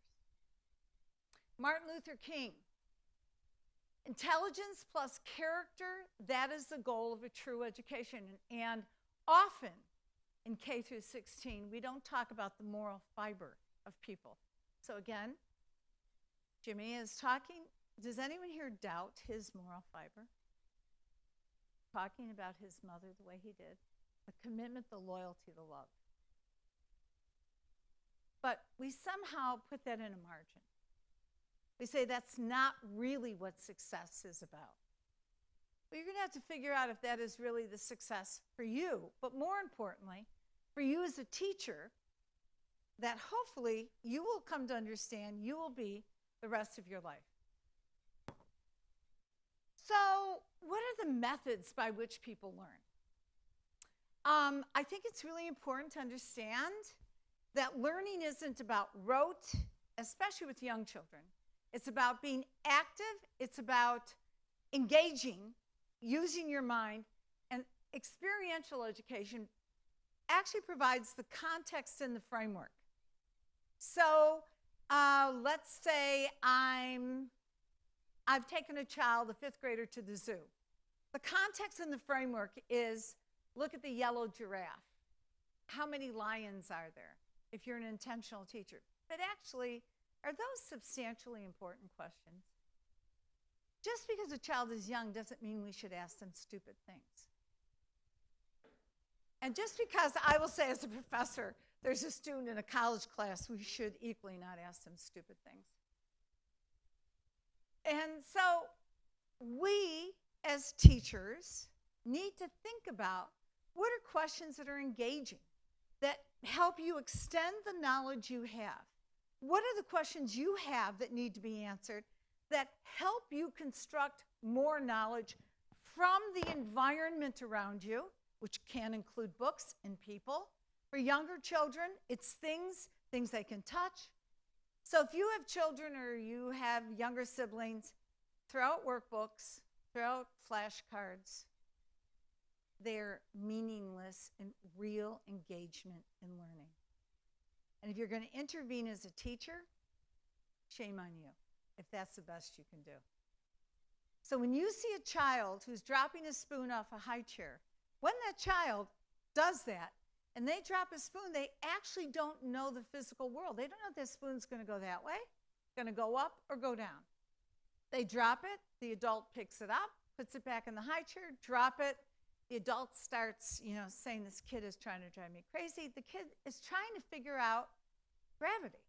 Martin Luther King, intelligence plus character, that is the goal of a true education. And often in K through 16, we don't talk about the moral fiber of people. So again, Jimmy is talking. Does anyone here doubt his moral fiber? Talking about his mother the way he did, the commitment, the loyalty, the love. But we somehow put that in a margin. We say that's not really what success is about. Well, you're going to have to figure out if that is really the success for you, but more importantly, for you as a teacher, that hopefully you will come to understand you will be the rest of your life. So what are the methods by which people learn? I think it's really important to understand that learning isn't about rote, especially with young children. It's about being active. It's about engaging, using your mind, and experiential education actually provides the context and the framework. So let's say I've taken a child, a fifth grader, to the zoo. The context and the framework is, look at the yellow giraffe. How many lions are there if you're an intentional teacher? But actually, are those substantially important questions? Just because a child is young doesn't mean we should ask them stupid things. And just because I will say as a professor, there's a student in a college class, we should equally not ask them stupid things. And so we as teachers need to think about what are questions that are engaging, that help you extend the knowledge you have. What are the questions you have that need to be answered that help you construct more knowledge from the environment around you, which can include books and people. For younger children, it's things they can touch. So if you have children or you have younger siblings, throw out workbooks, throw out flashcards. They're meaningless in real engagement in learning. And if you're going to intervene as a teacher, shame on you, if that's the best you can do. So when you see a child who's dropping a spoon off a high chair, when that child does that and they drop a spoon, they actually don't know the physical world. They don't know if that spoon's going to go that way, going to go up or go down. They drop it, the adult picks it up, puts it back in the high chair, drop it. The adult starts, saying this kid is trying to drive me crazy. The kid is trying to figure out gravity.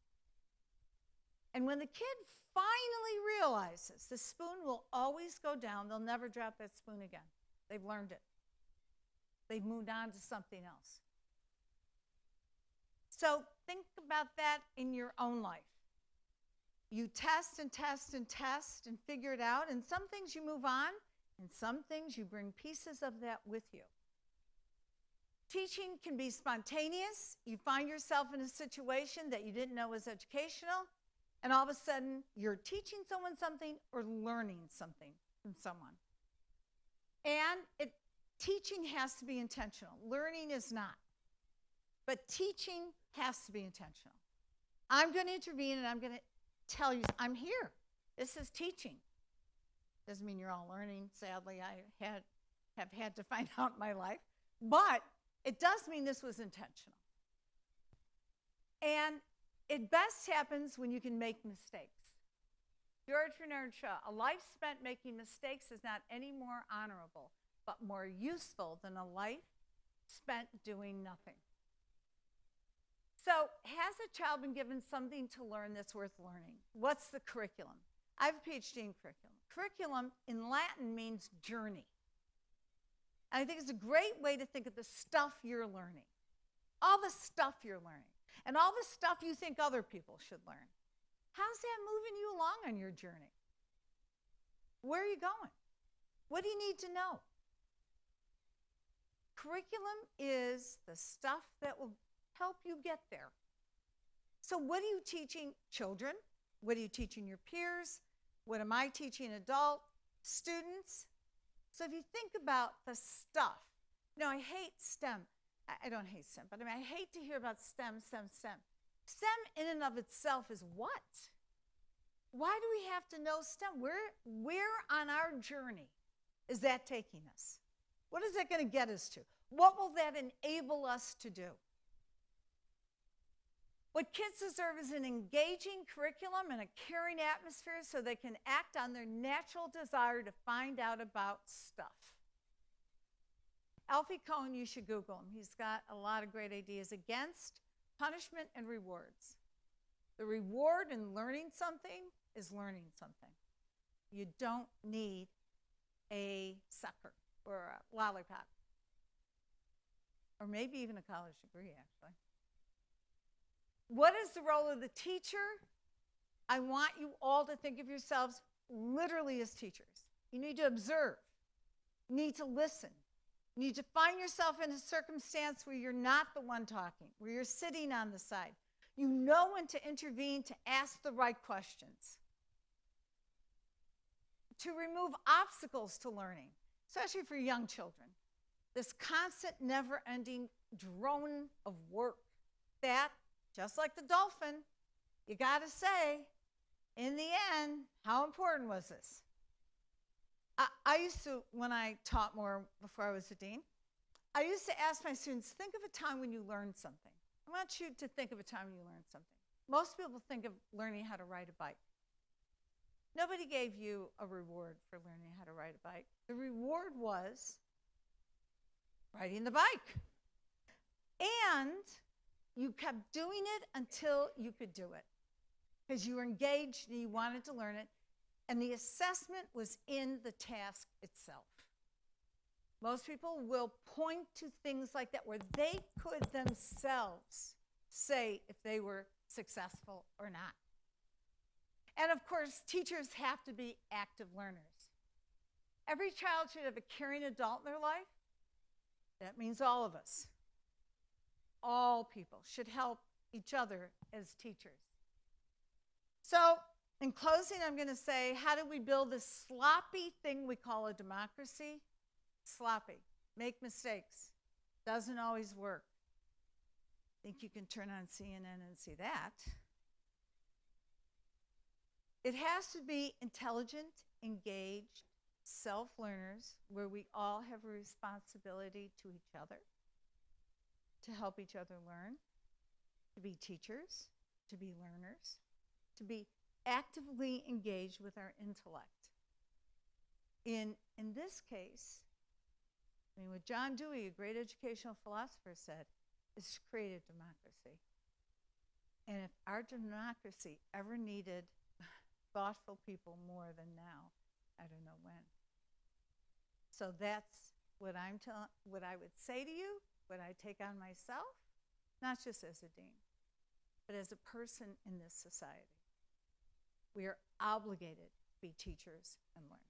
And when the kid finally realizes the spoon will always go down, they'll never drop that spoon again. They've learned it. They've moved on to something else. So think about that in your own life. You test and test and test and figure it out, and some things you move on, and some things you bring pieces of that with you. Teaching can be spontaneous. You find yourself in a situation that you didn't know was educational, and all of a sudden you're teaching someone something or learning something from someone. And teaching has to be intentional. Learning is not. But teaching has to be intentional. I'm going to intervene and I'm going to tell you, I'm here. This is teaching. Doesn't mean you're all learning. Sadly, I have had to find out in my life. But it does mean this was intentional. And it best happens when you can make mistakes. George Bernard Shaw, a life spent making mistakes is not any more honorable, but more useful than a life spent doing nothing. So has a child been given something to learn that's worth learning? What's the curriculum? I have a PhD in curriculum. Curriculum in Latin means journey. And I think it's a great way to think of the stuff you're learning. All the stuff you're learning. And all the stuff you think other people should learn. How's that moving you along on your journey? Where are you going? What do you need to know? Curriculum is the stuff that will help you get there. So what are you teaching children? What are you teaching your peers? What am I teaching adult students? So if you think about the stuff, I hate STEM. I don't hate STEM, but I hate to hear about STEM. STEM in and of itself is what? Why do we have to know STEM? Where on our journey is that taking us? What is that going to get us to? What will that enable us to do? What kids deserve is an engaging curriculum and a caring atmosphere so they can act on their natural desire to find out about stuff. Alfie Kohn, you should Google him. He's got a lot of great ideas against punishment and rewards. The reward in learning something is learning something. You don't need a sucker or a lollipop, or maybe even a college degree, actually. What is the role of the teacher? I want you all to think of yourselves literally as teachers. You need to observe. You need to listen. You need to find yourself in a circumstance where you're not the one talking, where you're sitting on the side. You know when to intervene, to ask the right questions. To remove obstacles to learning, especially for young children. This constant, never-ending drone of work that, just like the dolphin, you got to say, in the end, how important was this? I used to, when I taught more before I was a dean, I used to ask my students, think of a time when you learned something. I want you to think of a time when you learned something. Most people think of learning how to ride a bike. Nobody gave you a reward for learning how to ride a bike. The reward was riding the bike. And you kept doing it until you could do it because you were engaged and you wanted to learn it. And the assessment was in the task itself. Most people will point to things like that where they could themselves say if they were successful or not. And of course, teachers have to be active learners. Every child should have a caring adult in their life. That means all of us. All people should help each other as teachers. So, in closing, I'm going to say, how do we build this sloppy thing we call a democracy? Sloppy. Make mistakes. Doesn't always work. Think you can turn on CNN and see that. It has to be intelligent, engaged, self-learners where we all have a responsibility to each other, to help each other learn, to be teachers, to be learners, to be actively engaged with our intellect. In this case, I mean, what John Dewey, a great educational philosopher, said is to create a democracy. And if our democracy ever needed thoughtful people more than now, I don't know when. So that's what what I would say to you, what I take on myself, not just as a dean, but as a person in this society. We are obligated to be teachers and learners.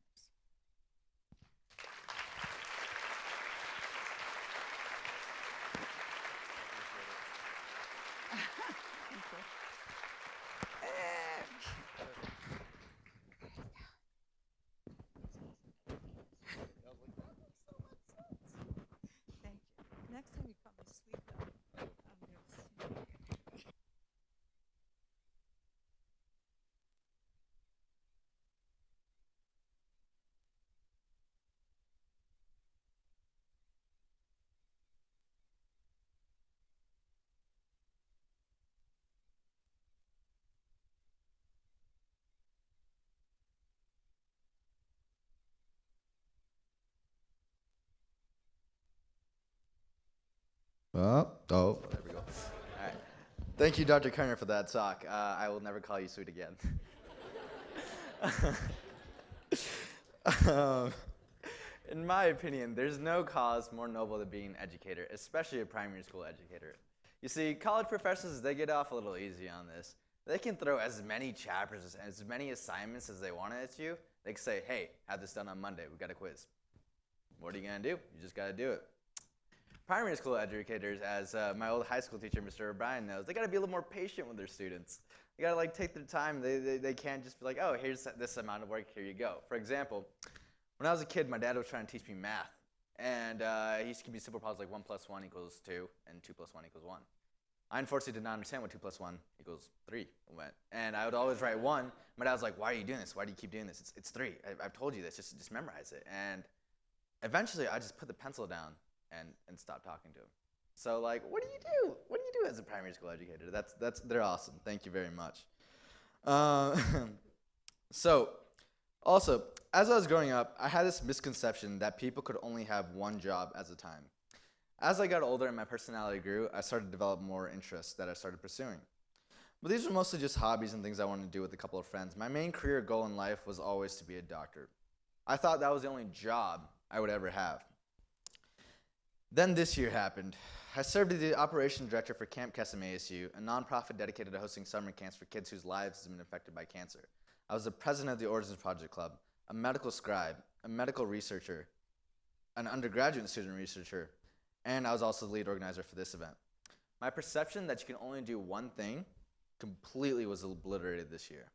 Thank you. Thank you. Next time you call me sweet, though, I'm going to see. Oh, there we go. All right. Thank you, Dr. Kerner, for that talk. I will never call you sweet again. In my opinion, there's no cause more noble than being an educator, especially a primary school educator. You see, college professors, they get off a little easy on this. They can throw as many chapters, as many assignments as they want at you. They can say, hey, have this done on Monday. We got a quiz. What are you going to do? You just got to do it. Primary school educators, as my old high school teacher, Mr. O'Brien, knows, they got to be a little more patient with their students. They got to take their time. They can't just be like, oh, here's this amount of work, here you go. For example, when I was a kid, my dad was trying to teach me math. And he used to give me simple problems like 1 + 1 = 2 and 2 + 1 = 1. I unfortunately did not understand what 2 + 1 = 3 meant. And I would always write 1. My dad was like, why are you doing this? Why do you keep doing this? It's 3. I've told you this. Just memorize it. And eventually, I just put the pencil down and stop talking to him. So what do you do? What do you do as a primary school educator? They're awesome. Thank you very much. So, also, as I was growing up, I had this misconception that people could only have one job at a time. As I got older and my personality grew, I started to develop more interests that I started pursuing. But these were mostly just hobbies and things I wanted to do with a couple of friends. My main career goal in life was always to be a doctor. I thought that was the only job I would ever have. Then this year happened. I served as the operations director for Camp Kesem ASU, a nonprofit dedicated to hosting summer camps for kids whose lives have been affected by cancer. I was the president of the Origins Project Club, a medical scribe, a medical researcher, an undergraduate student researcher, and I was also the lead organizer for this event. My perception that you can only do one thing completely was obliterated this year.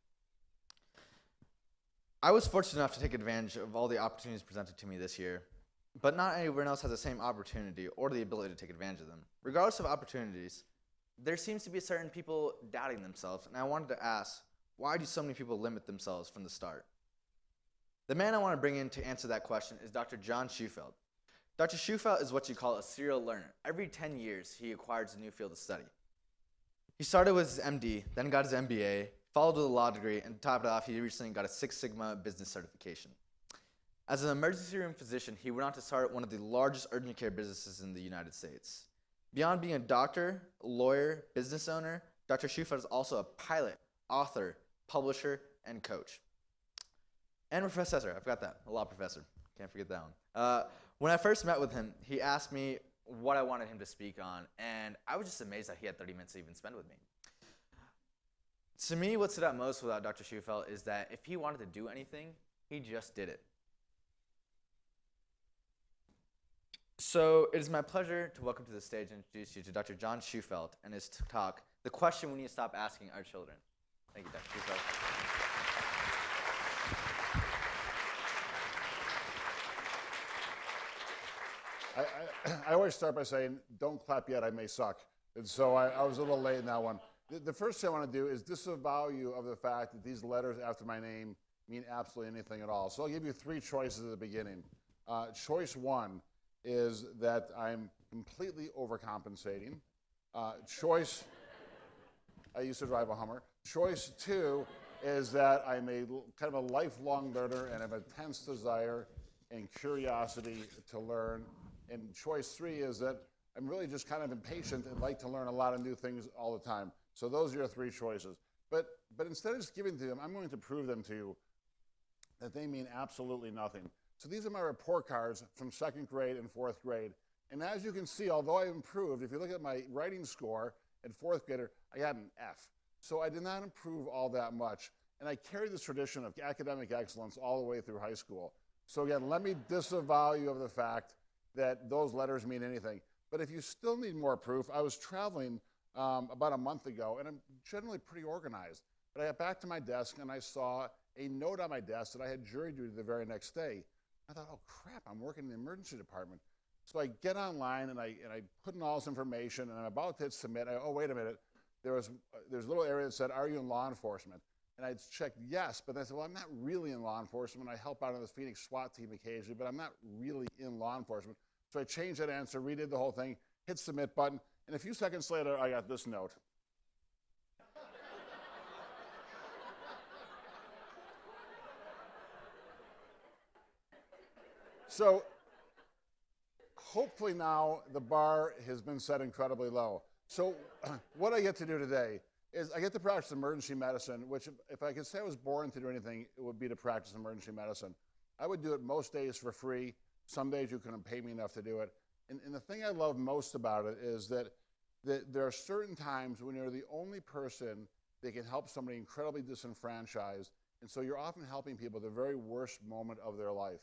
I was fortunate enough to take advantage of all the opportunities presented to me this year, but not everyone else has the same opportunity or the ability to take advantage of them. Regardless of opportunities, there seems to be certain people doubting themselves, and I wanted to ask, why do so many people limit themselves from the start? The man I want to bring in to answer that question is Dr. John Schufeld. Dr. Schufeld is what you call a serial learner. Every 10 years, he acquires a new field of study. He started with his MD, then got his MBA, followed with a law degree, and to top it off, he recently got a Six Sigma business certification. As an emergency room physician, he went on to start one of the largest urgent care businesses in the United States. Beyond being a doctor, lawyer, business owner, Dr. Schufeld is also a pilot, author, publisher, and coach. And a professor, I forgot that, a law professor. Can't forget that one. When I first met with him, he asked me what I wanted him to speak on, and I was just amazed that he had 30 minutes to even spend with me. To me, what stood out most about Dr. Schufeld is that if he wanted to do anything, he just did it. So it is my pleasure to welcome to the stage and introduce you to Dr. John Schufeld and his talk, The Question We Need to Stop Asking Our Children. Thank you, Dr. Schufeld. I always start by saying, don't clap yet, I may suck. And so I was a little late in that one. The first thing I want to do is disavow you of the fact that these letters after my name mean absolutely anything at all. So I'll give you three choices at the beginning. Choice one is that I'm completely overcompensating. I used to drive a Hummer. Choice two is that I'm a kind of a lifelong learner and have a intense desire and curiosity to learn. And choice three is that I'm really just kind of impatient and like to learn a lot of new things all the time. So those are your three choices. But instead of just giving to them, I'm going to prove them to you that they mean absolutely nothing. So these are my report cards from second grade and fourth grade. And as you can see, although I improved, if you look at my writing score in fourth grader, I got an F. So I did not improve all that much. And I carried this tradition of academic excellence all the way through high school. So again, let me disavow you of the fact that those letters mean anything. But if you still need more proof, I was traveling about a month ago, and I'm generally pretty organized. But I got back to my desk, and I saw a note on my desk that I had jury duty the very next day. I thought, oh crap, I'm working in the emergency department. So I get online, and I put in all this information, and I'm about to hit submit. Oh, wait a minute. There's a little area that said, are you in law enforcement? And I checked yes, but I said, well, I'm not really in law enforcement. I help out on the Phoenix SWAT team occasionally, but I'm not really in law enforcement. So I changed that answer, redid the whole thing, hit submit button, and a few seconds later, I got this note. So hopefully now the bar has been set incredibly low. So what I get to do today is I get to practice emergency medicine, which if I could say I was born to do anything, it would be to practice emergency medicine. I would do it most days for free. Some days you couldn't pay me enough to do it. And the thing I love most about it is that there are certain times when you're the only person that can help somebody incredibly disenfranchised. And so you're often helping people at the very worst moment of their life.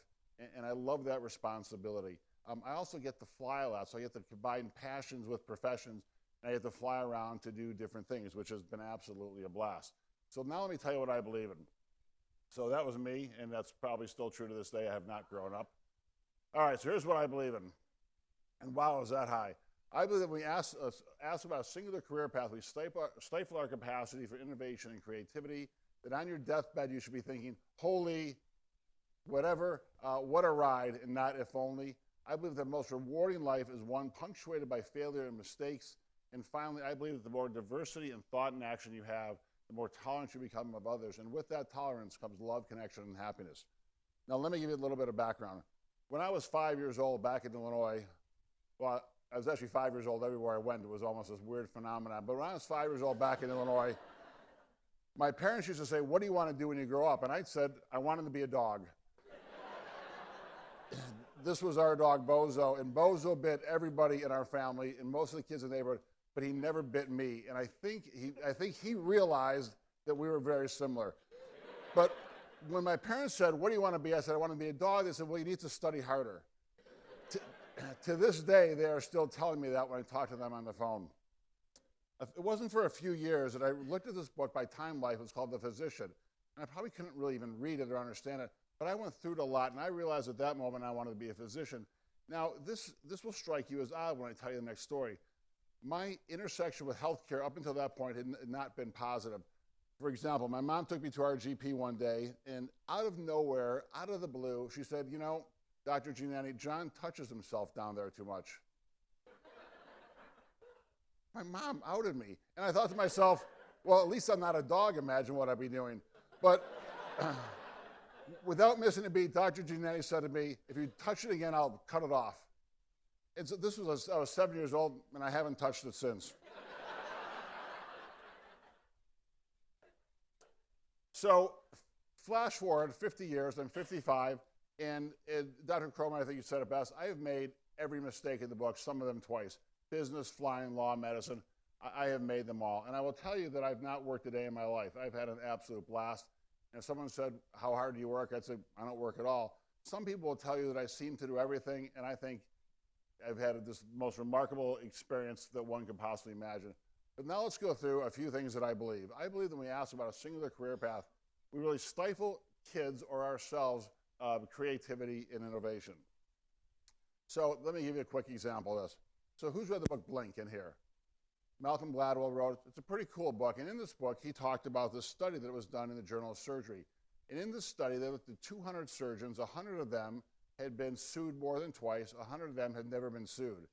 And I love that responsibility. I also get to fly a lot, so I get to combine passions with professions, and I get to fly around to do different things, which has been absolutely a blast. So now let me tell you what I believe in. So that was me, and that's probably still true to this day. I have not grown up. All right, so here's what I believe in. And wow, is that high. I believe that when we ask about a singular career path, we stifle our capacity for innovation and creativity, that on your deathbed you should be thinking, holy, whatever, what a ride, and not if only. I believe the most rewarding life is one punctuated by failure and mistakes. And finally, I believe that the more diversity in thought and action you have, the more tolerant you become of others. And with that tolerance comes love, connection, and happiness. Now, let me give you a little bit of background. When I was 5 years old back in Illinois, well, I was actually 5 years old everywhere I went. It was almost this weird phenomenon. But when I was 5 years old back in Illinois, my parents used to say, what do you want to do when you grow up? And I said, I wanted to be a dog. This was our dog, Bozo, and Bozo bit everybody in our family and most of the kids in the neighborhood, but he never bit me. And I think he realized that we were very similar. But when my parents said, what do you want to be? I said, I want to be a dog. They said, well, you need to study harder. To this day, they are still telling me that when I talk to them on the phone. It wasn't for a few years that I looked at this book by Time Life. It's called The Physician. And I probably couldn't really even read it or understand it. But I went through it a lot, and I realized at that moment I wanted to be a physician. Now, this will strike you as odd when I tell you the next story. My intersection with healthcare up until that point had not been positive. For example, my mom took me to our GP one day, and out of nowhere, out of the blue, she said, you know, Dr. Giannani, John touches himself down there too much. My mom outed me, and I thought to myself, Well, at least I'm not a dog. Imagine what I'd be doing. But without missing a beat, Dr. Giannetti said to me, if you touch it again, I'll cut it off. And so I was 7 years old, and I haven't touched it since. So flash forward 50 years, I'm 55, and Dr. Croman, I think you said it best, I have made every mistake in the book, some of them twice. Business, flying, law, medicine, I have made them all. And I will tell you that I've not worked a day in my life. I've had an absolute blast. And if someone said, how hard do you work? I'd say, I don't work at all. Some people will tell you that I seem to do everything, and I think I've had this most remarkable experience that one could possibly imagine. But now let's go through a few things that I believe. I believe that when we ask about a singular career path, we really stifle kids or ourselves creativity and innovation. So let me give you a quick example of this. So who's read the book Blink in here? Malcolm Gladwell wrote it. It's a pretty cool book. And in this book, he talked about this study that was done in the Journal of Surgery. And in this study, they looked at 200 surgeons. 100 of them had been sued more than twice. 100 of them had never been sued.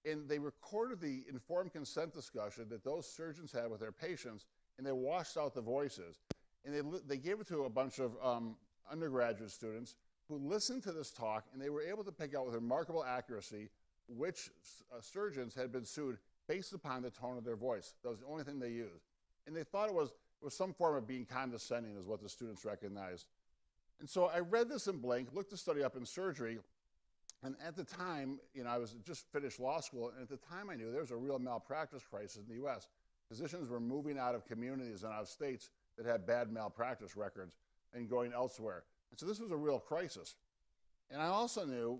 And they recorded the informed consent discussion that those surgeons had with their patients, and they washed out the voices. And they gave it to a bunch of undergraduate students who listened to this talk, and they were able to pick out with remarkable accuracy which surgeons had been sued based upon the tone of their voice. That was the only thing they used. And they thought it was some form of being condescending is what the students recognized. And so I read this in Blink, looked the study up in surgery, and at the time, I was just finished law school, and at the time I knew there was a real malpractice crisis in the US. Physicians were moving out of communities and out of states that had bad malpractice records and going elsewhere. And so this was a real crisis. And I also knew,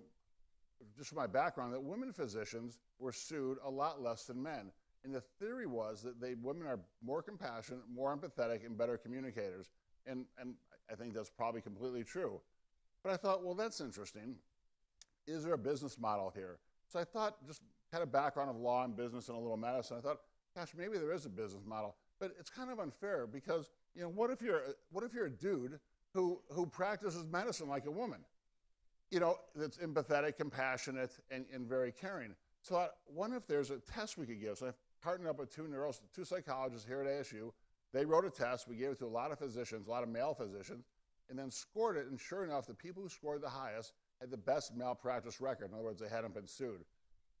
just from my background, that women physicians were sued a lot less than men. And the theory was that women are more compassionate, more empathetic, and better communicators. And I think that's probably completely true. But I thought, well, that's interesting. Is there a business model here? So I thought, just kind of background of law and business and a little medicine, I thought, gosh, maybe there is a business model. But it's kind of unfair because, what if you're a dude who practices medicine like a woman? That's empathetic, compassionate, and very caring. So I wonder if there's a test we could give. So I partnered up with two psychologists here at ASU. They wrote a test. We gave it to a lot of physicians, a lot of male physicians, and then scored it. And sure enough, the people who scored the highest had the best malpractice record. In other words, they hadn't been sued.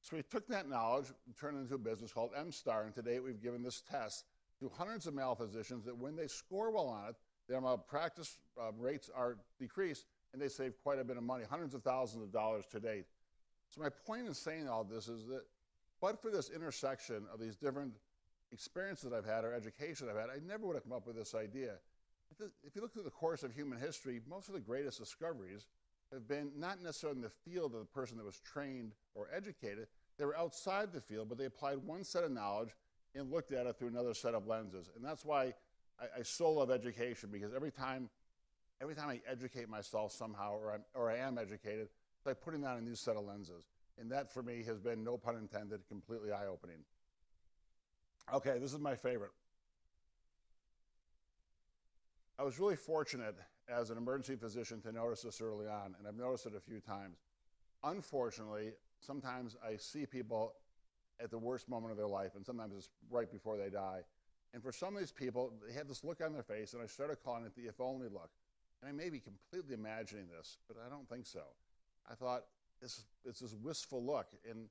So we took that knowledge and turned it into a business called MSTAR. And today we've given this test to hundreds of male physicians that when they score well on it, their malpractice rates are decreased, and they save quite a bit of money, hundreds of thousands of dollars to date. So my point in saying all this is that, but for this intersection of these different experiences I've had or education I've had, I never would have come up with this idea. If you look through the course of human history, most of the greatest discoveries have been not necessarily in the field of the person that was trained or educated. They were outside the field, but they applied one set of knowledge and looked at it through another set of lenses. And that's why I so love education, because every time I educate myself somehow, or I am educated, it's like putting on a new set of lenses. And that, for me, has been, no pun intended, completely eye-opening. Okay, this is my favorite. I was really fortunate as an emergency physician to notice this early on, and I've noticed it a few times. Unfortunately, sometimes I see people at the worst moment of their life, and sometimes it's right before they die. And for some of these people, they have this look on their face, and I started calling it the if-only look. And I may be completely imagining this, but I don't think so. I thought, it's this wistful look, and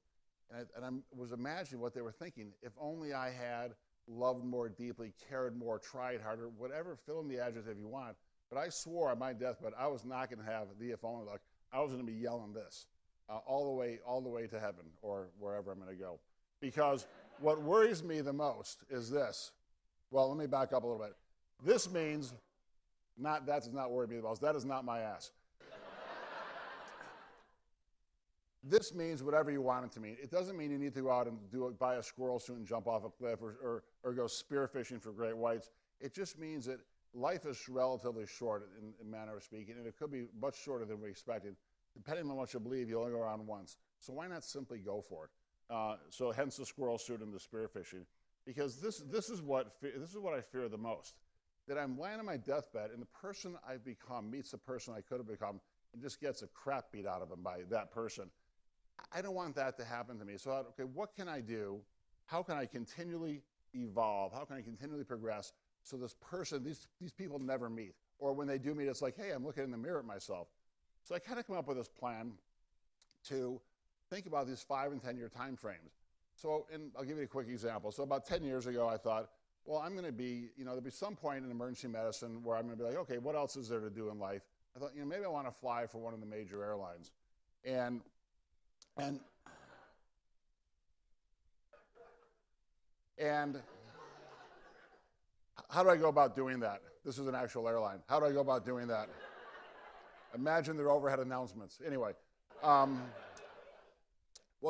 I was imagining what they were thinking. If only I had loved more deeply, cared more, tried harder, whatever, fill in the adjective you want. But I swore on my deathbed I was not going to have the if-only look. I was going to be yelling this all the way to heaven, or wherever I'm going to go. Because what worries me the most is this. Well, let me back up a little bit. This means, that does not worry me the most. That is not my ass. This means whatever you want it to mean. It doesn't mean you need to go out and buy a squirrel suit and jump off a cliff or go spearfishing for great whites. It just means that life is relatively short in manner of speaking, and it could be much shorter than we expected. Depending on what you believe, you only go around once. So why not simply go for it? So hence the squirrel suit and the spearfishing. Because this is what I fear the most. That I'm lying on my deathbed and the person I've become meets the person I could have become and just gets a crap beat out of him by that person. I don't want that to happen to me. So I thought, okay, what can I do? How can I continually evolve? How can I continually progress so this person, these people never meet? Or when they do meet, it's like, hey, I'm looking in the mirror at myself. So I kind of come up with this plan to think about these 5 and 10 year time frames. So, and I'll give you a quick example. So about 10 years ago, I thought, well, I'm going to be, there'll be some point in emergency medicine where I'm going to be like, okay, what else is there to do in life? I thought, maybe I want to fly for one of the major airlines. And how do I go about doing that? This is an actual airline. How do I go about doing that? Imagine their overhead announcements. Anyway, well,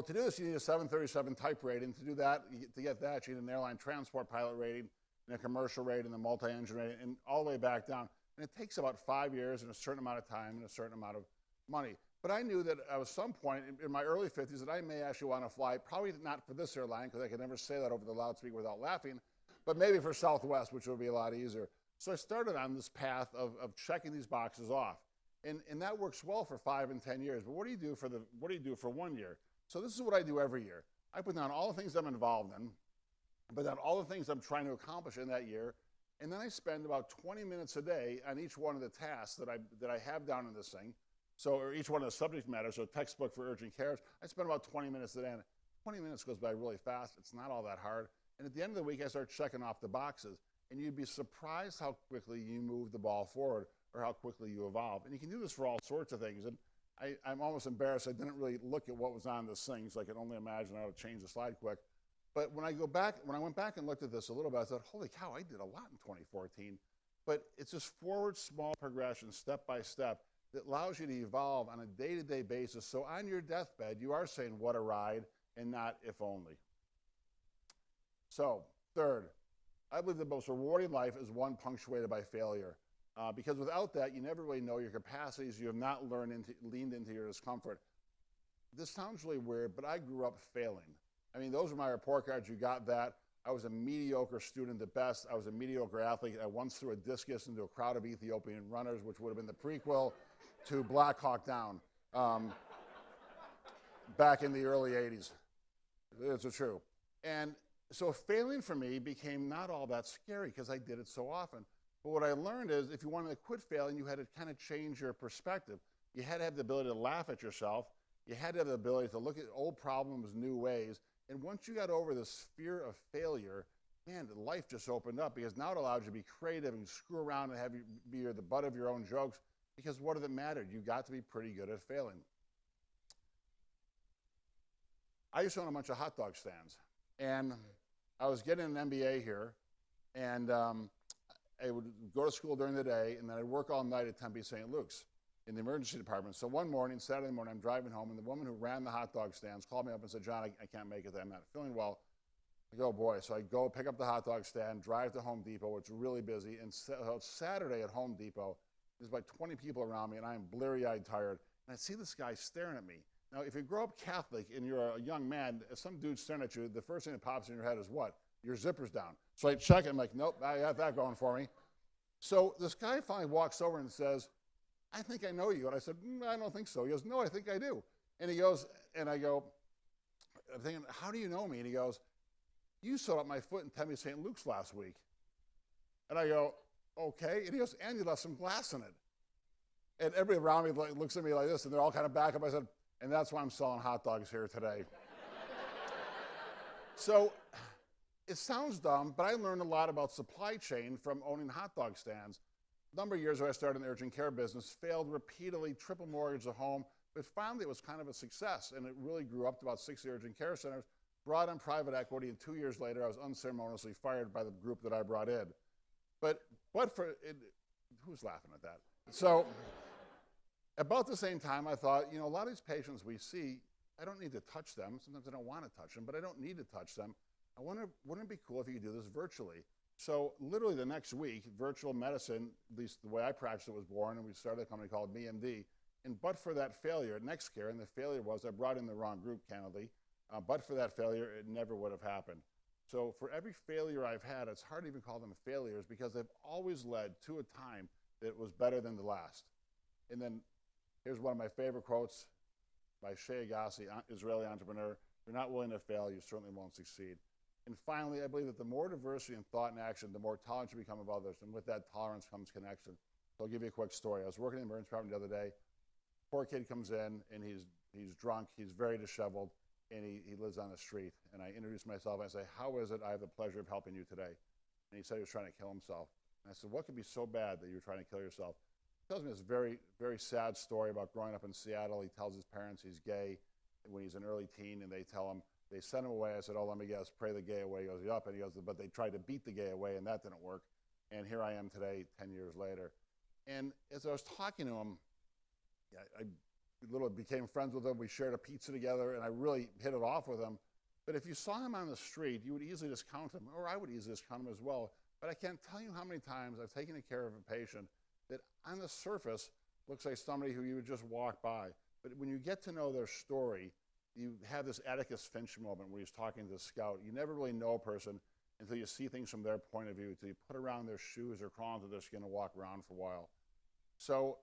to do this, you need a 737 type rating. To do that, to get that, you need an airline transport pilot rating, and a commercial rating, and a multi-engine rating, and all the way back down. And it takes about 5 years and a certain amount of time and a certain amount of money. But I knew that at some point in my early 50s that I may actually want to fly, probably not for this airline, because I could never say that over the loudspeaker without laughing, but maybe for Southwest, which would be a lot easier. So I started on this path of checking these boxes off. And that works well for 5 and 10 years. But what do you do for 1 year? So this is what I do every year. I put down all the things I'm involved in, put down all the things I'm trying to accomplish in that year, and then I spend about 20 minutes a day on each one of the tasks that I have down in this thing. So, or each one of the subject matters, so textbook for urgent cares, I spend about 20 minutes a day. And 20 minutes goes by really fast. It's not all that hard. And at the end of the week, I start checking off the boxes. And you'd be surprised how quickly you move the ball forward or how quickly you evolve. And you can do this for all sorts of things. And I'm almost embarrassed. I didn't really look at what was on this thing, so I can only imagine how to change the slide quick. But when I went back and looked at this a little bit, I thought, holy cow, I did a lot in 2014. But it's this forward small progression, step by step, that allows you to evolve on a day-to-day basis. So on your deathbed, you are saying, what a ride, and not if only. So, third, I believe the most rewarding life is one punctuated by failure. Because without that, you never really know your capacities. You have not leaned into your discomfort. This sounds really weird, but I grew up failing. I mean, those are my report cards. You got that. I was a mediocre student at best. I was a mediocre athlete. I once threw a discus into a crowd of Ethiopian runners, which would have been the prequel to Black Hawk Down back in the early 80s. It's true. And so failing for me became not all that scary because I did it so often. But what I learned is if you wanted to quit failing, you had to kind of change your perspective. You had to have the ability to laugh at yourself. You had to have the ability to look at old problems new ways. And once you got over this fear of failure, man, life just opened up because now it allowed you to be creative and screw around and have you be the butt of your own jokes because what did it matter? You got to be pretty good at failing. I used to own a bunch of hot dog stands. And I was getting an MBA here. And I would go to school during the day, and then I'd work all night at Tempe St. Luke's in the emergency department. So one morning, Saturday morning, I'm driving home, and the woman who ran the hot dog stands called me up and said, John, I can't make it. I'm not feeling well. I go, oh boy. So I go pick up the hot dog stand, drive to Home Depot. It's really busy. And so it's Saturday at Home Depot. There's like 20 people around me, and I'm bleary-eyed tired. And I see this guy staring at me. Now, if you grow up Catholic and you're a young man, if some dude's staring at you, the first thing that pops in your head is what? Your zipper's down. So I check it. I'm like, nope, I got that going for me. So this guy finally walks over and says, I think I know you. And I said, I don't think so. He goes, no, I think I do. And he goes, and I go, I'm thinking, how do you know me? And he goes, you sewed up my foot in Tempe St. Luke's last week. And I go, okay. And he goes, and you left some glass in it. And everybody around me looks at me like this, and they're all kind of back up. I said, and that's why I'm selling hot dogs here today. So it sounds dumb, but I learned a lot about supply chain from owning hot dog stands. A number of years ago, I started in the urgent care business, failed repeatedly, triple mortgaged the home, but finally it was kind of a success, and it really grew up to about 60 urgent care centers, brought in private equity, and 2 years later, I was unceremoniously fired by the group that I brought in. But for it, who's laughing at that? So about the same time, I thought, a lot of these patients we see, I don't need to touch them. Sometimes I don't want to touch them, but I don't need to touch them. I wonder, wouldn't it be cool if you could do this virtually? So literally the next week, virtual medicine, at least the way I practiced it, was born, and we started a company called MeMD. And but for that failure at NextCare, and the failure was I brought in the wrong group, candidly. But for that failure, it never would have happened. So for every failure I've had, it's hard to even call them failures because they've always led to a time that was better than the last. And then here's one of my favorite quotes by Shea Agassi, Israeli entrepreneur. If you're not willing to fail, you certainly won't succeed. And finally, I believe that the more diversity in thought and action, the more tolerant you become of others. And with that tolerance comes connection. So I'll give you a quick story. I was working in the emergency department the other day. Poor kid comes in, and he's drunk. He's very disheveled, and he lives on the street. And I introduce myself, and I say, how is it I have the pleasure of helping you today? And he said he was trying to kill himself. And I said, what could be so bad that you're trying to kill yourself? He tells me this very, very sad story about growing up in Seattle. He tells his parents he's gay when he's an early teen, and they sent him away. I said, oh, let me guess, pray the gay away. He goes, yup. And he goes, but they tried to beat the gay away, and that didn't work. And here I am today, 10 years later. And as I was talking to him, I became friends with him. We shared a pizza together, and I really hit it off with him. But if you saw him on the street, you would easily discount him, or I would easily discount him as well. But I can't tell you how many times I've taken care of a patient that on the surface looks like somebody who you would just walk by. But when you get to know their story, you have this Atticus Finch moment where he's talking to the scout. You never really know a person until you see things from their point of view, until you put around their shoes or crawl into their skin and walk around for a while. So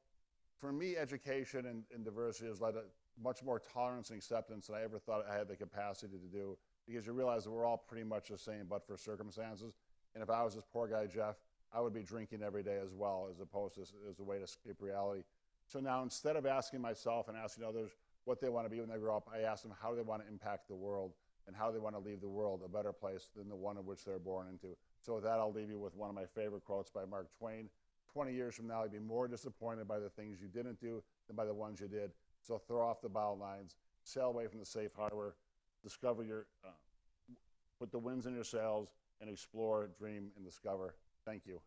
for me, education and diversity has led to much more tolerance and acceptance than I ever thought I had the capacity to do, because you realize that we're all pretty much the same, but for circumstances. And if I was this poor guy, Jeff, I would be drinking every day as well, as opposed to as a way to escape reality. So now, instead of asking myself and asking others what they want to be when they grow up, I ask them how they want to impact the world and how they want to leave the world a better place than the one in which they're born into. So with that, I'll leave you with one of my favorite quotes by Mark Twain. 20 years from now, you'll be more disappointed by the things you didn't do than by the ones you did. So throw off the bow lines, sail away from the safe harbor, discover put the winds in your sails, and explore, dream, and discover. Thank you.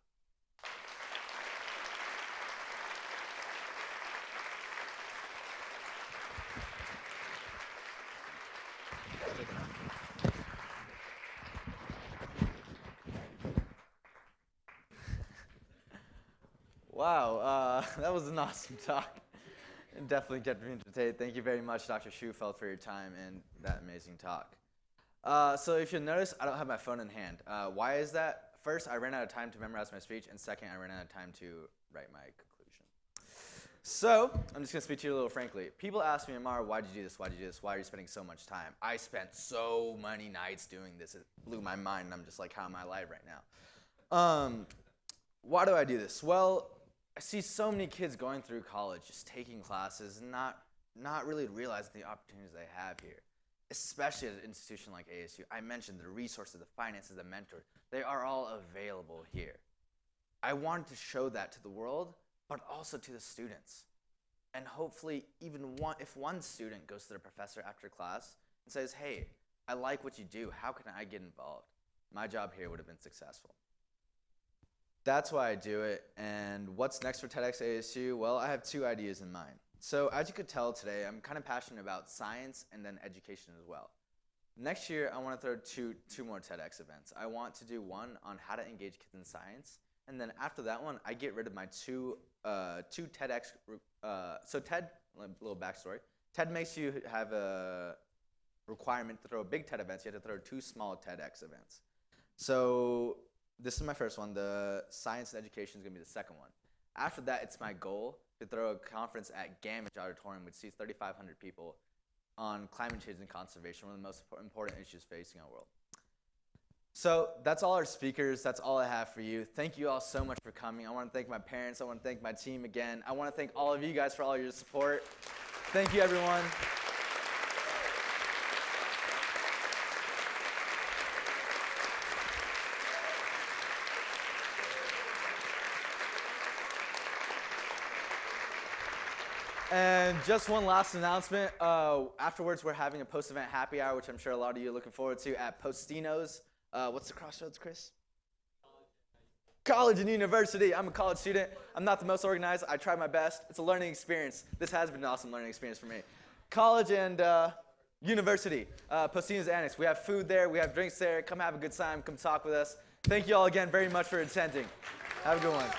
Wow, that was an awesome talk. It definitely kept me entertained. Thank you very much, Dr. Schufeld, for your time and that amazing talk. So if you'll notice, I don't have my phone in hand. Why is that? First, I ran out of time to memorize my speech, and second, I ran out of time to write my conclusion. So I'm just going to speak to you a little frankly. People ask me, Amar, why'd you do this? Why'd you do this? Why are you spending so much time? I spent so many nights doing this. It blew my mind, and I'm just like, how am I alive right now? Why do I do this? Well, I see so many kids going through college, just taking classes and not really realizing the opportunities they have here, especially at an institution like ASU. I mentioned the resources, the finances, the mentors. They are all available here. I wanted to show that to the world, but also to the students. And hopefully, if one student goes to their professor after class and says, hey, I like what you do. How can I get involved? My job here would have been successful. That's why I do it. And what's next for TedX ASU? Well, I have two ideas in mind. So as you could tell today, I'm kind of passionate about science and then education as well. Next year, I want to throw two more TedX events. I want to do one on how to engage kids in science. And then after that one, I get rid of my two TedX. So TED, a little backstory. TED makes you have a requirement to throw big TED events. You have to throw two small TedX events. So this is my first one. The science and education is going to be the second one. After that, it's my goal to throw a conference at Gamage Auditorium, which seats 3,500 people, on climate change and conservation, one of the most important issues facing our world. So that's all our speakers. That's all I have for you. Thank you all so much for coming. I want to thank my parents. I want to thank my team again. I want to thank all of you guys for all your support. Thank you, everyone. And just one last announcement. Afterwards, we're having a post-event happy hour, which I'm sure a lot of you are looking forward to at Postino's. What's the crossroads, Chris? College and university. I'm a college student. I'm not the most organized. I try my best. It's a learning experience. This has been an awesome learning experience for me. College and university. Postino's Annex. We have food there. We have drinks there. Come have a good time. Come talk with us. Thank you all again very much for attending. Have a good one.